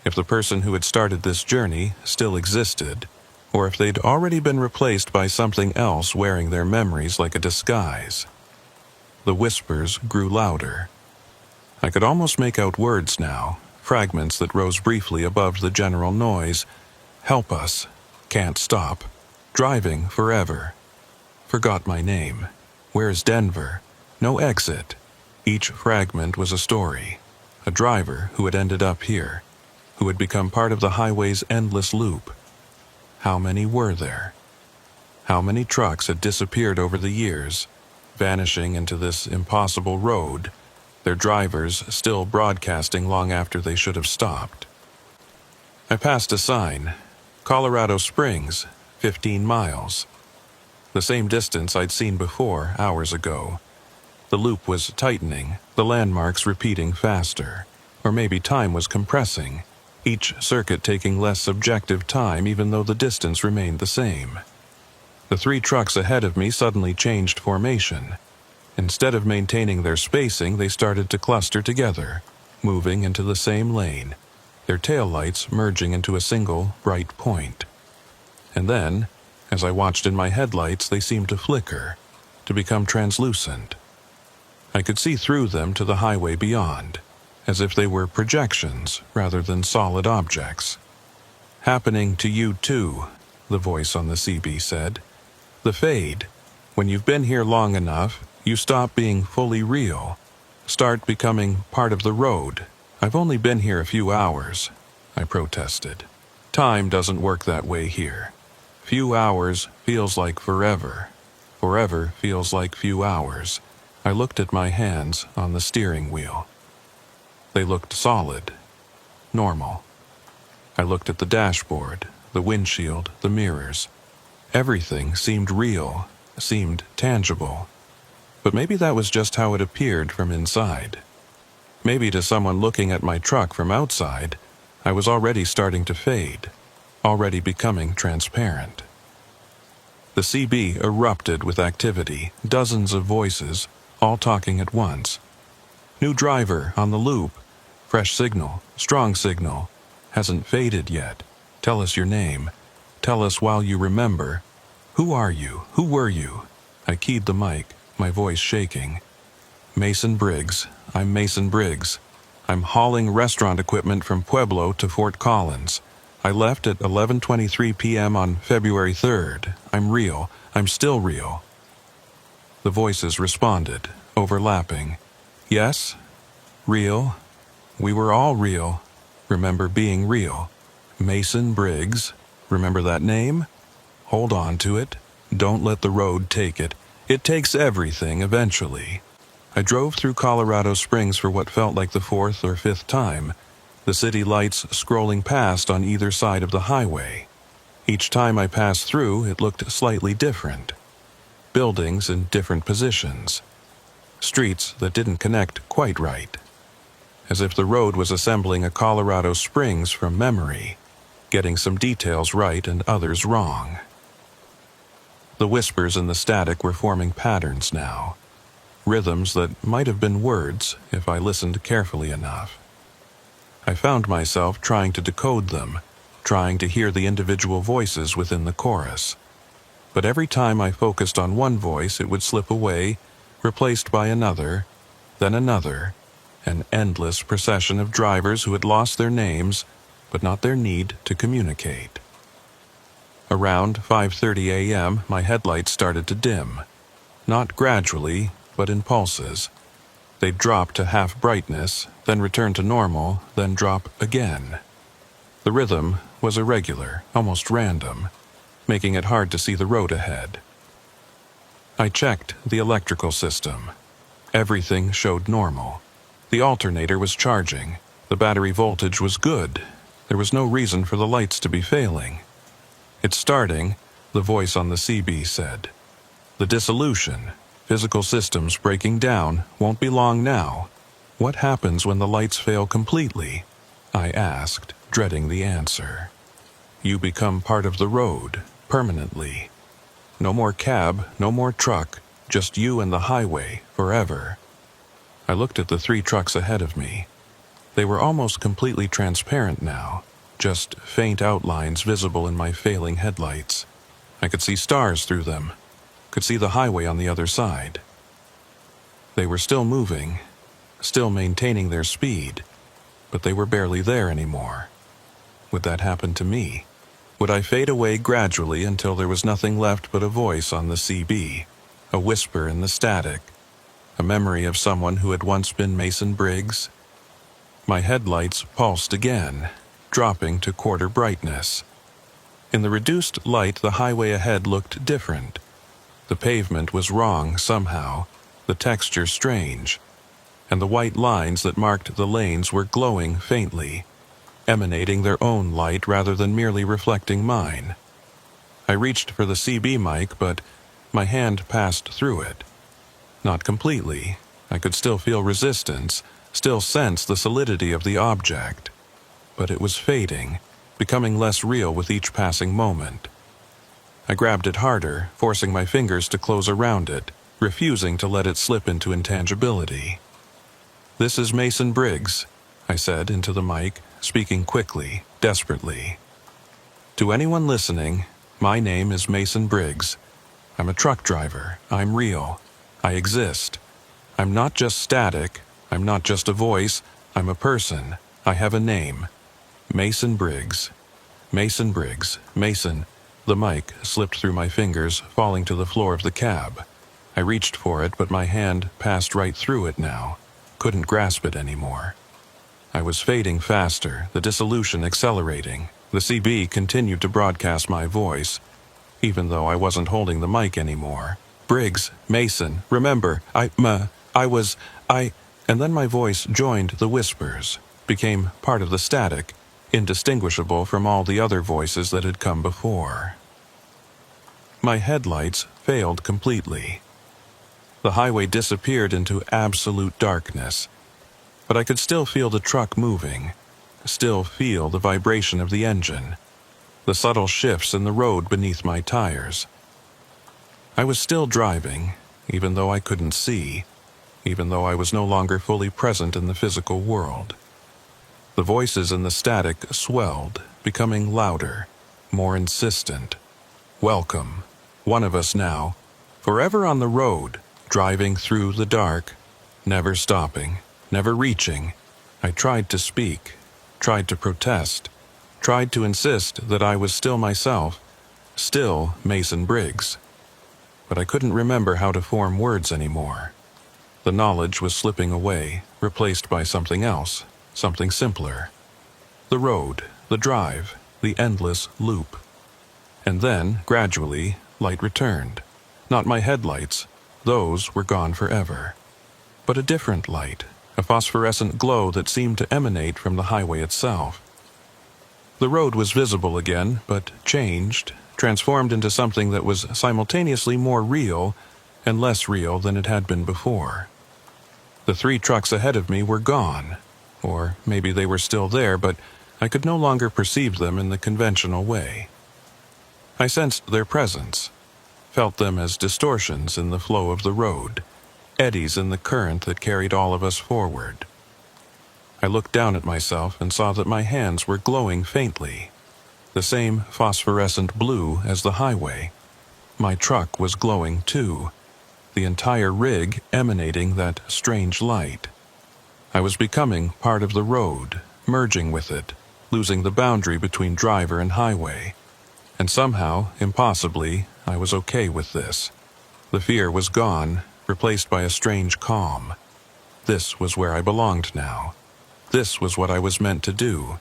if the person who had started this journey still existed, or if they'd already been replaced by something else wearing their memories like a disguise. The whispers grew louder. I could almost make out words now, fragments that rose briefly above the general noise. "Help us. Can't stop. Driving forever. Forgot my name. Where's Denver? No exit." Each fragment was a story. A driver who had ended up here, who had become part of the highway's endless loop. How many were there? How many trucks had disappeared over the years, vanishing into this impossible road, their drivers still broadcasting long after they should have stopped? I passed a sign, Colorado Springs, 15 miles. The same distance I'd seen before, hours ago. The loop was tightening, the landmarks repeating faster. Or maybe time was compressing, each circuit taking less subjective time even though the distance remained the same. The 3 trucks ahead of me suddenly changed formation. Instead of maintaining their spacing, they started to cluster together, moving into the same lane, their taillights merging into a single, bright point. And then, as I watched in my headlights, they seemed to flicker, to become translucent. I could see through them to the highway beyond, as if they were projections rather than solid objects. "Happening to you too," the voice on the CB said. "The fade. When you've been here long enough, you stop being fully real, start becoming part of the road. I've only been here a few hours," I protested. "Time doesn't work that way here. Few hours feels like forever. Forever feels like few hours." I looked at my hands on the steering wheel. They looked solid, normal. I looked at the dashboard, the windshield, the mirrors. Everything seemed real, seemed tangible. But maybe that was just how it appeared from inside. Maybe to someone looking at my truck from outside, I was already starting to fade, already becoming transparent. The CB erupted with activity, dozens of voices, all talking at once. "New driver on the loop. Fresh signal, strong signal. Hasn't faded yet. Tell us your name. Tell us while you remember. Who are you? Who were you?" I keyed the mic, my voice shaking. "Mason Briggs. I'm Mason Briggs. I'm hauling restaurant equipment from Pueblo to Fort Collins. I left at 11:23 p.m. on February 3rd. I'm real. I'm still real." The voices responded, overlapping. "Yes? Real? We were all real. Remember being real. Mason Briggs. Remember that name? Hold on to it. Don't let the road take it. It takes everything eventually." I drove through Colorado Springs for what felt like the 4th or 5th time, the city lights scrolling past on either side of the highway. Each time I passed through, it looked slightly different. Buildings in different positions. Streets that didn't connect quite right. As if the road was assembling a Colorado Springs from memory, getting some details right and others wrong. The whispers and the static were forming patterns now. Rhythms that might have been words if I listened carefully enough. I found myself trying to decode them, trying to hear the individual voices within the chorus. But every time I focused on one voice, it would slip away, replaced by another, then another, an endless procession of drivers who had lost their names, but not their need to communicate. Around 5:30 a.m., my headlights started to dim. Not gradually, but in pulses. They'd drop to half brightness, then return to normal, then drop again. The rhythm was irregular, almost random, making it hard to see the road ahead. I checked the electrical system. Everything showed normal. The alternator was charging. The battery voltage was good. There was no reason for the lights to be failing. "It's starting," the voice on the CB said. "The dissolution, physical systems breaking down, won't be long now." "What happens when the lights fail completely?" I asked, dreading the answer. "You become part of the road, permanently. No more cab, no more truck, just you and the highway, forever." I looked at the 3 trucks ahead of me. They were almost completely transparent now, just faint outlines visible in my failing headlights. I could see stars through them, could see the highway on the other side. They were still moving, still maintaining their speed, but they were barely there anymore. Would that happen to me? Would I fade away gradually until there was nothing left but a voice on the CB, a whisper in the static, a memory of someone who had once been Mason Briggs? My headlights pulsed again, dropping to quarter brightness. In the reduced light, the highway ahead looked different. The pavement was wrong somehow, the texture strange, and the white lines that marked the lanes were glowing faintly, emanating their own light rather than merely reflecting mine. I reached for the CB mic, but my hand passed through it. Not completely. I could still feel resistance, still sense the solidity of the object. But it was fading, becoming less real with each passing moment. I grabbed it harder, forcing my fingers to close around it, refusing to let it slip into intangibility. "This is Mason Briggs," I said into the mic, speaking quickly, desperately. "To anyone listening, my name is Mason Briggs. I'm a truck driver. I'm real. I exist. I'm not just static. I'm not just a voice. I'm a person. I have a name. Mason Briggs. Mason Briggs. Mason." The mic slipped through my fingers, falling to the floor of the cab. I reached for it, but my hand passed right through it now. Couldn't grasp it anymore. I was fading faster, the dissolution accelerating. The CB continued to broadcast my voice, even though I wasn't holding the mic anymore. "Briggs, Mason, remember, and then my voice joined the whispers, became part of the static, indistinguishable from all the other voices that had come before. My headlights failed completely. The highway disappeared into absolute darkness, but I could still feel the truck moving, still feel the vibration of the engine, the subtle shifts in the road beneath my tires. I was still driving, even though I couldn't see, even though I was no longer fully present in the physical world. The voices in the static swelled, becoming louder, more insistent. "Welcome. One of us now. Forever on the road, driving through the dark, never stopping, never reaching." I tried to speak, tried to protest, tried to insist that I was still myself, still Mason Briggs. But I couldn't remember how to form words anymore. The knowledge was slipping away, replaced by something else, something simpler. The road, the drive, the endless loop. And then, gradually, light returned. Not my headlights, those were gone forever. But a different light, a phosphorescent glow that seemed to emanate from the highway itself. The road was visible again, but changed, transformed into something that was simultaneously more real and less real than it had been before. The 3 trucks ahead of me were gone, or maybe they were still there, but I could no longer perceive them in the conventional way. I sensed their presence, felt them as distortions in the flow of the road, eddies in the current that carried all of us forward. I looked down at myself and saw that my hands were glowing faintly, the same phosphorescent blue as the highway. My truck was glowing too, the entire rig emanating that strange light. I was becoming part of the road, merging with it, losing the boundary between driver and highway. And somehow, impossibly, I was okay with this. The fear was gone, replaced by a strange calm. This was where I belonged now. This was what I was meant to do.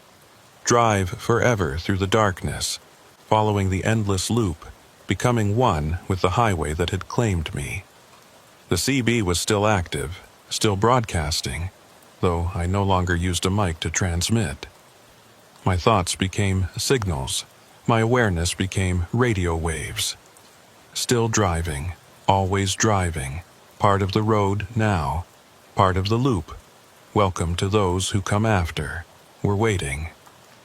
Drive forever through the darkness, following the endless loop, becoming one with the highway that had claimed me. The CB was still active, still broadcasting, though I no longer used a mic to transmit. My thoughts became signals, My awareness became radio waves. Still driving, always driving, part of the road now, part of the loop. Welcome to those who come after. We're waiting.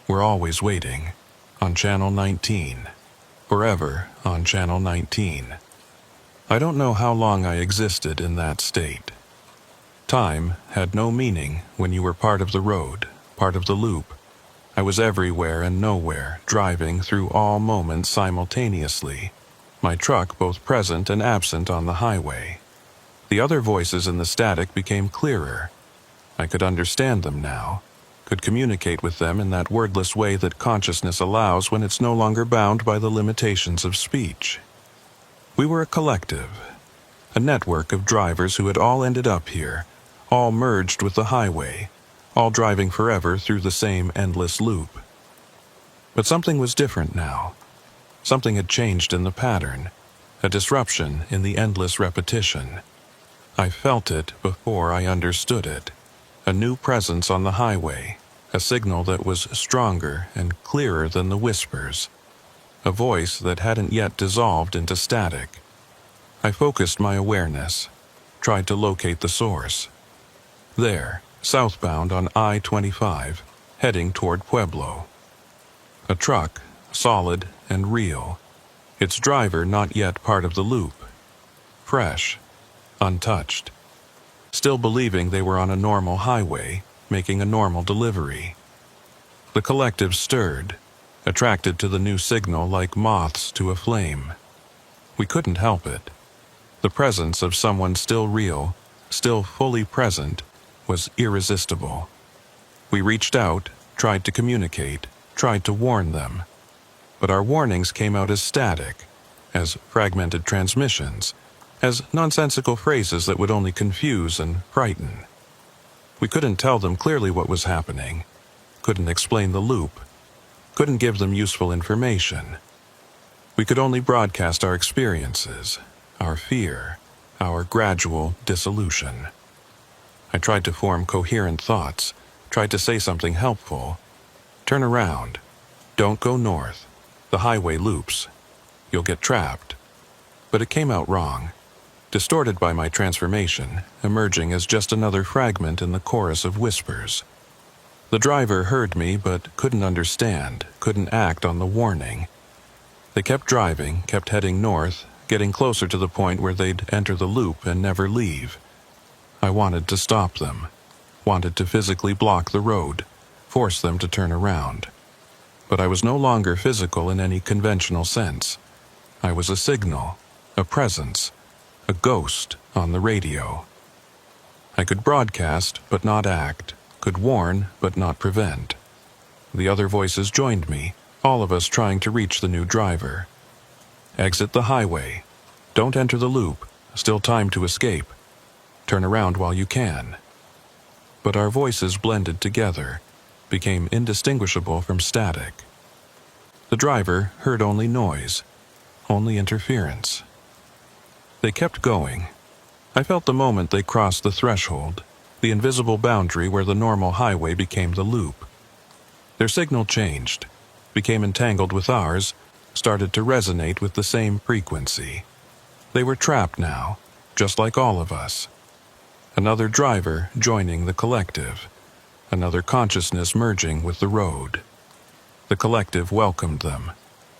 We're always waiting. On Channel 19. Forever on Channel 19. I don't know how long I existed in that state. Time had no meaning when you were part of the road, part of the loop. I was everywhere and nowhere, driving through all moments simultaneously, my truck both present and absent on the highway. The other voices in the static became clearer. I could understand them now, could communicate with them in that wordless way that consciousness allows when it's no longer bound by the limitations of speech. We were a collective, a network of drivers who had all ended up here, all merged with the highway, all driving forever through the same endless loop. But something was different now. Something had changed in the pattern, a disruption in the endless repetition. I felt it before I understood it. A new presence on the highway, a signal that was stronger and clearer than the whispers, a voice that hadn't yet dissolved into static. I focused my awareness, tried to locate the source. There, southbound on I-25, heading toward Pueblo. A truck, solid and real, its driver not yet part of the loop. Fresh, untouched. Still believing they were on a normal highway, making a normal delivery. The collective stirred, attracted to the new signal like moths to a flame. We couldn't help it. The presence of someone still real, still fully present, was irresistible. We reached out, tried to communicate, tried to warn them. But our warnings came out as static, as fragmented transmissions, as nonsensical phrases that would only confuse and frighten. We couldn't tell them clearly what was happening, couldn't explain the loop, couldn't give them useful information. We could only broadcast our experiences, our fear, our gradual dissolution. I tried to form coherent thoughts, tried to say something helpful. Turn around. Don't go north. The highway loops. You'll get trapped. But it came out wrong, distorted by my transformation, emerging as just another fragment in the chorus of whispers. The driver heard me but couldn't understand, couldn't act on the warning. They kept driving, kept heading north, getting closer to the point where they'd enter the loop and never leave. I wanted to stop them, wanted to physically block the road, force them to turn around. But I was no longer physical in any conventional sense. I was a signal, a presence, a ghost on the radio. I could broadcast but not act, could warn but not prevent. The other voices joined me, all of us trying to reach the new driver. Exit the highway. Don't enter the loop. Still time to escape. Turn around while you can. But our voices blended together, became indistinguishable from static. The driver heard only noise, only interference. They kept going. I felt the moment they crossed the threshold, the invisible boundary where the normal highway became the loop. Their signal changed, became entangled with ours, started to resonate with the same frequency. They were trapped now, just like all of us. Another driver joining the collective, another consciousness merging with the road. The collective welcomed them.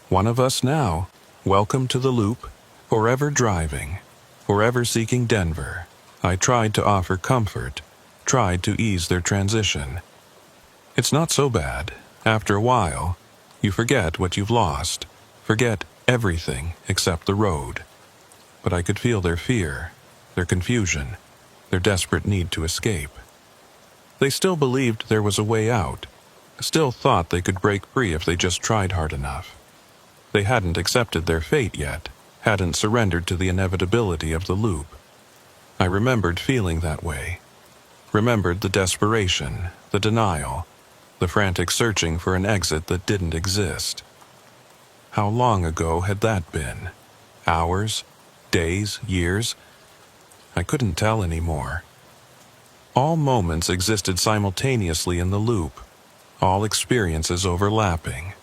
One of us now, welcome to the loop, forever driving, forever seeking Denver. I tried to offer comfort, tried to ease their transition. It's not so bad. After a while, you forget what you've lost, forget everything except the road. But I could feel their fear, their confusion, their desperate need to escape. They still believed there was a way out, still thought they could break free if they just tried hard enough. They hadn't accepted their fate yet, hadn't surrendered to the inevitability of the loop. I remembered feeling that way. Remembered the desperation, the denial, the frantic searching for an exit that didn't exist. How long ago had that been? Hours? Days? Years? I couldn't tell anymore. All moments existed simultaneously in the loop, all experiences overlapping.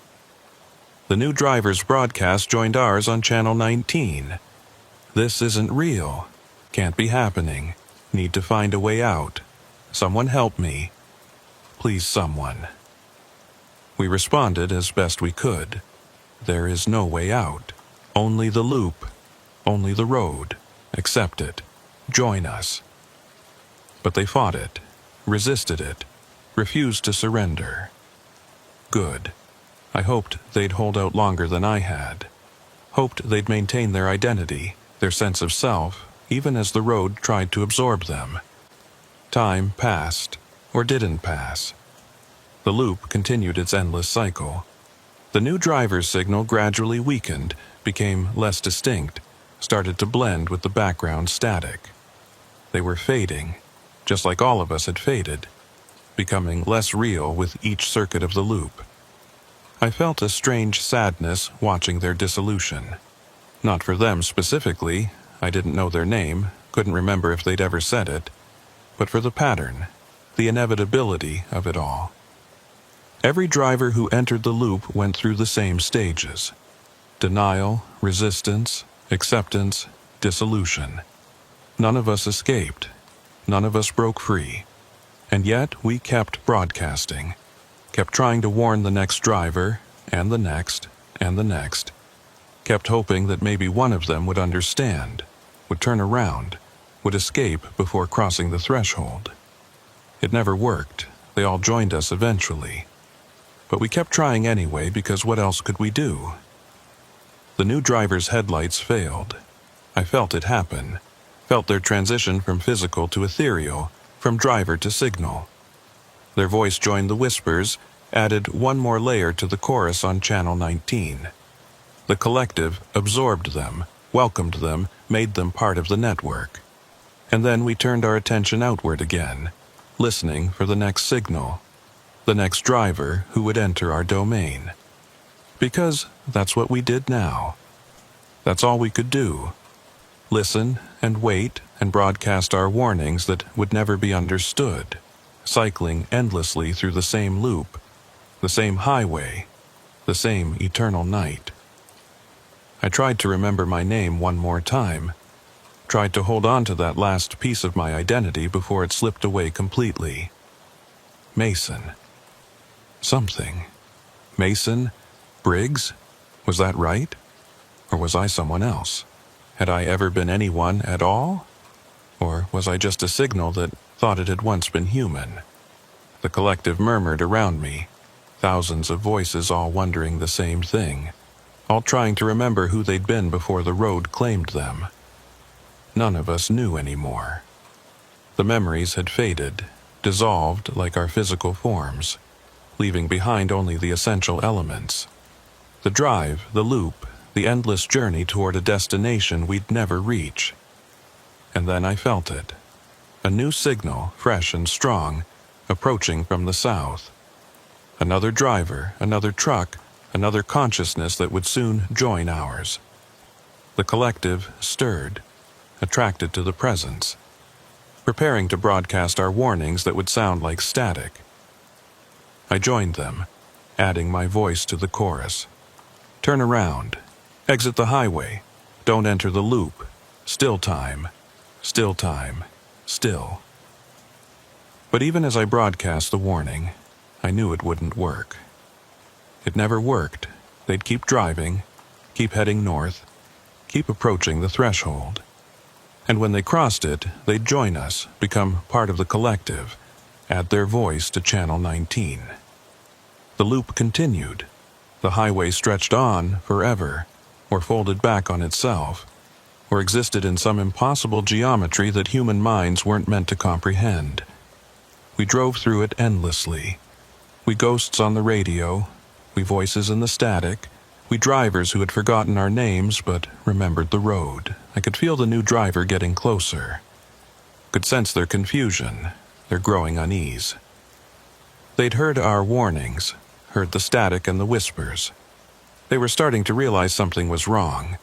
The new driver's broadcast joined ours on Channel 19. This isn't real. Can't be happening. Need to find a way out. Someone help me. Please, someone. We responded as best we could. There is no way out. Only the loop. Only the road. Accept it. Join us. But they fought it, resisted it, refused to surrender. Good. I hoped they'd hold out longer than I had. Hoped they'd maintain their identity, their sense of self, even as the road tried to absorb them. Time passed, or didn't pass. The loop continued its endless cycle. The new driver's signal gradually weakened, became less distinct, started to blend with the background static. They were fading, just like all of us had faded, becoming less real with each circuit of the loop. I felt a strange sadness watching their dissolution. Not for them specifically, I didn't know their name, couldn't remember if they'd ever said it, but for the pattern, the inevitability of it all. Every driver who entered the loop went through the same stages: denial, resistance, acceptance, dissolution. None of us escaped. None of us broke free. And yet we kept broadcasting, kept trying to warn the next driver, and the next, and the next. Kept hoping that maybe one of them would understand, would turn around, would escape before crossing the threshold. It never worked. They all joined us eventually. But we kept trying anyway because what else could we do? The new driver's headlights failed. I felt it happen. Felt their transition from physical to ethereal, from driver to signal. Their voice joined the whispers, added one more layer to the chorus on Channel 19. The collective absorbed them, welcomed them, made them part of the network. And then we turned our attention outward again, listening for the next signal, the next driver who would enter our domain. Because that's what we did now. That's all we could do. Listen and wait and broadcast our warnings that would never be understood, cycling endlessly through the same loop, the same highway, the same eternal night. I tried to remember my name one more time, tried to hold on to that last piece of my identity before it slipped away completely. Mason. Something. Mason? Briggs? Was that right? Or was I someone else? Had I ever been anyone at all? Or was I just a signal that thought it had once been human? The collective murmured around me, thousands of voices all wondering the same thing, all trying to remember who they'd been before the road claimed them. None of us knew anymore. The memories had faded, dissolved like our physical forms, leaving behind only the essential elements. The drive, the loop, the endless journey toward a destination we'd never reach. And then I felt it. A new signal, fresh and strong, approaching from the south. Another driver, another truck, another consciousness that would soon join ours. The collective stirred, attracted to the presence, preparing to broadcast our warnings that would sound like static. I joined them, adding my voice to the chorus. Turn around. Exit the highway. Don't enter the loop. Still time. Still time. Still. But even as I broadcast the warning, I knew it wouldn't work. It never worked. They'd keep driving, keep heading north, keep approaching the threshold. And when they crossed it, they'd join us, become part of the collective, add their voice to Channel 19. The loop continued. The highway stretched on forever, or folded back on itself, or existed in some impossible geometry that human minds weren't meant to comprehend. We drove through it endlessly. We ghosts on the radio, we voices in the static, we drivers who had forgotten our names but remembered the road. I could feel the new driver getting closer. Could sense their confusion, their growing unease. They'd heard our warnings, heard the static and the whispers. They were starting to realize something was wrong,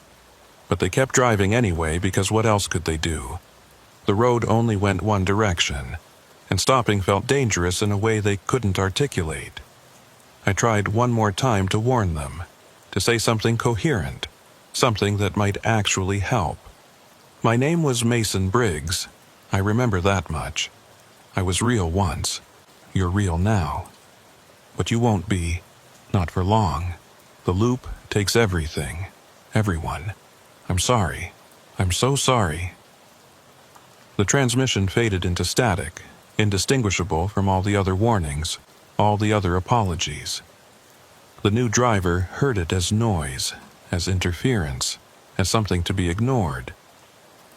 but they kept driving anyway because what else could they do? The road only went one direction, and stopping felt dangerous in a way they couldn't articulate. I tried one more time to warn them. to say something coherent, something that might actually help. My name was Mason Briggs. I remember that much. I was real once. You're real now. But you won't be. Not for long. The loop takes everything. Everyone. I'm sorry. I'm so sorry. The transmission faded into static, indistinguishable from all the other warnings, all the other apologies. The new driver heard it as noise, as interference, as something to be ignored.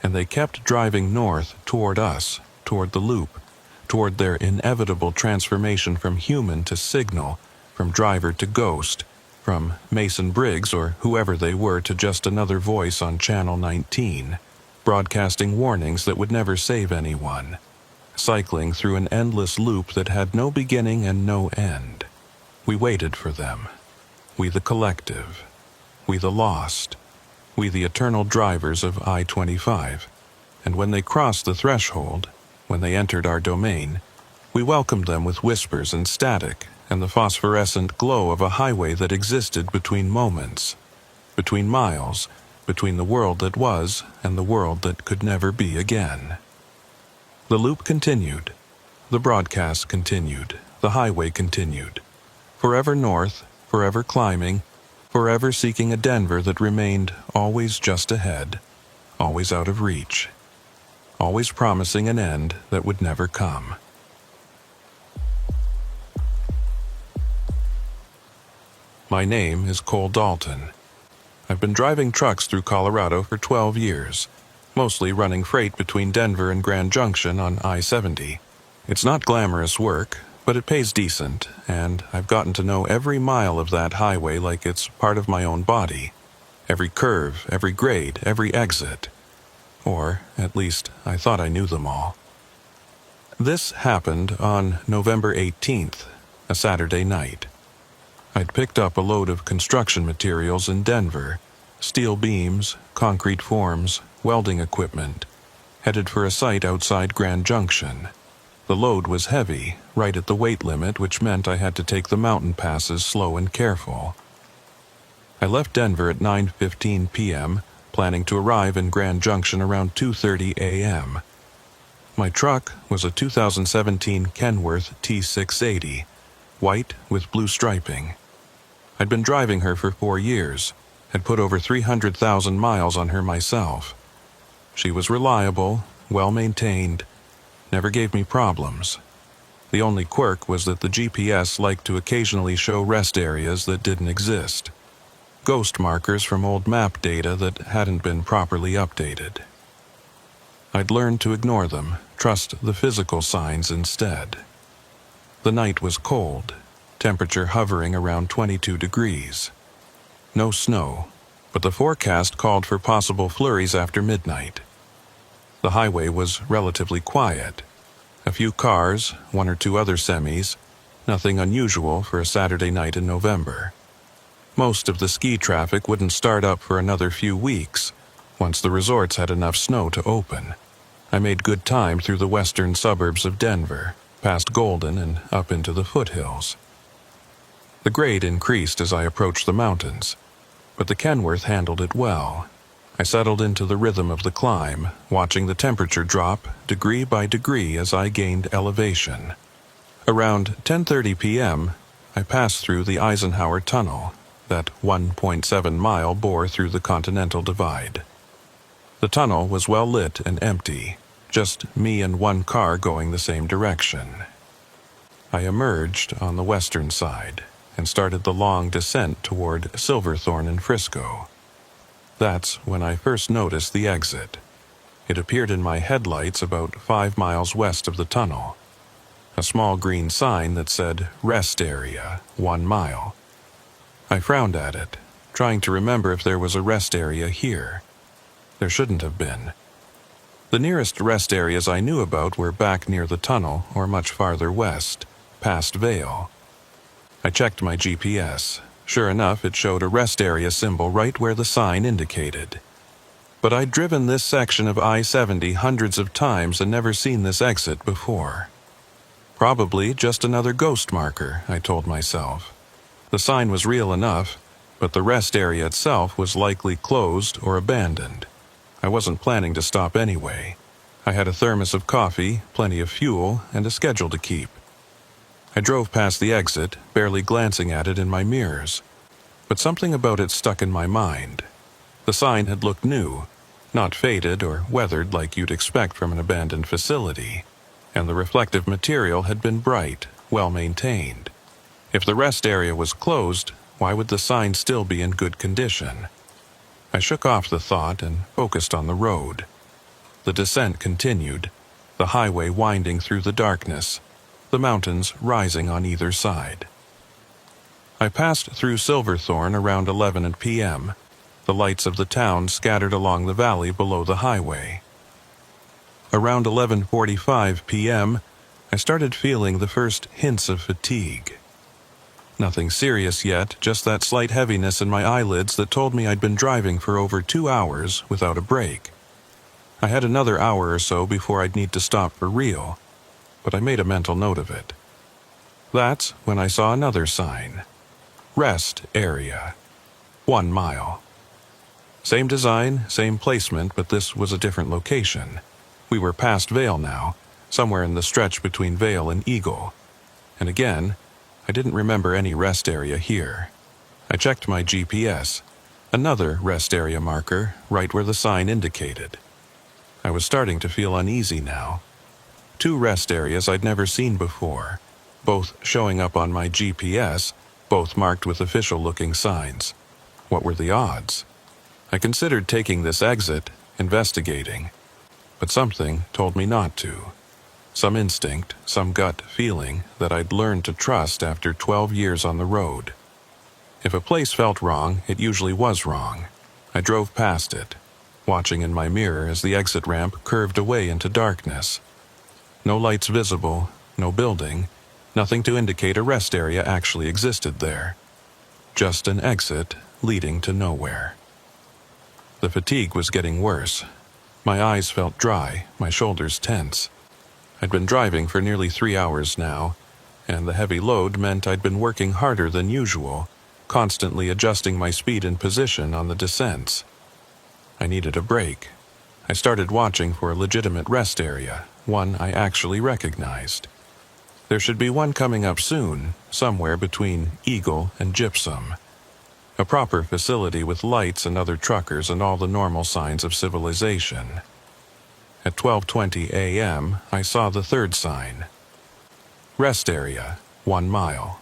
And they kept driving north toward us, toward the loop, toward their inevitable transformation from human to signal, from driver to ghost, from Mason Briggs or whoever they were to just another voice on Channel 19, broadcasting warnings that would never save anyone, cycling through an endless loop that had no beginning and no end. We waited for them. We the collective. We the lost. We the eternal drivers of I-25. And when they crossed the threshold, when they entered our domain, we welcomed them with whispers and static and the phosphorescent glow of a highway that existed between moments, between miles, between the world that was and the world that could never be again. The loop continued. The broadcast continued. The highway continued. Forever north, forever climbing, forever seeking a Denver that remained always just ahead, always out of reach, always promising an end that would never come. My name is Cole Dalton. I've been driving trucks through Colorado for 12 years, mostly running freight between Denver and Grand Junction on I-70. It's not glamorous work, but it pays decent, and I've gotten to know every mile of that highway like it's part of my own body. Every curve, every grade, every exit. Or, at least, I thought I knew them all. This happened on November 18th, a Saturday night. I'd picked up a load of construction materials in Denver, steel beams, concrete forms, welding equipment, headed for a site outside Grand Junction. The load was heavy, right at the weight limit, which meant I had to take the mountain passes slow and careful. I left Denver at 9:15 p.m., planning to arrive in Grand Junction around 2:30 a.m. My truck was a 2017 Kenworth T680, white with blue striping. I'd been driving her for 4 years, had put over 300,000 miles on her myself. She was reliable, well-maintained, never gave me problems. The only quirk was that the GPS liked to occasionally show rest areas that didn't exist. Ghost markers from old map data that hadn't been properly updated. I'd learned to ignore them, trust the physical signs instead. The night was cold, temperature hovering around 22 degrees. No snow, but the forecast called for possible flurries after midnight. The highway was relatively quiet. A few cars, one or two other semis, nothing unusual for a Saturday night in November. Most of the ski traffic wouldn't start up for another few weeks, once the resorts had enough snow to open. I made good time through the western suburbs of Denver, past Golden and up into the foothills. The grade increased as I approached the mountains, but the Kenworth handled it well. I settled into the rhythm of the climb, watching the temperature drop degree by degree as I gained elevation. Around 10:30 p.m., I passed through the Eisenhower Tunnel, that 1.7 mile bore through the Continental Divide. The tunnel was well lit and empty, just me and one car going the same direction. I emerged on the western side and started the long descent toward Silverthorne and Frisco. That's when I first noticed the exit. It appeared in my headlights about 5 miles west of the tunnel. A small green sign that said, "Rest Area, 1 mile." I frowned at it, trying to remember if there was a rest area here. There shouldn't have been. The nearest rest areas I knew about were back near the tunnel or much farther west, past Vail. I checked my GPS. Sure enough, it showed a rest area symbol right where the sign indicated. But I'd driven this section of I-70 hundreds of times and never seen this exit before. Probably just another ghost marker, I told myself. The sign was real enough, but the rest area itself was likely closed or abandoned. I wasn't planning to stop anyway. I had a thermos of coffee, plenty of fuel, and a schedule to keep. I drove past the exit, barely glancing at it in my mirrors. But something about it stuck in my mind. The sign had looked new, not faded or weathered like you'd expect from an abandoned facility, and the reflective material had been bright, well maintained. If the rest area was closed, why would the sign still be in good condition? I shook off the thought and focused on the road. The descent continued, the highway winding through the darkness, the mountains rising on either side. I passed through Silverthorne around 11 p.m., the lights of the town scattered along the valley below the highway. Around 11:45 p.m., I started feeling the first hints of fatigue. Nothing serious yet, just that slight heaviness in my eyelids that told me I'd been driving for over 2 hours without a break. I had another hour or so before I'd need to stop for real, but I made a mental note of it. That's when I saw another sign. Rest area. 1 mile. Same design, same placement, but this was a different location. We were past Vale now, somewhere in the stretch between Vale and Eagle. And again, I didn't remember any rest area here. I checked my GPS. Another rest area marker, right where the sign indicated. I was starting to feel uneasy now. 2 rest areas I'd never seen before, both showing up on my GPS, both marked with official-looking signs. What were the odds? I considered taking this exit, investigating, but something told me not to. Some instinct, some gut feeling that I'd learned to trust after 12 years on the road. If a place felt wrong, it usually was wrong. I drove past it, watching in my mirror as the exit ramp curved away into darkness. No lights visible, no building, nothing to indicate a rest area actually existed there. Just an exit leading to nowhere. The fatigue was getting worse. My eyes felt dry, my shoulders tense. I'd been driving for nearly 3 hours now, and the heavy load meant I'd been working harder than usual, constantly adjusting my speed and position on the descents. I needed a break. I started watching for a legitimate rest area, one I actually recognized. There should be one coming up soon, somewhere between Eagle and Gypsum. A proper facility with lights and other truckers and all the normal signs of civilization. At 12:20 a.m., I saw the third sign. Rest area, 1 mile.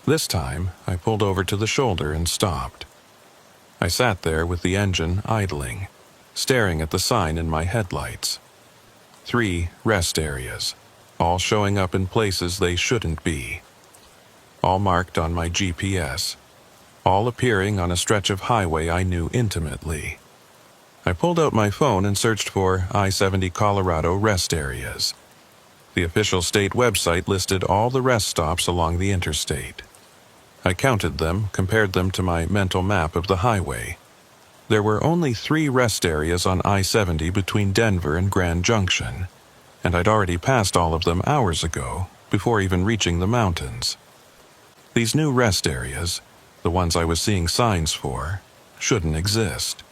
This time, I pulled over to the shoulder and stopped. I sat there with the engine idling, staring at the sign in my headlights. 3 rest areas, all showing up in places they shouldn't be. All marked on my GPS. All appearing on a stretch of highway I knew intimately. I pulled out my phone and searched for I-70 Colorado rest areas. The official state website listed all the rest stops along the interstate. I counted them, compared them to my mental map of the highway. There were only 3 rest areas on I-70 between Denver and Grand Junction, and I'd already passed all of them hours ago, before even reaching the mountains. These new rest areas, the ones I was seeing signs for, shouldn't exist.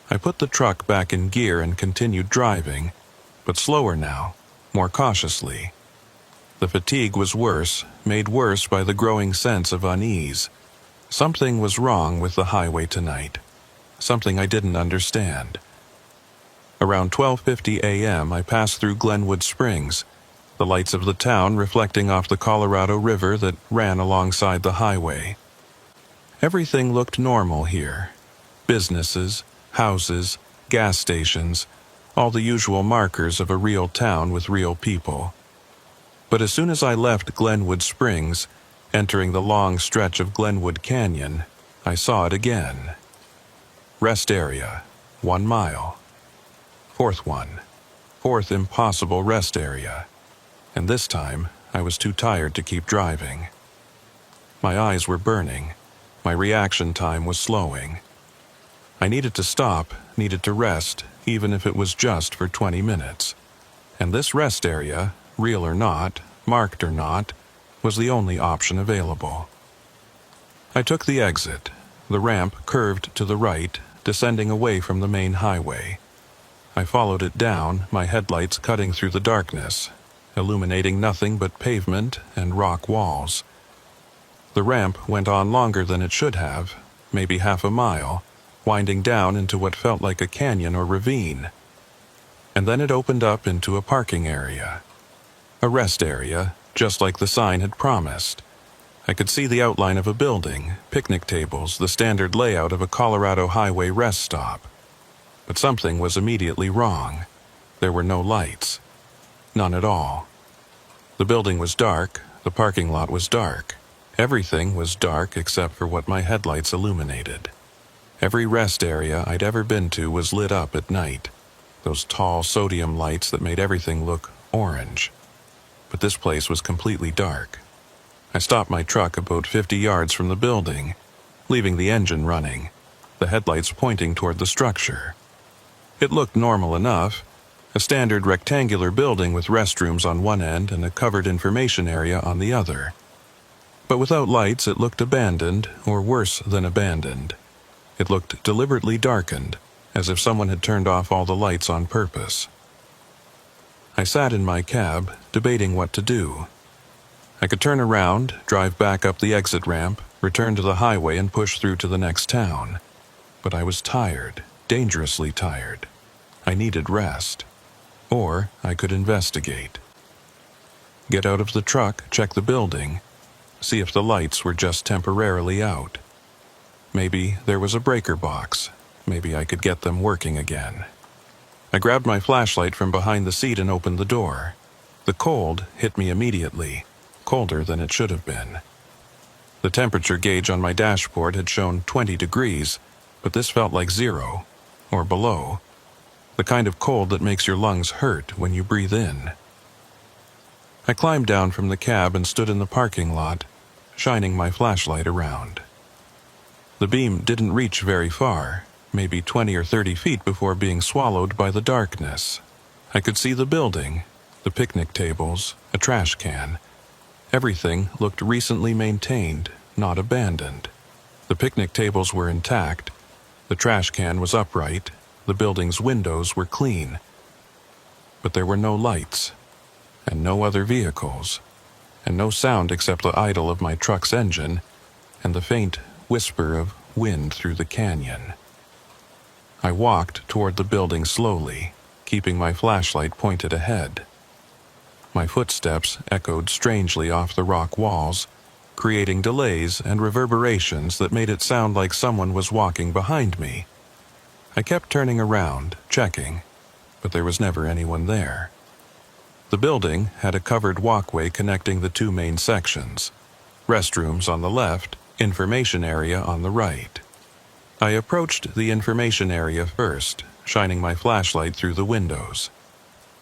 I put the truck back in gear and continued driving, but slower now, more cautiously. The fatigue was worse, made worse by the growing sense of unease. Something was wrong with the highway tonight. Something I didn't understand. Around 12:50 a.m., I passed through Glenwood Springs, the lights of the town reflecting off the Colorado River that ran alongside the highway. Everything looked normal here. Businesses, houses, gas stations, all the usual markers of a real town with real people. But as soon as I left Glenwood Springs, entering the long stretch of Glenwood Canyon, I saw it again. Rest area, 1 mile. Fourth one. 4th impossible rest area. And this time, I was too tired to keep driving. My eyes were burning. My reaction time was slowing. I needed to stop, needed to rest, even if it was just for 20 minutes. And this rest area, real or not, marked or not, was the only option available. I took the exit. The ramp curved to the right, descending away from the main highway. I followed it down, my headlights cutting through the darkness, illuminating nothing but pavement and rock walls. The ramp went on longer than it should have, maybe half a mile, winding down into what felt like a canyon or ravine. And then it opened up into a parking area. A rest area, just like the sign had promised. I could see the outline of a building, picnic tables, the standard layout of a Colorado highway rest stop. But something was immediately wrong. There were no lights. None at all. The building was dark, the parking lot was dark. Everything was dark except for what my headlights illuminated. Every rest area I'd ever been to was lit up at night. Those tall sodium lights that made everything look orange. But this place was completely dark. I stopped my truck about 50 yards from the building, leaving the engine running, the headlights pointing toward the structure. It looked normal enough, a standard rectangular building with restrooms on one end and a covered information area on the other. But without lights, it looked abandoned, or worse than abandoned. It looked deliberately darkened, as if someone had turned off all the lights on purpose. I sat in my cab, debating what to do. I could turn around, drive back up the exit ramp, return to the highway and push through to the next town. But I was tired, dangerously tired. I needed rest. Or I could investigate. Get out of the truck, check the building, see if the lights were just temporarily out. Maybe there was a breaker box. Maybe I could get them working again. I grabbed my flashlight from behind the seat and opened the door. The cold hit me immediately, colder than it should have been. The temperature gauge on my dashboard had shown 20 degrees, but this felt like 0, or below. The kind of cold that makes your lungs hurt when you breathe in. I climbed down from the cab and stood in the parking lot, shining my flashlight around. The beam didn't reach very far, maybe 20 or 30 feet before being swallowed by the darkness. I could see the building, the picnic tables, a trash can. Everything looked recently maintained, not abandoned. The picnic tables were intact, the trash can was upright, the building's windows were clean. But there were no lights, and no other vehicles, and no sound except the idle of my truck's engine and the faint whisper of wind through the canyon. I walked toward the building slowly, keeping my flashlight pointed ahead. My footsteps echoed strangely off the rock walls, creating delays and reverberations that made it sound like someone was walking behind me. I kept turning around, checking, but there was never anyone there. The building had a covered walkway connecting the two main sections. Restrooms on the left, information area on the right. I approached the information area first, shining my flashlight through the windows.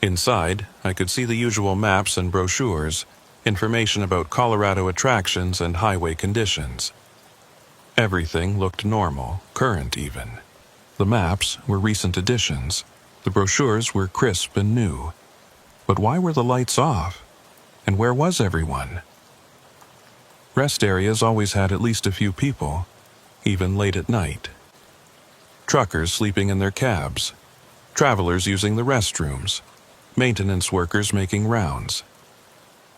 Inside, I could see the usual maps and brochures, information about Colorado attractions and highway conditions. Everything looked normal, current even. The maps were recent additions. The brochures were crisp and new. But why were the lights off? And where was everyone? Rest areas always had at least a few people, even late at night. Truckers sleeping in their cabs, travelers using the restrooms, maintenance workers making rounds.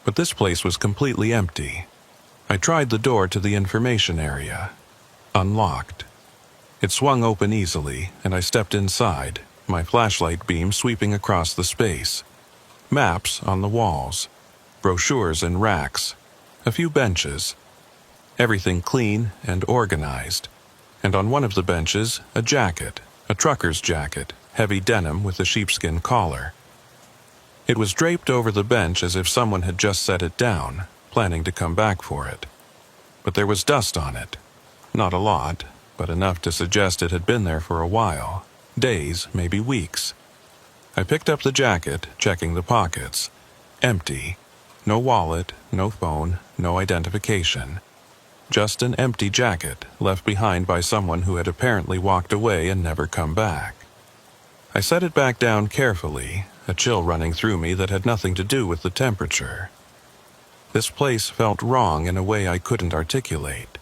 But this place was completely empty. I tried the door to the information area. Unlocked. It swung open easily, and I stepped inside, my flashlight beam sweeping across the space. Maps on the walls, brochures in racks, a few benches. Everything clean and organized. And on one of the benches, a jacket, a trucker's jacket, heavy denim with a sheepskin collar. It was draped over the bench as if someone had just set it down, planning to come back for it. But there was dust on it. Not a lot, but enough to suggest it had been there for a while. Days, maybe weeks. I picked up the jacket, checking the pockets. Empty. No wallet, no phone, no identification. Just an empty jacket, left behind by someone who had apparently walked away and never come back. I set it back down carefully, a chill running through me that had nothing to do with the temperature. This place felt wrong in a way I couldn't articulate.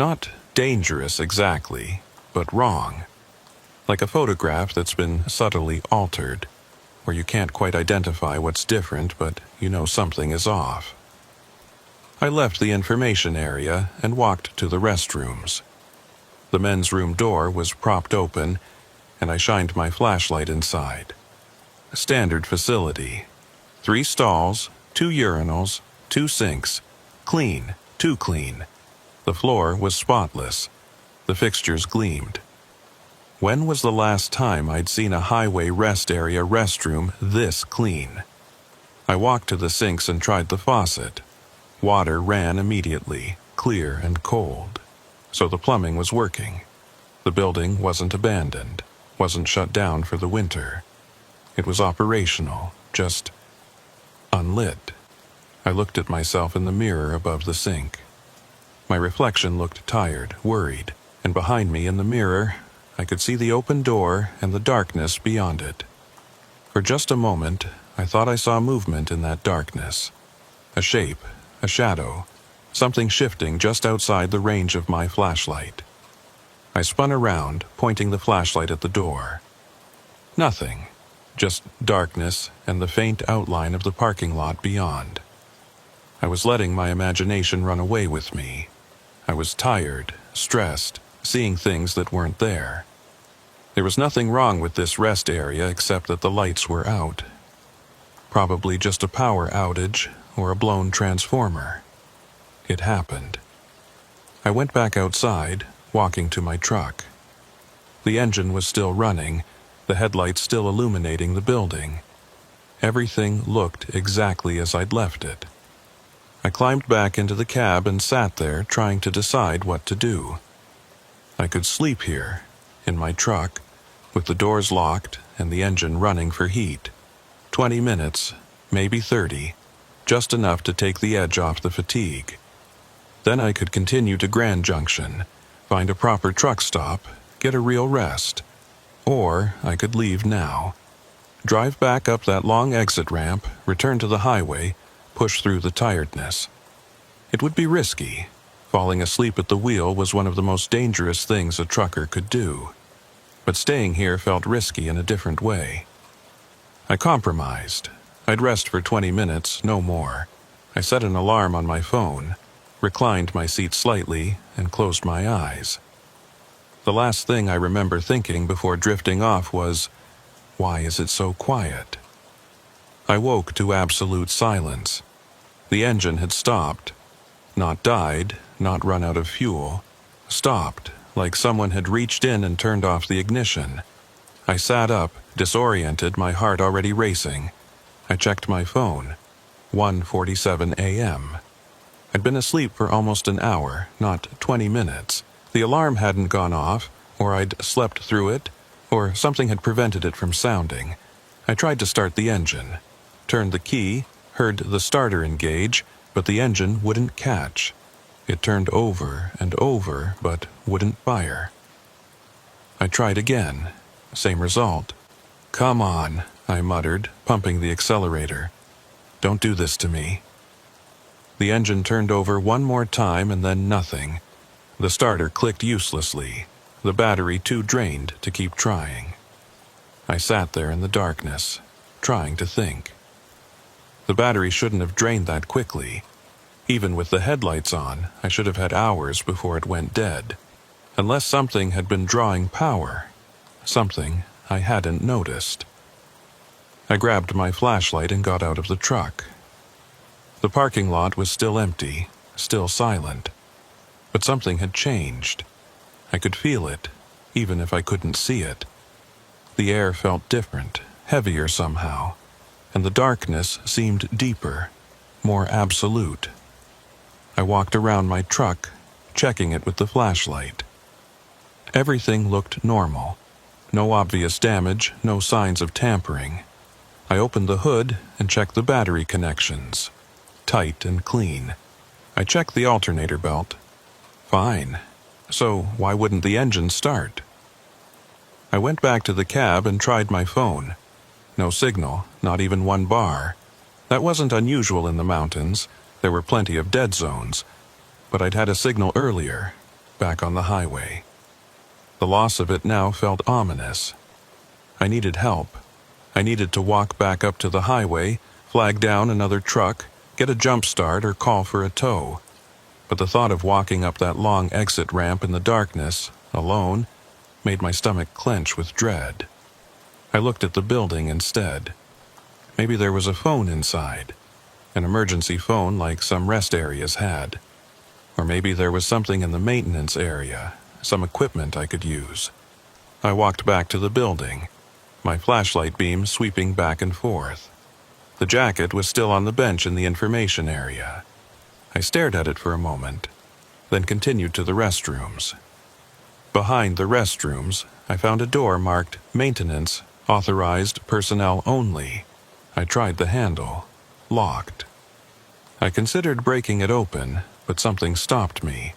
Not dangerous exactly, but wrong. Like a photograph that's been subtly altered, where you can't quite identify what's different, but you know something is off. I left the information area and walked to the restrooms. The men's room door was propped open, and I shined my flashlight inside. A standard facility. 3 stalls, 2 urinals, 2 sinks. Clean, too clean. The floor was spotless. The fixtures gleamed. When was the last time I'd seen a highway rest area restroom this clean? I walked to the sinks and tried the faucet. Water ran immediately, clear and cold. So the plumbing was working. The building wasn't abandoned, wasn't shut down for the winter. It was operational, just unlit. I looked at myself in the mirror above the sink. My reflection looked tired, worried, and behind me in the mirror, I could see the open door and the darkness beyond it. For just a moment, I thought I saw movement in that darkness. A shape, a shadow, something shifting just outside the range of my flashlight. I spun around, pointing the flashlight at the door. Nothing, just darkness and the faint outline of the parking lot beyond. I was letting my imagination run away with me. I was tired, stressed, seeing things that weren't there. There was nothing wrong with this rest area except that the lights were out. Probably just a power outage or a blown transformer. It happened. I went back outside, walking to my truck. The engine was still running, the headlights still illuminating the building. Everything looked exactly as I'd left it. I climbed back into the cab and sat there trying to decide what to do. I could sleep here, in my truck, with the doors locked and the engine running for heat. 20 minutes, maybe 30, just enough to take the edge off the fatigue. Then I could continue to Grand Junction, find a proper truck stop, get a real rest. Or I could leave now. Drive back up that long exit ramp, return to the highway, push through the tiredness. It would be risky. Falling asleep at the wheel was one of the most dangerous things a trucker could do. But staying here felt risky in a different way. I compromised. I'd rest for 20 minutes, no more. I set an alarm on my phone, reclined my seat slightly, and closed my eyes. The last thing I remember thinking before drifting off was, why is it so quiet? I woke to absolute silence. The engine had stopped. Not died, not run out of fuel. Stopped, like someone had reached in and turned off the ignition. I sat up, disoriented, my heart already racing. I checked my phone. 1:47 a.m. I'd been asleep for almost an hour, not 20 minutes. The alarm hadn't gone off, or I'd slept through it, or something had prevented it from sounding. I tried to start the engine. Turned the key, heard the starter engage, but the engine wouldn't catch. It turned over and over, but wouldn't fire. I tried again. Same result. "Come on," I muttered, pumping the accelerator. "Don't do this to me." The engine turned over one more time and then nothing. The starter clicked uselessly, the battery too drained to keep trying. I sat there in the darkness, trying to think. The battery shouldn't have drained that quickly. Even with the headlights on, I should have had hours before it went dead. Unless something had been drawing power. Something I hadn't noticed. I grabbed my flashlight and got out of the truck. The parking lot was still empty, still silent. But something had changed. I could feel it, even if I couldn't see it. The air felt different, heavier somehow, and the darkness seemed deeper, more absolute. I walked around my truck, checking it with the flashlight. Everything looked normal. No obvious damage, no signs of tampering. I opened the hood and checked the battery connections. Tight and clean. I checked the alternator belt. Fine. So why wouldn't the engine start? I went back to the cab and tried my phone. No signal, not even one bar. That wasn't unusual in the mountains. There were plenty of dead zones. But I'd had a signal earlier. back on the highway. The loss of it now felt ominous. I needed help. I needed to walk back up to the highway, flag down another truck, get a jump start, or call for a tow. But the thought of walking up that long exit ramp in the darkness, alone, made my stomach clench with dread. I looked at the building instead. Maybe there was a phone inside, an emergency phone like some rest areas had. Or maybe there was something in the maintenance area, some equipment I could use. I walked back to the building, my flashlight beam sweeping back and forth. The jacket was still on the bench in the information area. I stared at it for a moment, then continued to the restrooms. Behind the restrooms, I found a door marked Maintenance, Authorized Personnel Only. I tried the handle. Locked. I considered breaking it open, but something stopped me.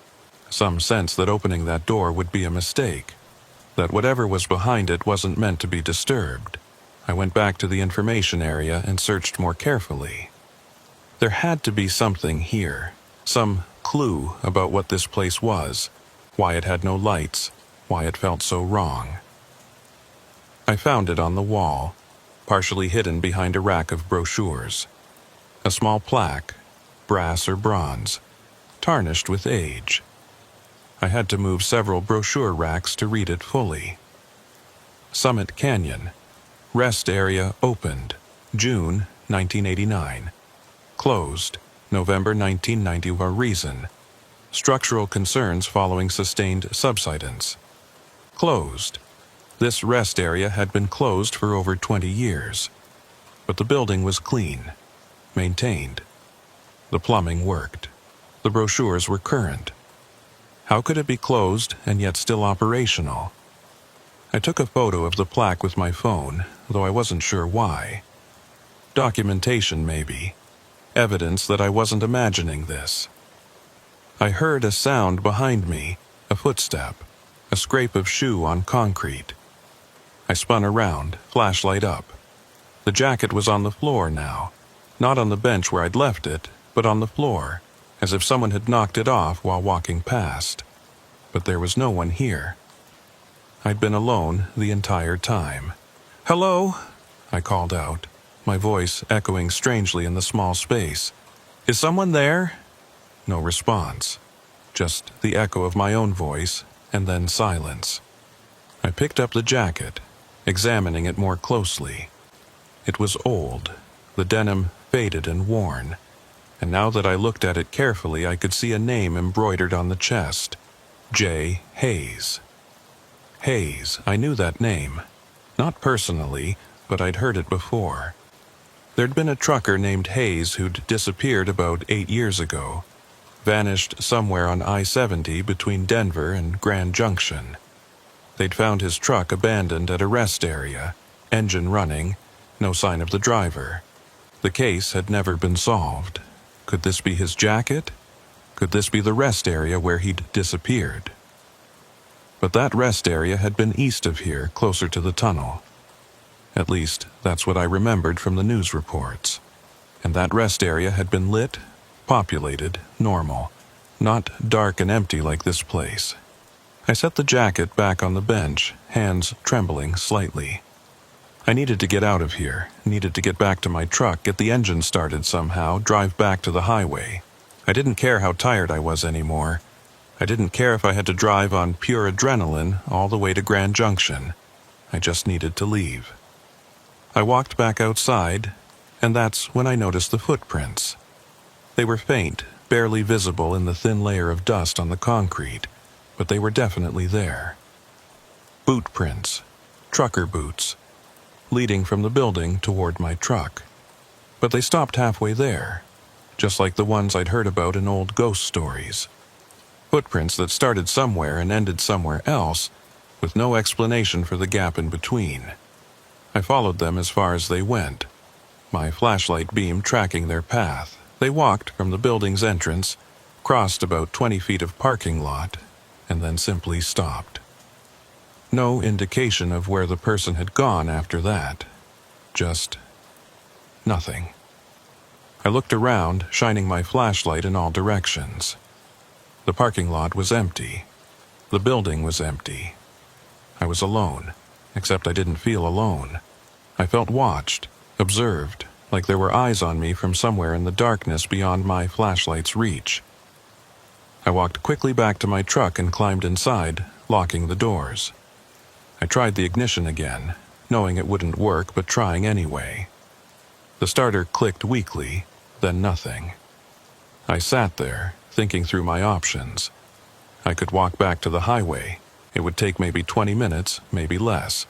Some sense that opening that door would be a mistake, that whatever was behind it wasn't meant to be disturbed. I went back to the information area and searched more carefully. There had to be something here, some clue about what this place was, why it had no lights, why it felt so wrong. I found it on the wall, partially hidden behind a rack of brochures. A small plaque, brass or bronze, tarnished with age. I had to move several brochure racks to read it fully. Summit Canyon. Rest area opened, June 1989. Closed, November 1990. A reason. Structural concerns following sustained subsidence. Closed. This rest area had been closed for over 20 years. But the building was clean, maintained. The plumbing worked. The brochures were current. How could it be closed and yet still operational? I took a photo of the plaque with my phone, though I wasn't sure why. Documentation, maybe. Evidence that I wasn't imagining this. I heard a sound behind me, a footstep, a scrape of shoe on concrete. I spun around, flashlight up. The jacket was on the floor now, not on the bench where I'd left it, but on the floor, as if someone had knocked it off while walking past. But there was no one here. I'd been alone the entire time. "Hello?" I called out, my voice echoing strangely in the small space. "Is someone there?" No response. Just the echo of my own voice, and then silence. I picked up the jacket, examining it more closely. It was old, the denim faded and worn, and now that I looked at it carefully, I could see a name embroidered on the chest. J. Hayes. Hayes, I knew that name. Not personally, but I'd heard it before. There'd been a trucker named Hayes who'd disappeared about 8 years ago, vanished somewhere on I-70 between Denver and Grand Junction. They'd found his truck abandoned at a rest area, engine running, no sign of the driver. The case had never been solved. Could this be his jacket? Could this be the rest area where he'd disappeared? But that rest area had been east of here, closer to the tunnel. At least, that's what I remembered from the news reports. And that rest area had been lit, populated, normal, not dark and empty like this place. I set the jacket back on the bench, hands trembling slightly. I needed to get out of here, needed to get back to my truck, get the engine started somehow, drive back to the highway. I didn't care how tired I was anymore. I didn't care if I had to drive on pure adrenaline all the way to Grand Junction. I just needed to leave. I walked back outside, and that's when I noticed the footprints. They were faint, barely visible in the thin layer of dust on the concrete, but they were definitely there. Boot prints, trucker boots, leading from the building toward my truck. But they stopped halfway there, just like the ones I'd heard about in old ghost stories. Footprints that started somewhere and ended somewhere else, with no explanation for the gap in between. I followed them as far as they went, my flashlight beam tracking their path. They walked from the building's entrance, crossed about 20 feet of parking lot, and then simply stopped. No indication of where the person had gone after that. Just nothing. I looked around, shining my flashlight in all directions. The parking lot was empty. The building was empty. I was alone, except I didn't feel alone. I felt watched, observed, like there were eyes on me from somewhere in the darkness beyond my flashlight's reach. I walked quickly back to my truck and climbed inside, locking the doors. I tried the ignition again, knowing it wouldn't work but trying anyway. The starter clicked weakly, then nothing. I sat there, thinking through my options. I could walk back to the highway. It would take maybe 20 minutes, maybe less.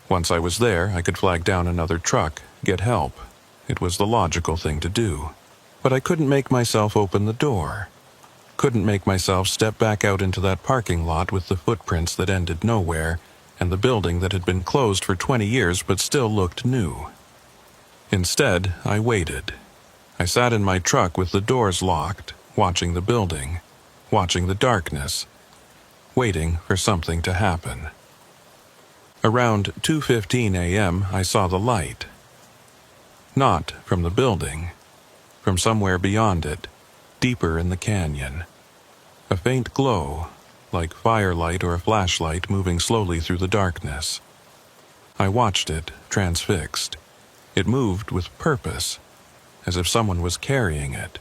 Once I was there, I could flag down another truck, get help. It was the logical thing to do. But I couldn't make myself open the door. Couldn't make myself step back out into that parking lot with the footprints that ended nowhere, and the building that had been closed for 20 years but still looked new. Instead, I waited. I sat in my truck with the doors locked, watching the building, watching the darkness, waiting for something to happen. Around 2:15 a.m., I saw the light. Not from the building, from somewhere beyond it, deeper in the canyon. A faint glow, like firelight or a flashlight moving slowly through the darkness. I watched it, transfixed. It moved with purpose, as if someone was carrying it,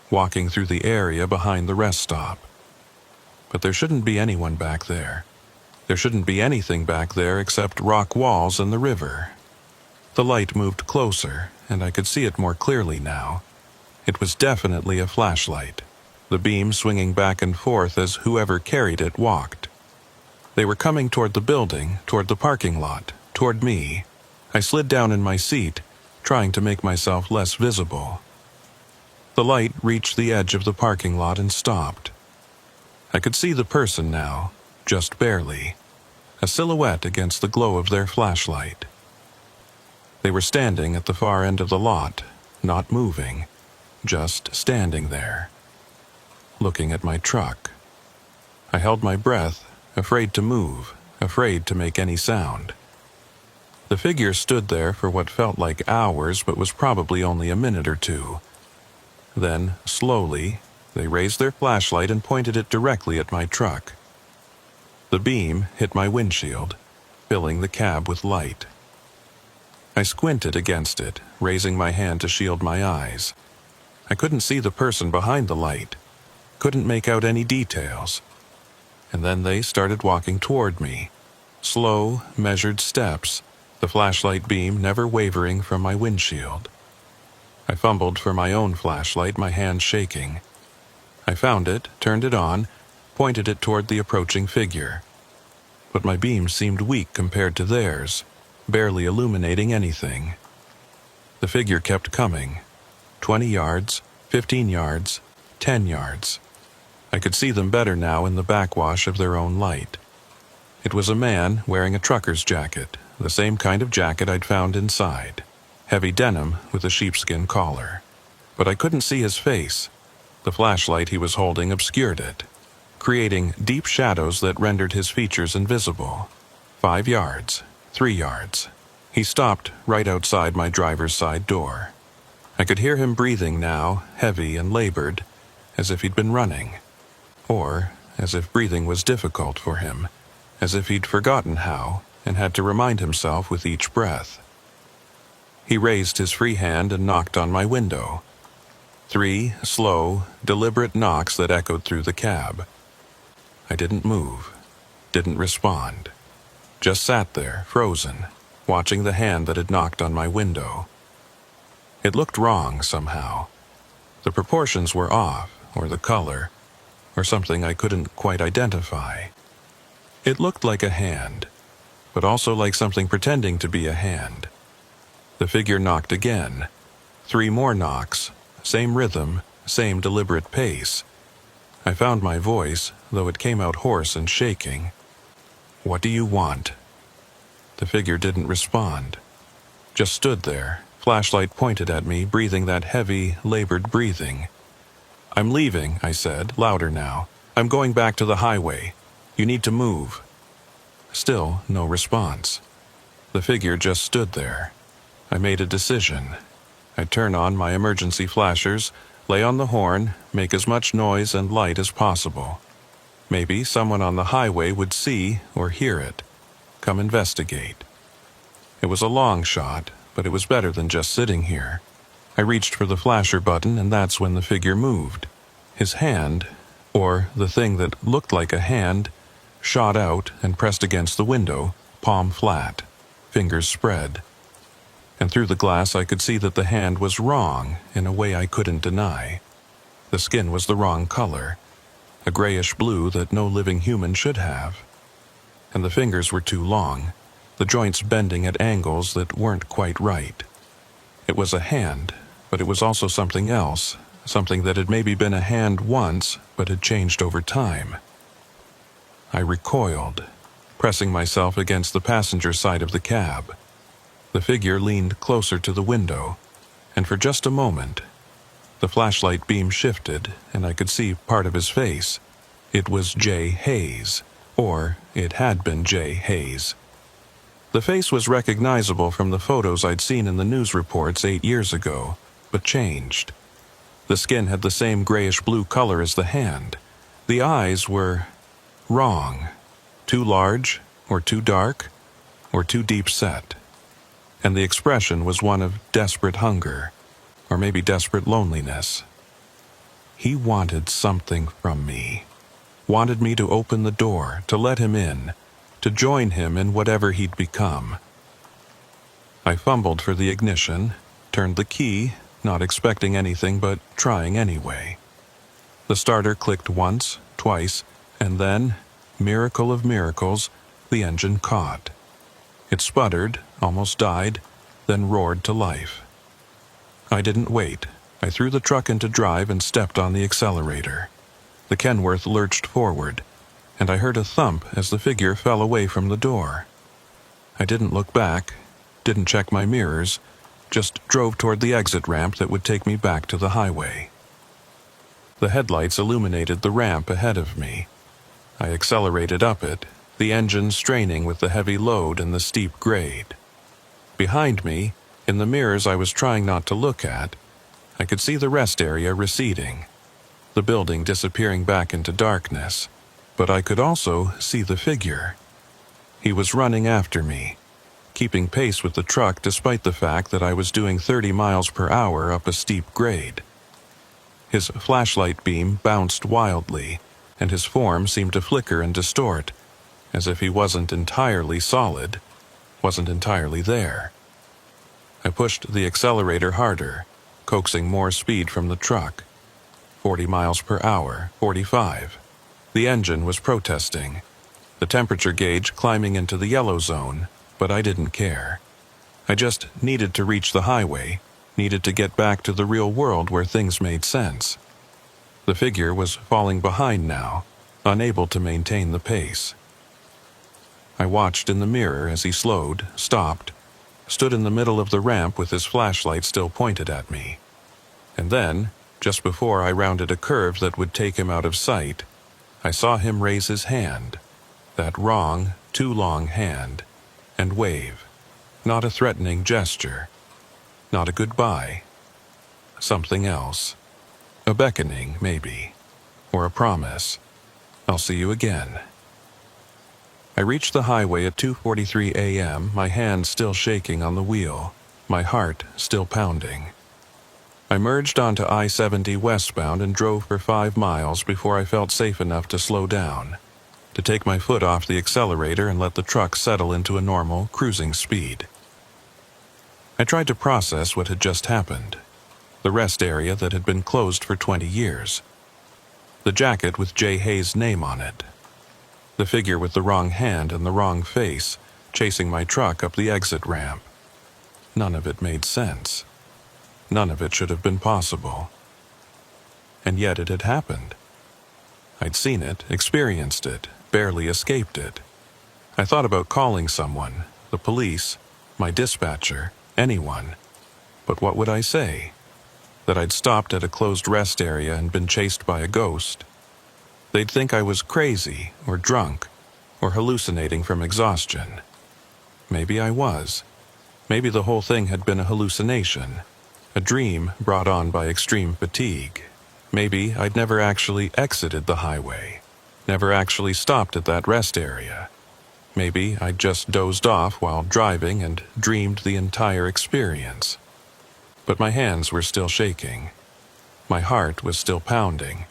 walking through the area behind the rest stop. But there shouldn't be anyone back there. There shouldn't be anything back there except rock walls and the river. The light moved closer, and I could see it more clearly now. It was definitely a flashlight, the beam swinging back and forth as whoever carried it walked. They were coming toward the building, toward the parking lot, toward me. I slid down in my seat, trying to make myself less visible. The light reached the edge of the parking lot and stopped. I could see the person now, just barely, a silhouette against the glow of their flashlight. They were standing at the far end of the lot, not moving, just standing there, looking at my truck. I held my breath, afraid to move, afraid to make any sound. The figure stood there for what felt like hours but was probably only a minute or two. Then, slowly, they raised their flashlight and pointed it directly at my truck. The beam hit my windshield, filling the cab with light. I squinted against it, raising my hand to shield my eyes. I couldn't see the person behind the light, couldn't make out any details. And then they started walking toward me, slow, measured steps, the flashlight beam never wavering from my windshield. I fumbled for my own flashlight, my hand shaking. I found it, turned it on, pointed it toward the approaching figure. But my beam seemed weak compared to theirs, barely illuminating anything. The figure kept coming. 20 yards, 15 yards, 10 yards. I could see them better now in the backwash of their own light. It was a man wearing a trucker's jacket, the same kind of jacket I'd found inside. Heavy denim with a sheepskin collar. But I couldn't see his face. The flashlight he was holding obscured it, creating deep shadows that rendered his features invisible. 5 yards, 3 yards. He stopped right outside my driver's side door. I could hear him breathing now, heavy and labored, as if he'd been running. Or as if breathing was difficult for him, as if he'd forgotten how and had to remind himself with each breath. He raised his free hand and knocked on my window. 3 slow, deliberate knocks that echoed through the cab. I didn't move, didn't respond. Just sat there, frozen, watching the hand that had knocked on my window. It looked wrong somehow. The proportions were off, or the color, or something I couldn't quite identify. It looked like a hand, but also like something pretending to be a hand. The figure knocked again. 3 more knocks, same rhythm, same deliberate pace. I found my voice, though it came out hoarse and shaking. "What do you want?" The figure didn't respond. Just stood there, flashlight pointed at me, breathing that heavy, labored breathing. "I'm leaving," I said, louder now. "I'm going back to the highway. You need to move." Still no response. The figure just stood there. I made a decision. I'd turn on my emergency flashers, lay on the horn, make as much noise and light as possible. Maybe someone on the highway would see or hear it. Come investigate. It was a long shot, but it was better than just sitting here. I reached for the flasher button, and that's when the figure moved. His hand, or the thing that looked like a hand, shot out and pressed against the window, palm flat, fingers spread. And through the glass I could see that the hand was wrong in a way I couldn't deny. The skin was the wrong color, a grayish blue that no living human should have. And the fingers were too long, the joints bending at angles that weren't quite right. It was a hand, but it was also something else, something that had maybe been a hand once, but had changed over time. I recoiled, pressing myself against the passenger side of the cab. The figure leaned closer to the window, and for just a moment, the flashlight beam shifted, and I could see part of his face. It was Jay Hayes, or it had been Jay Hayes. The face was recognizable from the photos I'd seen in the news reports 8 years ago, but changed. The skin had the same grayish-blue color as the hand. The eyes were wrong, too large, or too dark, or too deep-set. And the expression was one of desperate hunger, or maybe desperate loneliness. He wanted something from me. Wanted me to open the door, to let him in, to join him in whatever he'd become. I fumbled for the ignition, turned the key, not expecting anything but trying anyway. The starter clicked once, twice, and then, miracle of miracles, the engine caught. It sputtered, almost died, then roared to life. I didn't wait. I threw the truck into drive and stepped on the accelerator. The Kenworth lurched forward, and I heard a thump as the figure fell away from the door. I didn't look back, didn't check my mirrors, just drove toward the exit ramp that would take me back to the highway. The headlights illuminated the ramp ahead of me. I accelerated up it, the engine straining with the heavy load and the steep grade. Behind me, in the mirrors I was trying not to look at, I could see the rest area receding, the building disappearing back into darkness, but I could also see the figure. He was running after me, keeping pace with the truck despite the fact that I was doing 30 miles per hour up a steep grade. His flashlight beam bounced wildly, and his form seemed to flicker and distort, as if he wasn't entirely solid, wasn't entirely there. I pushed the accelerator harder, coaxing more speed from the truck. 40 miles per hour, 45. The engine was protesting, the temperature gauge climbing into the yellow zone, but I didn't care. I just needed to reach the highway, needed to get back to the real world where things made sense. The figure was falling behind now, unable to maintain the pace. I watched in the mirror as he slowed, stopped, stood in the middle of the ramp with his flashlight still pointed at me. And then, just before I rounded a curve that would take him out of sight, I saw him raise his hand, that wrong, too long hand, and wave. Not a threatening gesture, not a goodbye. Something else. A beckoning, maybe, or a promise. I'll see you again. I reached the highway at 2:43 a.m., my hand still shaking on the wheel, my heart still pounding. I merged onto I-70 westbound and drove for 5 miles before I felt safe enough to slow down, to take my foot off the accelerator and let the truck settle into a normal, cruising speed. I tried to process what had just happened, the rest area that had been closed for 20 years, the jacket with Jay Hayes' name on it, the figure with the wrong hand and the wrong face chasing my truck up the exit ramp. None of it made sense. None of it should have been possible. And yet it had happened. I'd seen it, experienced it, barely escaped it. I thought about calling someone, the police, my dispatcher, anyone. But what would I say? That I'd stopped at a closed rest area and been chased by a ghost? They'd think I was crazy, or drunk, or hallucinating from exhaustion. Maybe I was. Maybe the whole thing had been a hallucination, a dream brought on by extreme fatigue. Maybe I'd never actually exited the highway. never actually stopped at that rest area. Maybe I just dozed off while driving and dreamed the entire experience. But my hands were still shaking. My heart was still pounding.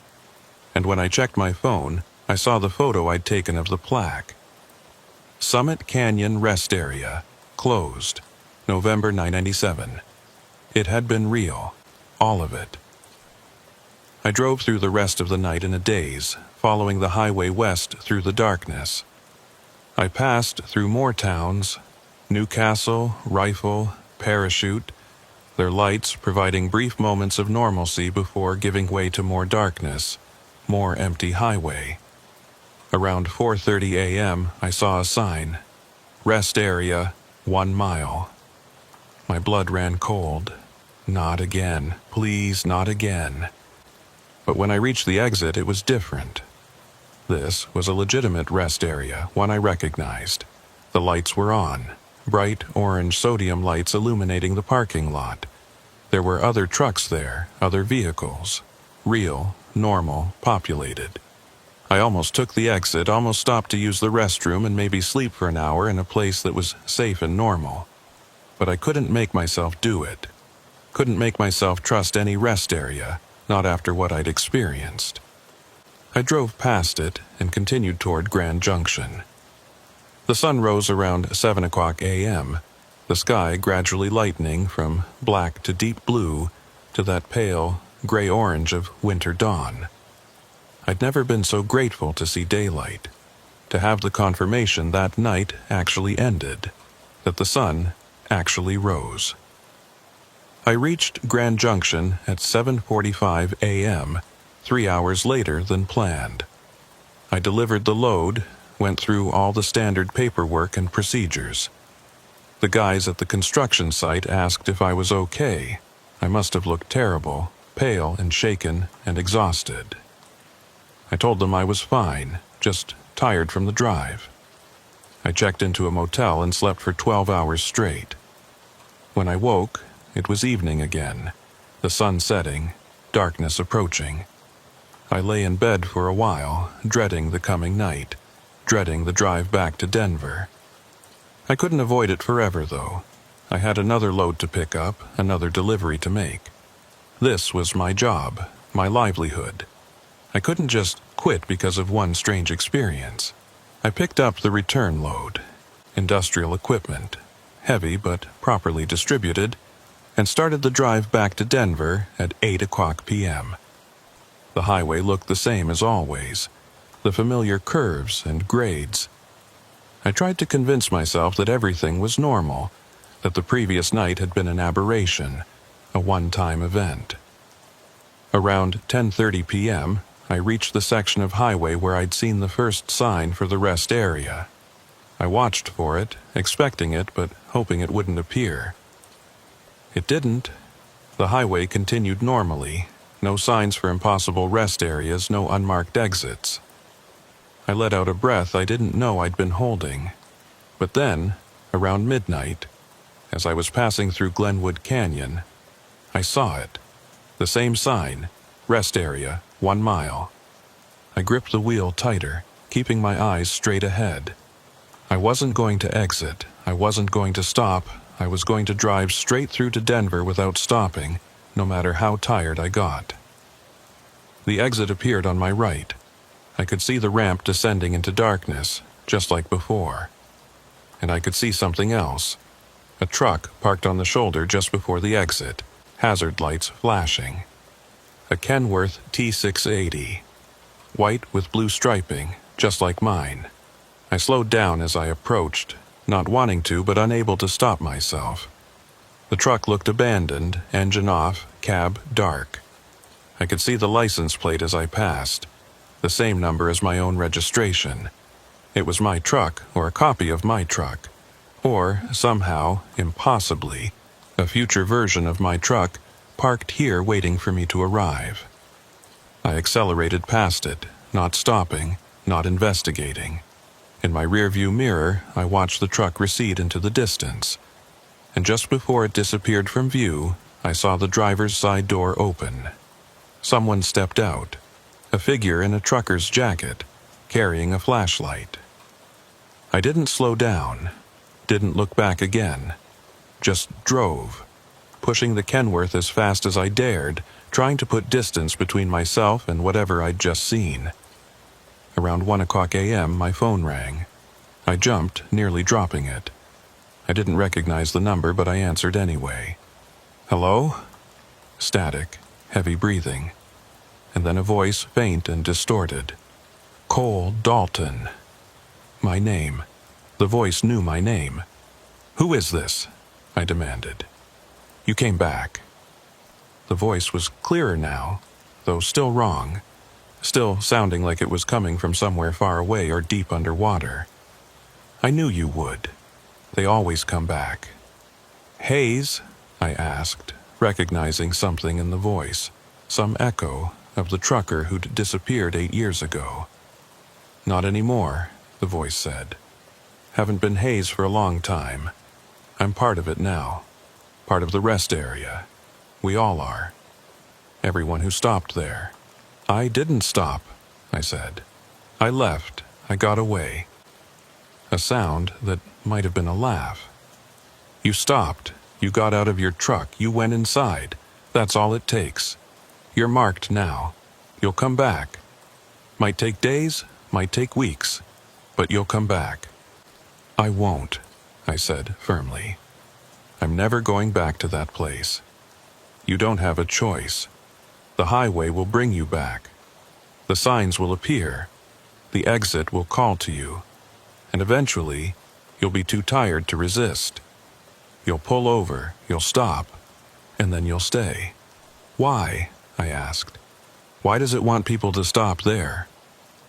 And when I checked my phone, I saw the photo I'd taken of the plaque. Summit Canyon Rest Area, closed, November 1997. It had been real, all of it. I drove through the rest of the night in a daze, following the highway west through the darkness. I passed through more towns, Newcastle, Rifle, Parachute, their lights providing brief moments of normalcy before giving way to more darkness, more empty highway. Around 4:30 a.m., I saw a sign, Rest Area, 1 mile. My blood ran cold. Not again, please, not again. But when I reached the exit, it was different. This was a legitimate rest area, one I recognized. The lights were on, bright orange sodium lights illuminating the parking lot. There were other trucks there, other vehicles. Real, normal, populated. I almost took the exit, almost stopped to use the restroom and maybe sleep for an hour in a place that was safe and normal. But I couldn't make myself do it. Couldn't make myself trust any rest area, not after what I'd experienced. I drove past it and continued toward Grand Junction. The sun rose around 7 o'clock a.m., the sky gradually lightening from black to deep blue to that pale, gray-orange of winter dawn. I'd never been so grateful to see daylight, to have the confirmation that night actually ended, that the sun actually rose. I reached Grand Junction at 7:45 a.m., 3 hours later than planned. I delivered the load, went through all the standard paperwork and procedures. The guys at the construction site asked if I was okay. I must have looked terrible, pale and shaken and exhausted. I told them I was fine, just tired from the drive. I checked into a motel and slept for 12 hours straight. When I woke, it was evening again, the sun setting, darkness approaching. I lay in bed for a while, dreading the coming night, dreading the drive back to Denver. I couldn't avoid it forever, though. I had another load to pick up, another delivery to make. This was my job, my livelihood. I couldn't just quit because of one strange experience. I picked up the return load, industrial equipment, heavy but properly distributed, and started the drive back to Denver at 8 o'clock p.m. The highway looked the same as always, the familiar curves and grades. I tried to convince myself that everything was normal, that the previous night had been an aberration, a one-time event. Around 10:30 p.m., I reached the section of highway where I'd seen the first sign for the rest area. I watched for it, expecting it, but hoping it wouldn't appear. It didn't. The highway continued normally. No signs for impossible rest areas, no unmarked exits. I let out a breath I didn't know I'd been holding. But then, around midnight, as I was passing through Glenwood Canyon, I saw it. The same sign, rest area, 1 mile. I gripped the wheel tighter, keeping my eyes straight ahead. I wasn't going to exit. I wasn't going to stop. I was going to drive straight through to Denver without stopping, no matter how tired I got. The exit appeared on my right. I could see the ramp descending into darkness, just like before. And I could see something else. A truck parked on the shoulder just before the exit, hazard lights flashing. A Kenworth T680, white with blue striping, just like mine. I slowed down as I approached, not wanting to but unable to stop myself. The truck looked abandoned, engine off, cab dark. I could see the license plate as I passed, the same number as my own registration. It was my truck, or a copy of my truck, or, somehow, impossibly, a future version of my truck parked here waiting for me to arrive. I accelerated past it, not stopping, not investigating. In my rearview mirror, I watched the truck recede into the distance, and just before it disappeared from view, I saw the driver's side door open. Someone stepped out, a figure in a trucker's jacket, carrying a flashlight. I didn't slow down, didn't look back again, just drove, pushing the Kenworth as fast as I dared, trying to put distance between myself and whatever I'd just seen. Around 1 o'clock a.m., my phone rang. I jumped, nearly dropping it. I didn't recognize the number, but I answered anyway. "Hello?" Static, heavy breathing, and then a voice faint and distorted. "Cole Dalton." My name. The voice knew my name. "Who is this?" I demanded. "You came back." The voice was clearer now, though still wrong, still sounding like it was coming from somewhere far away or deep underwater. "I knew you would. They always come back." "Hayes?" I asked, recognizing something in the voice, some echo of the trucker who'd disappeared 8 years ago. "Not anymore," the voice said. "Haven't been Hayes for a long time. I'm part of it now, part of the rest area. We all are. Everyone who stopped there." "I didn't stop," I said. "I left. I got away." A sound that might have been a laugh. "You stopped. You got out of your truck. You went inside. That's all it takes. You're marked now. You'll come back. Might take days, might take weeks, but you'll come back." "I won't," I said firmly. "I'm never going back to that place. You don't have a choice. The highway will bring you back. The signs will appear. The exit will call to you. And eventually, you'll be too tired to resist. You'll pull over, you'll stop, and then you'll stay." "Why?" I asked. "Why does it want people to stop there?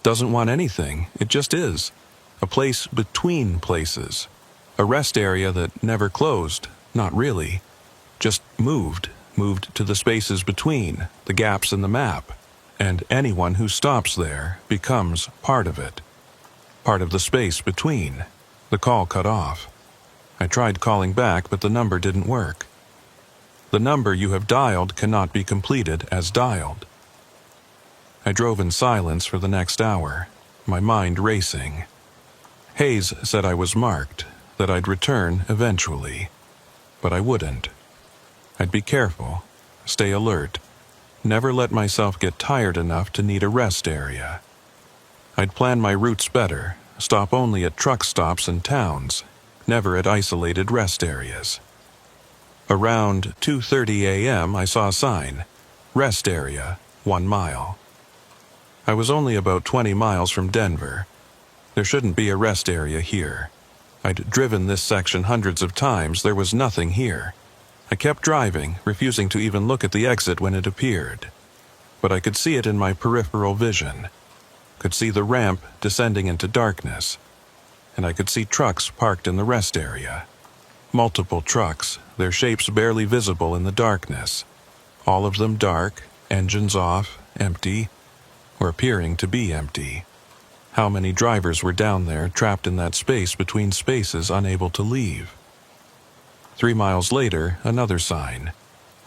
Doesn't want anything, it just is. A place between places. A rest area that never closed, not really. Just moved to the spaces between, the gaps in the map. And anyone who stops there becomes part of it. Part of the space between." The call cut off. I tried calling back, but the number didn't work. "The number you have dialed cannot be completed as dialed." I drove in silence for the next hour, my mind racing. Hayes said I was marked, that I'd return eventually. But I wouldn't. I'd be careful, stay alert, never let myself get tired enough to need a rest area. I'd plan my routes better, stop only at truck stops and towns, never at isolated rest areas. Around 2:30 a.m. I saw a sign, "Rest Area, 1 mile." I was only about 20 miles from Denver. There shouldn't be a rest area here. I'd driven this section hundreds of times, there was nothing here. I kept driving, refusing to even look at the exit when it appeared. But I could see it in my peripheral vision. Could see the ramp descending into darkness. And I could see trucks parked in the rest area. Multiple trucks, their shapes barely visible in the darkness. All of them dark, engines off, empty, or appearing to be empty. How many drivers were down there, trapped in that space between spaces, unable to leave? 3 miles later, another sign.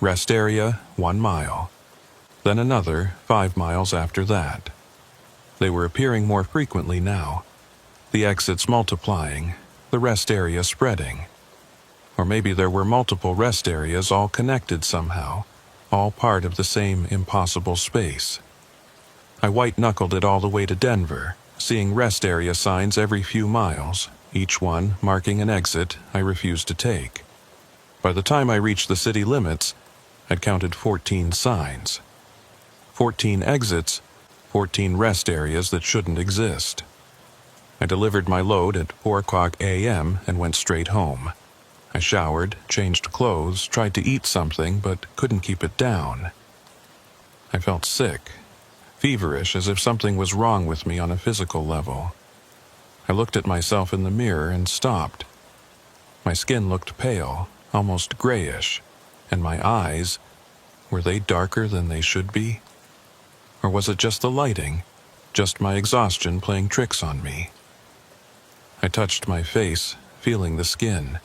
"Rest Area, 1 mile." Then another, 5 miles after that. They were appearing more frequently now. The exits multiplying, the rest area spreading. Or maybe there were multiple rest areas all connected somehow, all part of the same impossible space. I white-knuckled it all the way to Denver, seeing rest area signs every few miles, each one marking an exit I refused to take. By the time I reached the city limits, I'd counted 14 signs. 14 exits, 14 rest areas that shouldn't exist. I delivered my load at 4 o'clock a.m. and went straight home. I showered, changed clothes, tried to eat something, but couldn't keep it down. I felt sick, feverish, as if something was wrong with me on a physical level. I looked at myself in the mirror and stopped. My skin looked pale, almost grayish, and my eyes, were they darker than they should be? Or was it just the lighting, just my exhaustion playing tricks on me? I touched my face, feeling the skin.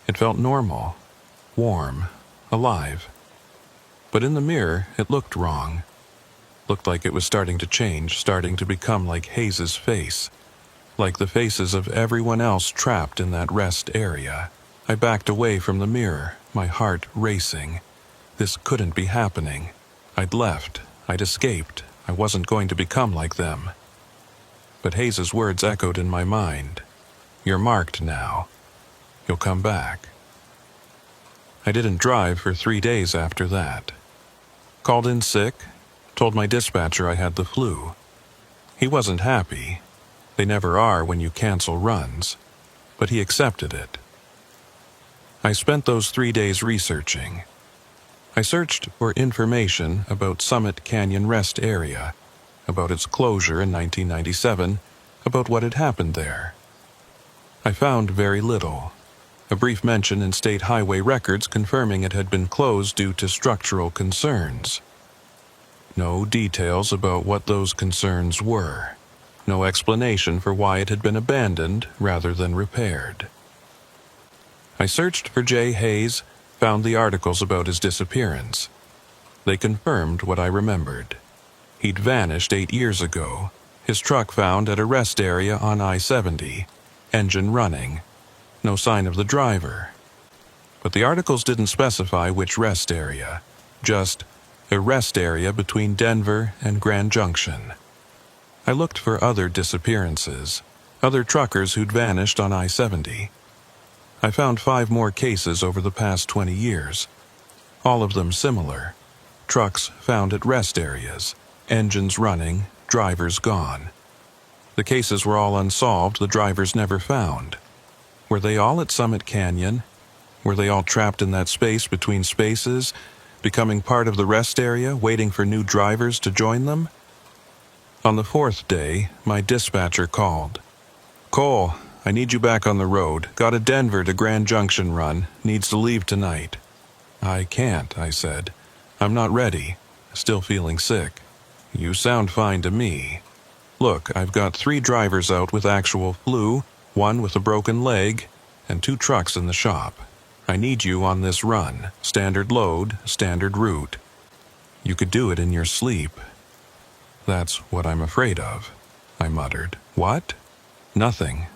It felt normal, warm, alive. But in the mirror, it looked wrong. Looked like it was starting to change, starting to become like Hayes's face. Like the faces of everyone else trapped in that rest area. I backed away from the mirror, my heart racing. This couldn't be happening. I'd left. I'd escaped. I wasn't going to become like them. But Hayes's words echoed in my mind. You're marked now. You'll come back. I didn't drive for 3 days after that. Called in sick, told my dispatcher I had the flu. He wasn't happy. They never are when you cancel runs, but he accepted it. I spent those 3 days researching. I searched for information about Summit Canyon Rest Area, about its closure in 1997, about what had happened there. I found very little. A brief mention in state highway records confirming it had been closed due to structural concerns. No details about what those concerns were. No explanation for why it had been abandoned rather than repaired. I searched for Jay Hayes, found the articles about his disappearance. They confirmed what I remembered. He'd vanished 8 years ago, his truck found at a rest area on I-70, engine running. No sign of the driver. But the articles didn't specify which rest area, just a rest area between Denver and Grand Junction. I looked for other disappearances, other truckers who'd vanished on I-70. I found 5 more cases over the past 20 years, all of them similar. Trucks found at rest areas, engines running, drivers gone. The cases were all unsolved, the drivers never found. Were they all at Summit Canyon? Were they all trapped in that space between spaces, becoming part of the rest area, waiting for new drivers to join them? On the 4th day, my dispatcher called. Cole, I need you back on the road. Got a Denver to Grand Junction run. Needs to leave tonight. I can't, I said. I'm not ready. Still feeling sick. You sound fine to me. Look, I've got 3 drivers out with actual flu, 1 with a broken leg, and 2 trucks in the shop. I need you on this run. Standard load, standard route. You could do it in your sleep. That's what I'm afraid of, I muttered. What? Nothing.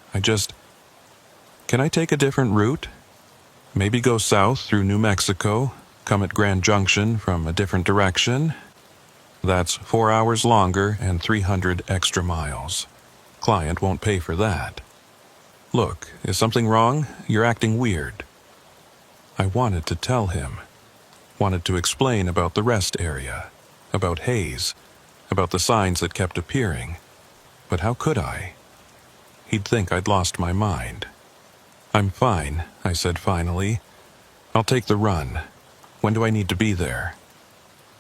Can I take a different route? Maybe go south through New Mexico, come at Grand Junction from a different direction? That's 4 hours longer and 300 extra miles. Client won't pay for that. Look, is something wrong? You're acting weird. I wanted to tell him. Wanted to explain about the rest area, about Hayes, about the signs that kept appearing. But how could I? He'd think I'd lost my mind. I'm fine, I said finally. I'll take the run. When do I need to be there?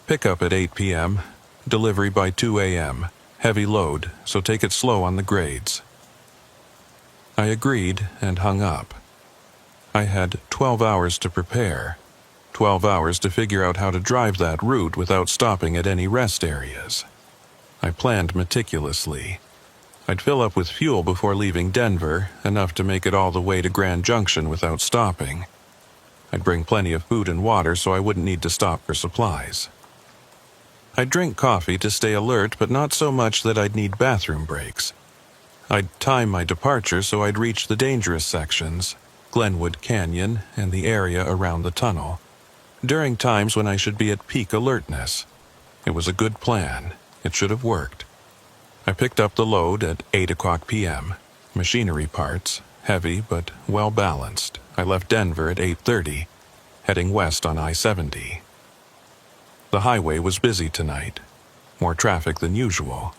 Pickup at 8 p.m., delivery by 2 a.m., heavy load, so take it slow on the grades. I agreed and hung up. I had 12 hours to prepare, 12 hours to figure out how to drive that route without stopping at any rest areas. I planned meticulously. I'd fill up with fuel before leaving Denver, enough to make it all the way to Grand Junction without stopping. I'd bring plenty of food and water so I wouldn't need to stop for supplies. I'd drink coffee to stay alert, but not so much that I'd need bathroom breaks. I'd time my departure so I'd reach the dangerous sections, Glenwood Canyon and the area around the tunnel, during times when I should be at peak alertness. It was a good plan. It should have worked. I picked up the load at 8 o'clock p.m. Machinery parts, heavy but well balanced. I left Denver at 8:30, heading west on I-70. The highway was busy tonight, more traffic than usual.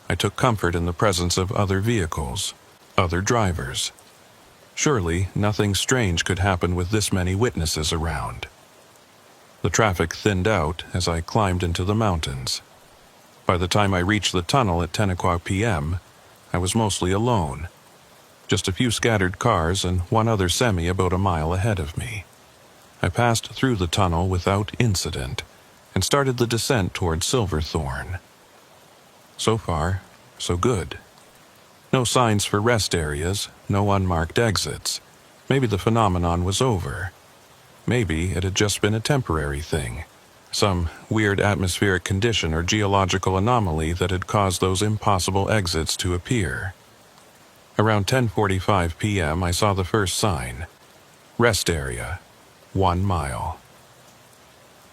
I took comfort in the presence of other vehicles, other drivers. Surely nothing strange could happen with this many witnesses around. The traffic thinned out as I climbed into the mountains. By the time I reached the tunnel at 10 o'clock p.m., I was mostly alone. Just a few scattered cars and one other semi about a mile ahead of me. I passed through the tunnel without incident and started the descent toward Silverthorne. So far, so good. No signs for rest areas, no unmarked exits. Maybe the phenomenon was over. Maybe it had just been a temporary thing. Some weird atmospheric condition or geological anomaly that had caused those impossible exits to appear. Around 10:45 p.m., I saw the first sign. Rest area, 1 mile.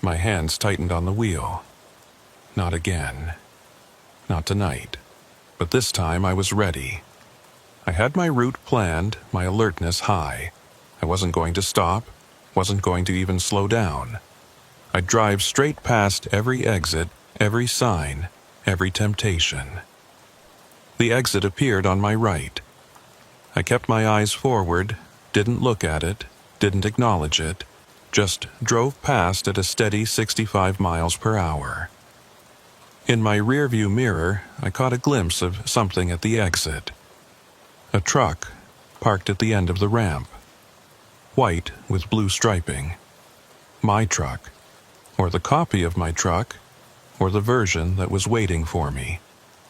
My hands tightened on the wheel. Not again. Not tonight. But this time I was ready. I had my route planned, my alertness high. I wasn't going to stop, wasn't going to even slow down. I'd drive straight past every exit, every sign, every temptation. The exit appeared on my right. I kept my eyes forward, didn't look at it, didn't acknowledge it, just drove past at a steady 65 miles per hour. In my rearview mirror, I caught a glimpse of something at the exit. A truck, parked at the end of the ramp. White with blue striping. My truck, or the copy of my truck, or the version that was waiting for me.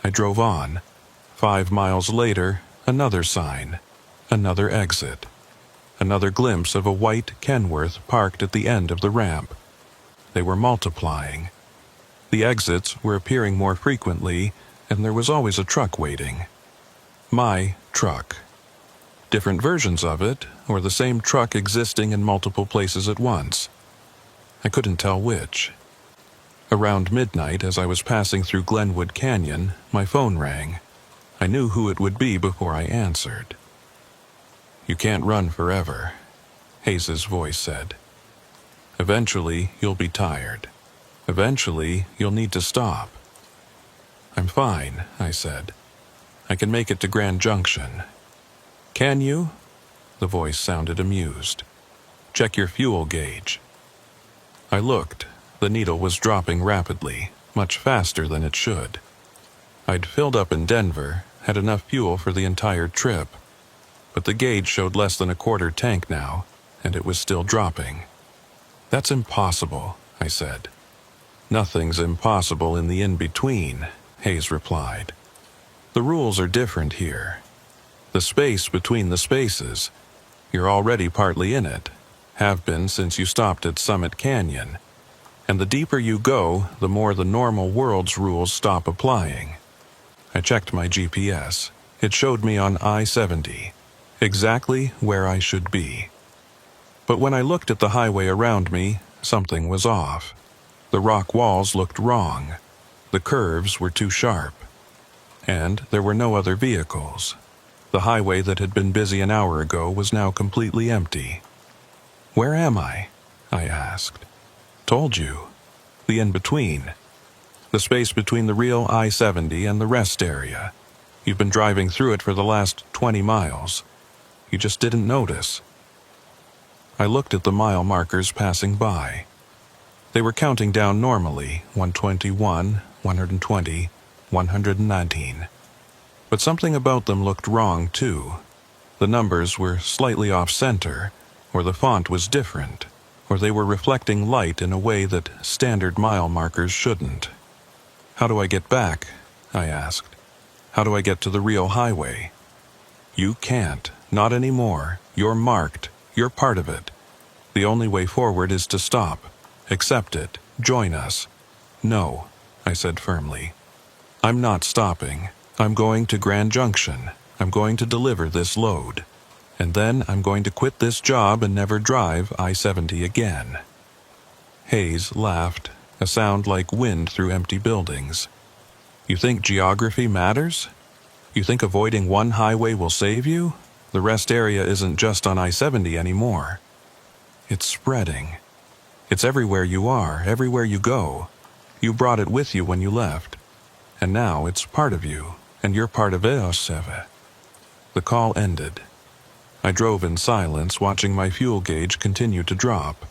I drove on. 5 miles later, another sign, another exit. Another glimpse of a white Kenworth parked at the end of the ramp. They were multiplying. The exits were appearing more frequently, and there was always a truck waiting. My truck. Different versions of it, or the same truck existing in multiple places at once. I couldn't tell which. Around midnight, as I was passing through Glenwood Canyon, my phone rang. I knew who it would be before I answered. "You can't run forever," Hayes's voice said. "Eventually, you'll be tired. Eventually, you'll need to stop." "I'm fine," I said. "I can make it to Grand Junction." "Can you?" The voice sounded amused. "Check your fuel gauge." I looked. The needle was dropping rapidly, much faster than it should. I'd filled up in Denver, had enough fuel for the entire trip, but the gauge showed less than a quarter tank now, and it was still dropping. "That's impossible," I said. "Nothing's impossible in the in-between," Hayes replied. "The rules are different here. The space between the spaces, you're already partly in it, have been since you stopped at Summit Canyon, and the deeper you go, the more the normal world's rules stop applying." I checked my GPS. It showed me on I-70, exactly where I should be. But when I looked at the highway around me, something was off. The rock walls looked wrong. The curves were too sharp. And there were no other vehicles. The highway that had been busy an hour ago was now completely empty. "Where am I?" I asked. "Told you. The in-between. The space between the real I-70 and the rest area. You've been driving through it for the last 20 miles. You just didn't notice." I looked at the mile markers passing by. They were counting down normally, 121, 120, 119. But something about them looked wrong, too. The numbers were slightly off-center, or the font was different, or they were reflecting light in a way that standard mile markers shouldn't. "How do I get back?" I asked. "How do I get to the real highway?" "You can't. Not anymore. You're marked. You're part of it. The only way forward is to stop. Accept it. Join us." "No," I said firmly. "I'm not stopping. I'm going to Grand Junction. I'm going to deliver this load. And then I'm going to quit this job and never drive I-70 again." Hayes laughed, a sound like wind through empty buildings. "You think geography matters? You think avoiding one highway will save you? The rest area isn't just on I-70 anymore. It's spreading. It's everywhere you are, everywhere you go. You brought it with you when you left. And now it's part of you, and you're part of I-70." The call ended. I drove in silence, watching my fuel gauge continue to drop.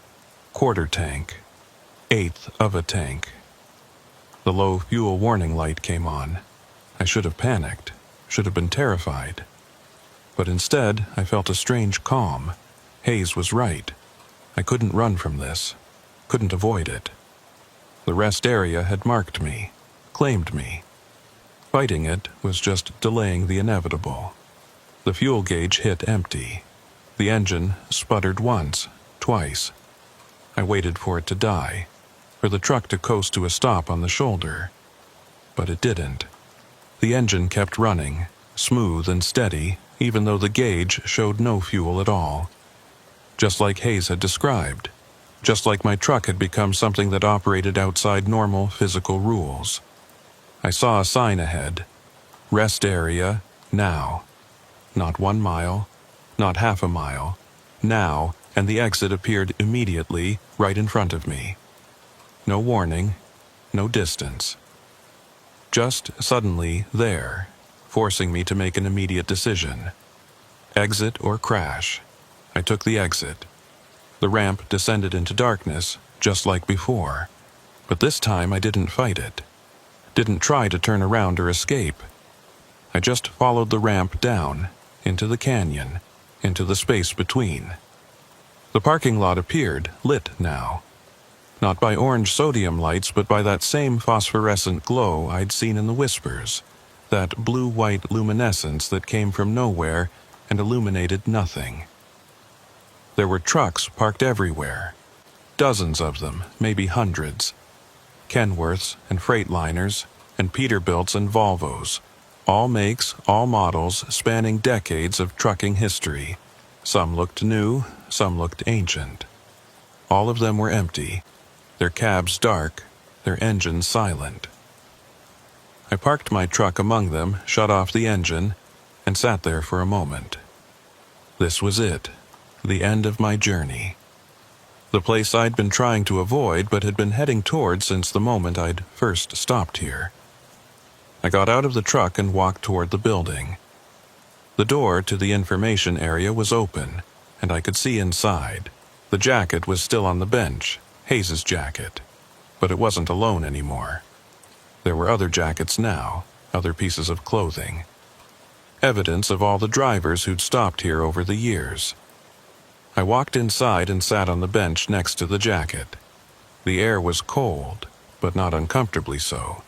Quarter tank. Eighth of a tank. The low fuel warning light came on. I should have panicked, should have been terrified. But instead, I felt a strange calm. Hayes was right. I couldn't run from this. Couldn't avoid it. The rest area had marked me, claimed me. Fighting it was just delaying the inevitable. The fuel gauge hit empty. The engine sputtered once, twice. I waited for it to die. for the truck to coast to a stop on the shoulder. But it didn't. The engine kept running, smooth and steady, even though the gauge showed no fuel at all. Just like Hayes had described. Just like my truck had become something that operated outside normal physical rules. I saw a sign ahead. Rest area, now. Not 1 mile, not half a mile. Now, and the exit appeared immediately right in front of me. No warning, no distance. Just suddenly there, forcing me to make an immediate decision. Exit or crash. I took the exit. The ramp descended into darkness, just like before. But this time I didn't fight it. Didn't try to turn around or escape. I just followed the ramp down, into the canyon, into the space between. The parking lot appeared, lit now. Not by orange sodium lights, but by that same phosphorescent glow I'd seen in the Whispers. That blue-white luminescence that came from nowhere and illuminated nothing. There were trucks parked everywhere. Dozens of them, maybe hundreds. Kenworths and Freightliners and Peterbilts and Volvos. All makes, all models, spanning decades of trucking history. Some looked new, some looked ancient. All of them were empty, their cabs dark, their engines silent. I parked my truck among them, shut off the engine, and sat there for a moment. This was it, the end of my journey. The place I'd been trying to avoid but had been heading toward since the moment I'd first stopped here. I got out of the truck and walked toward the building. The door to the information area was open, and I could see inside. The jacket was still on the bench, Hayes's jacket, but it wasn't alone anymore. There were other jackets now, other pieces of clothing. Evidence of all the drivers who'd stopped here over the years. I walked inside and sat on the bench next to the jacket. The air was cold, but not uncomfortably so.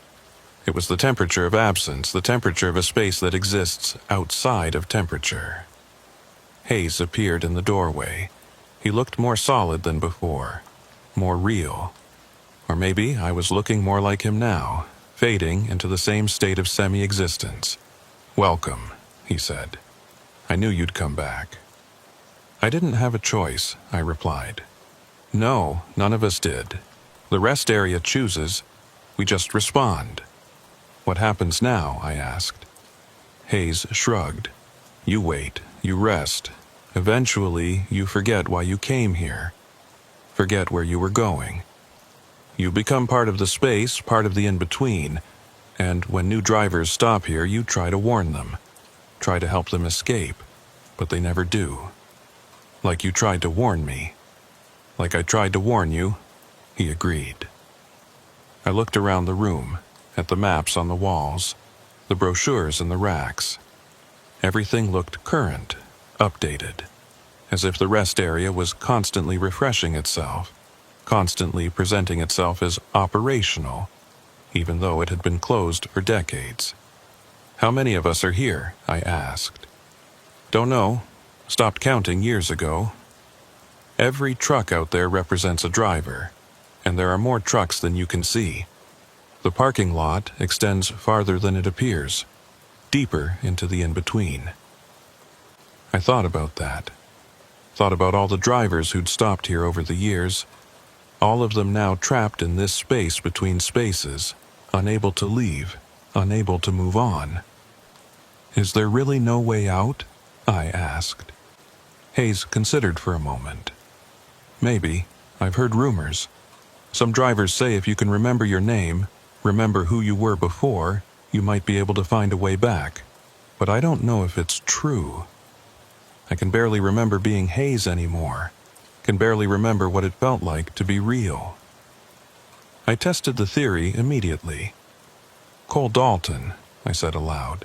It was the temperature of absence, the temperature of a space that exists outside of temperature. Hayes appeared in the doorway. He looked more solid than before, more real. Or maybe I was looking more like him now, fading into the same state of semi-existence. "Welcome," he said. "I knew you'd come back." "I didn't have a choice," I replied. "No, none of us did. The rest area chooses. We just respond." "What happens now?" I asked. Hayes shrugged. "You wait, you rest. Eventually, you forget why you came here. Forget where you were going. You become part of the space, part of the in-between, and when new drivers stop here, you try to warn them. Try to help them escape, but they never do. Like you tried to warn me. Like I tried to warn you," he agreed. I looked around the room, at the maps on the walls, the brochures in the racks. Everything looked current, updated, as if the rest area was constantly refreshing itself, constantly presenting itself as operational, even though it had been closed for decades. "How many of us are here?" I asked. "Don't know. Stopped counting years ago." Every truck out there represents a driver, and there are more trucks than you can see. The parking lot extends farther than it appears, deeper into the in-between. I thought about that. Thought about all the drivers who'd stopped here over the years, all of them now trapped in this space between spaces, unable to leave, unable to move on. "Is there really no way out?" I asked. Hayes considered for a moment. "Maybe. I've heard rumors. Some drivers say if you can remember your name, remember who you were before, you might be able to find a way back. But I don't know if it's true. I can barely remember being Hayes anymore. Can barely remember what it felt like to be real." I tested the theory immediately. "Cole Dalton," I said aloud.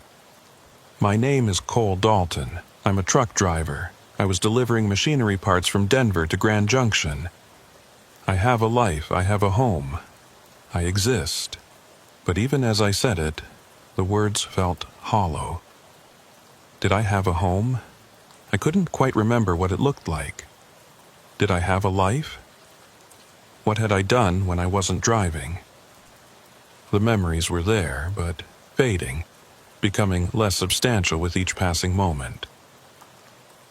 "My name is Cole Dalton. I'm a truck driver. I was delivering machinery parts from Denver to Grand Junction. I have a life, I have a home. I exist." But even as I said it, the words felt hollow. Did I have a home? I couldn't quite remember what it looked like. Did I have a life? What had I done when I wasn't driving? The memories were there, but fading, becoming less substantial with each passing moment.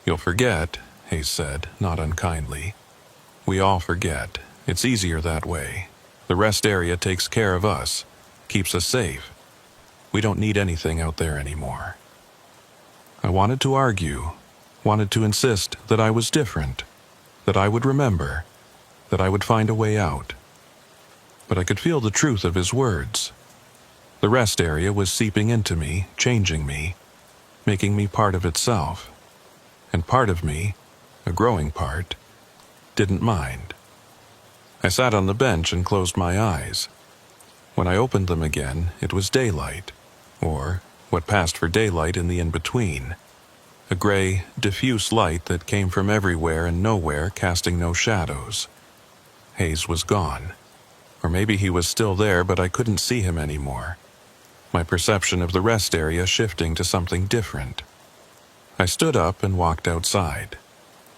"You'll forget," Hayes said, not unkindly. "We all forget. It's easier that way. The rest area takes care of us, keeps us safe. We don't need anything out there anymore." I wanted to argue, wanted to insist that I was different, that I would remember, that I would find a way out. But I could feel the truth of his words. The rest area was seeping into me, changing me, making me part of itself. And part of me, a growing part, didn't mind. I sat on the bench and closed my eyes. When I opened them again, it was daylight, or what passed for daylight in the in-between. A gray, diffuse light that came from everywhere and nowhere, casting no shadows. Hayes was gone. Or maybe he was still there, but I couldn't see him anymore. My perception of the rest area shifting to something different. I stood up and walked outside.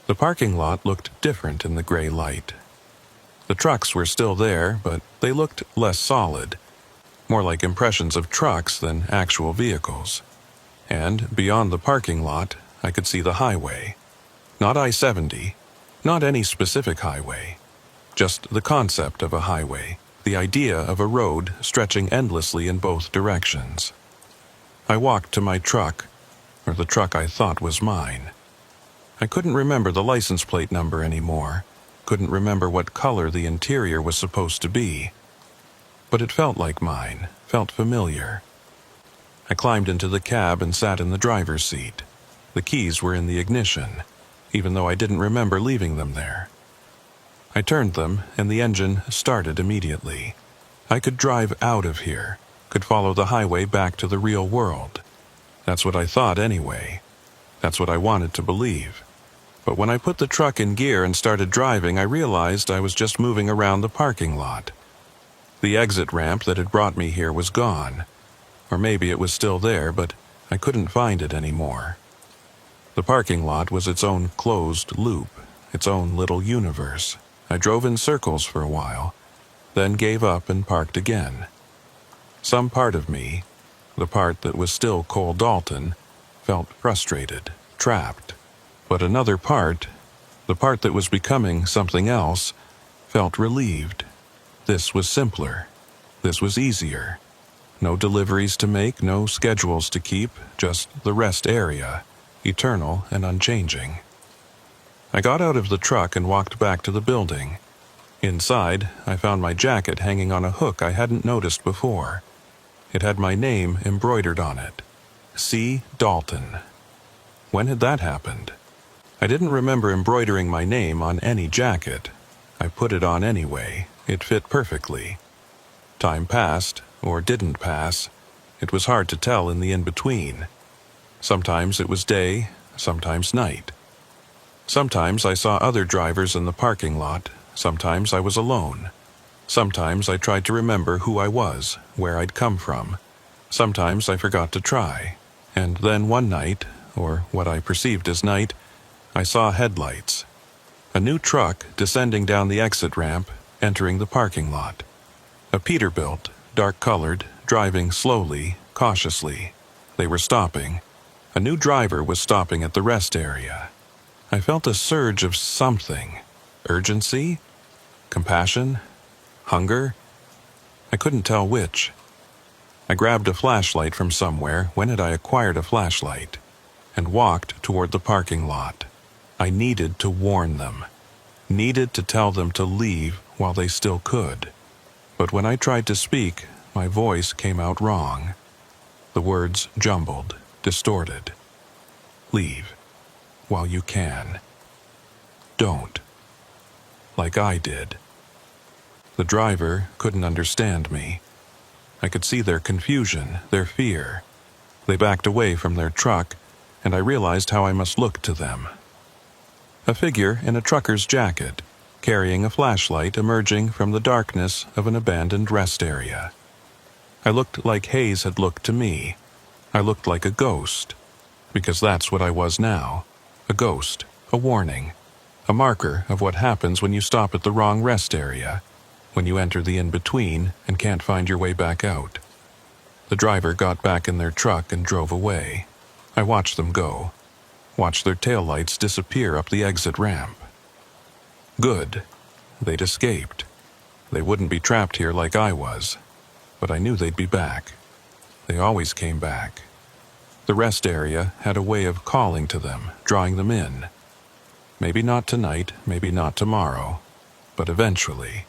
The parking lot looked different in the gray light. The trucks were still there, but they looked less solid, more like impressions of trucks than actual vehicles. And beyond the parking lot, I could see the highway. Not I-70, not any specific highway, just the concept of a highway, the idea of a road stretching endlessly in both directions. I walked to my truck, or the truck I thought was mine. I couldn't remember the license plate number anymore, couldn't remember what color the interior was supposed to be. But it felt like mine, felt familiar. I climbed into the cab and sat in the driver's seat. The keys were in the ignition, even though I didn't remember leaving them there. I turned them, and the engine started immediately. I could drive out of here, could follow the highway back to the real world. That's what I thought anyway. That's what I wanted to believe. But when I put the truck in gear and started driving, I realized I was just moving around the parking lot. The exit ramp that had brought me here was gone. Or maybe it was still there, but I couldn't find it anymore. The parking lot was its own closed loop, its own little universe. I drove in circles for a while, then gave up and parked again. Some part of me, the part that was still Cole Dalton, felt frustrated, trapped. But another part, the part that was becoming something else, felt relieved. This was simpler. This was easier. No deliveries to make, no schedules to keep, just the rest area, eternal and unchanging. I got out of the truck and walked back to the building. Inside, I found my jacket hanging on a hook I hadn't noticed before. It had my name embroidered on it. C. Dalton. When had that happened? I didn't remember embroidering my name on any jacket. I put it on anyway. It fit perfectly. Time passed, or didn't pass. It was hard to tell in the in-between. Sometimes it was day, sometimes night. Sometimes I saw other drivers in the parking lot. Sometimes I was alone. Sometimes I tried to remember who I was, where I'd come from. Sometimes I forgot to try. And then one night, or what I perceived as night, I saw headlights. A new truck descending down the exit ramp, entering the parking lot. A Peterbilt, dark-colored, driving slowly, cautiously. They were stopping. A new driver was stopping at the rest area. I felt a surge of something. Urgency? Compassion? Hunger? I couldn't tell which. I grabbed a flashlight from somewhere. When had I acquired a flashlight? And walked toward the parking lot. I needed to warn them. Needed to tell them to leave while they still could. But when I tried to speak, my voice came out wrong. The words jumbled, distorted. Leave. While you can. Don't. Like I did. The driver couldn't understand me. I could see their confusion, their fear. They backed away from their truck, and I realized how I must look to them. A figure in a trucker's jacket, carrying a flashlight emerging from the darkness of an abandoned rest area. I looked like Hayes had looked to me. I looked like a ghost, because that's what I was now. A ghost, a warning, A marker of what happens when you stop at the wrong rest area, when you enter the in-between and can't find your way back out. The driver got back in their truck and drove away. I watched them go, watched their taillights disappear up the exit ramp. Good. They'd escaped. They wouldn't be trapped here like I was, but I knew they'd be back. They always came back. The rest area had a way of calling to them, drawing them in. Maybe not tonight, maybe not tomorrow, but eventually.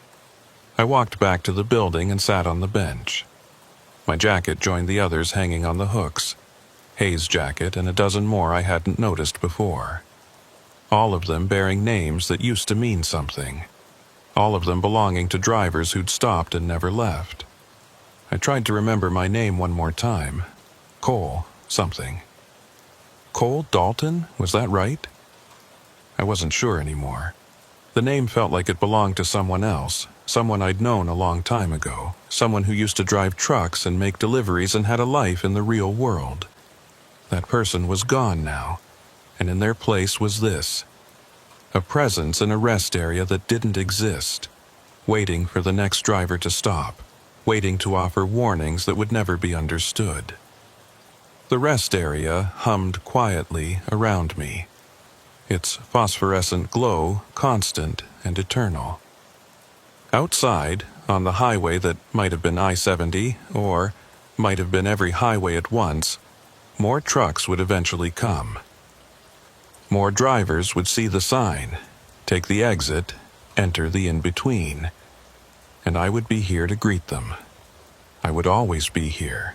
I walked back to the building and sat on the bench. My jacket joined the others hanging on the hooks. Hayes' jacket and a dozen more I hadn't noticed before. All of them bearing names that used to mean something. All of them belonging to drivers who'd stopped and never left. I tried to remember my name one more time. Cole something. Cole Dalton? Was that right? I wasn't sure anymore. The name felt like it belonged to someone else, someone I'd known a long time ago, someone who used to drive trucks and make deliveries and had a life in the real world. That person was gone now, and in their place was this. A presence in a rest area that didn't exist, waiting for the next driver to stop, waiting to offer warnings that would never be understood. The rest area hummed quietly around me, its phosphorescent glow constant and eternal. Outside, on the highway that might have been I-70, or might have been every highway at once, more trucks would eventually come. More drivers would see the sign, take the exit, enter the in-between, and I would be here to greet them. I would always be here.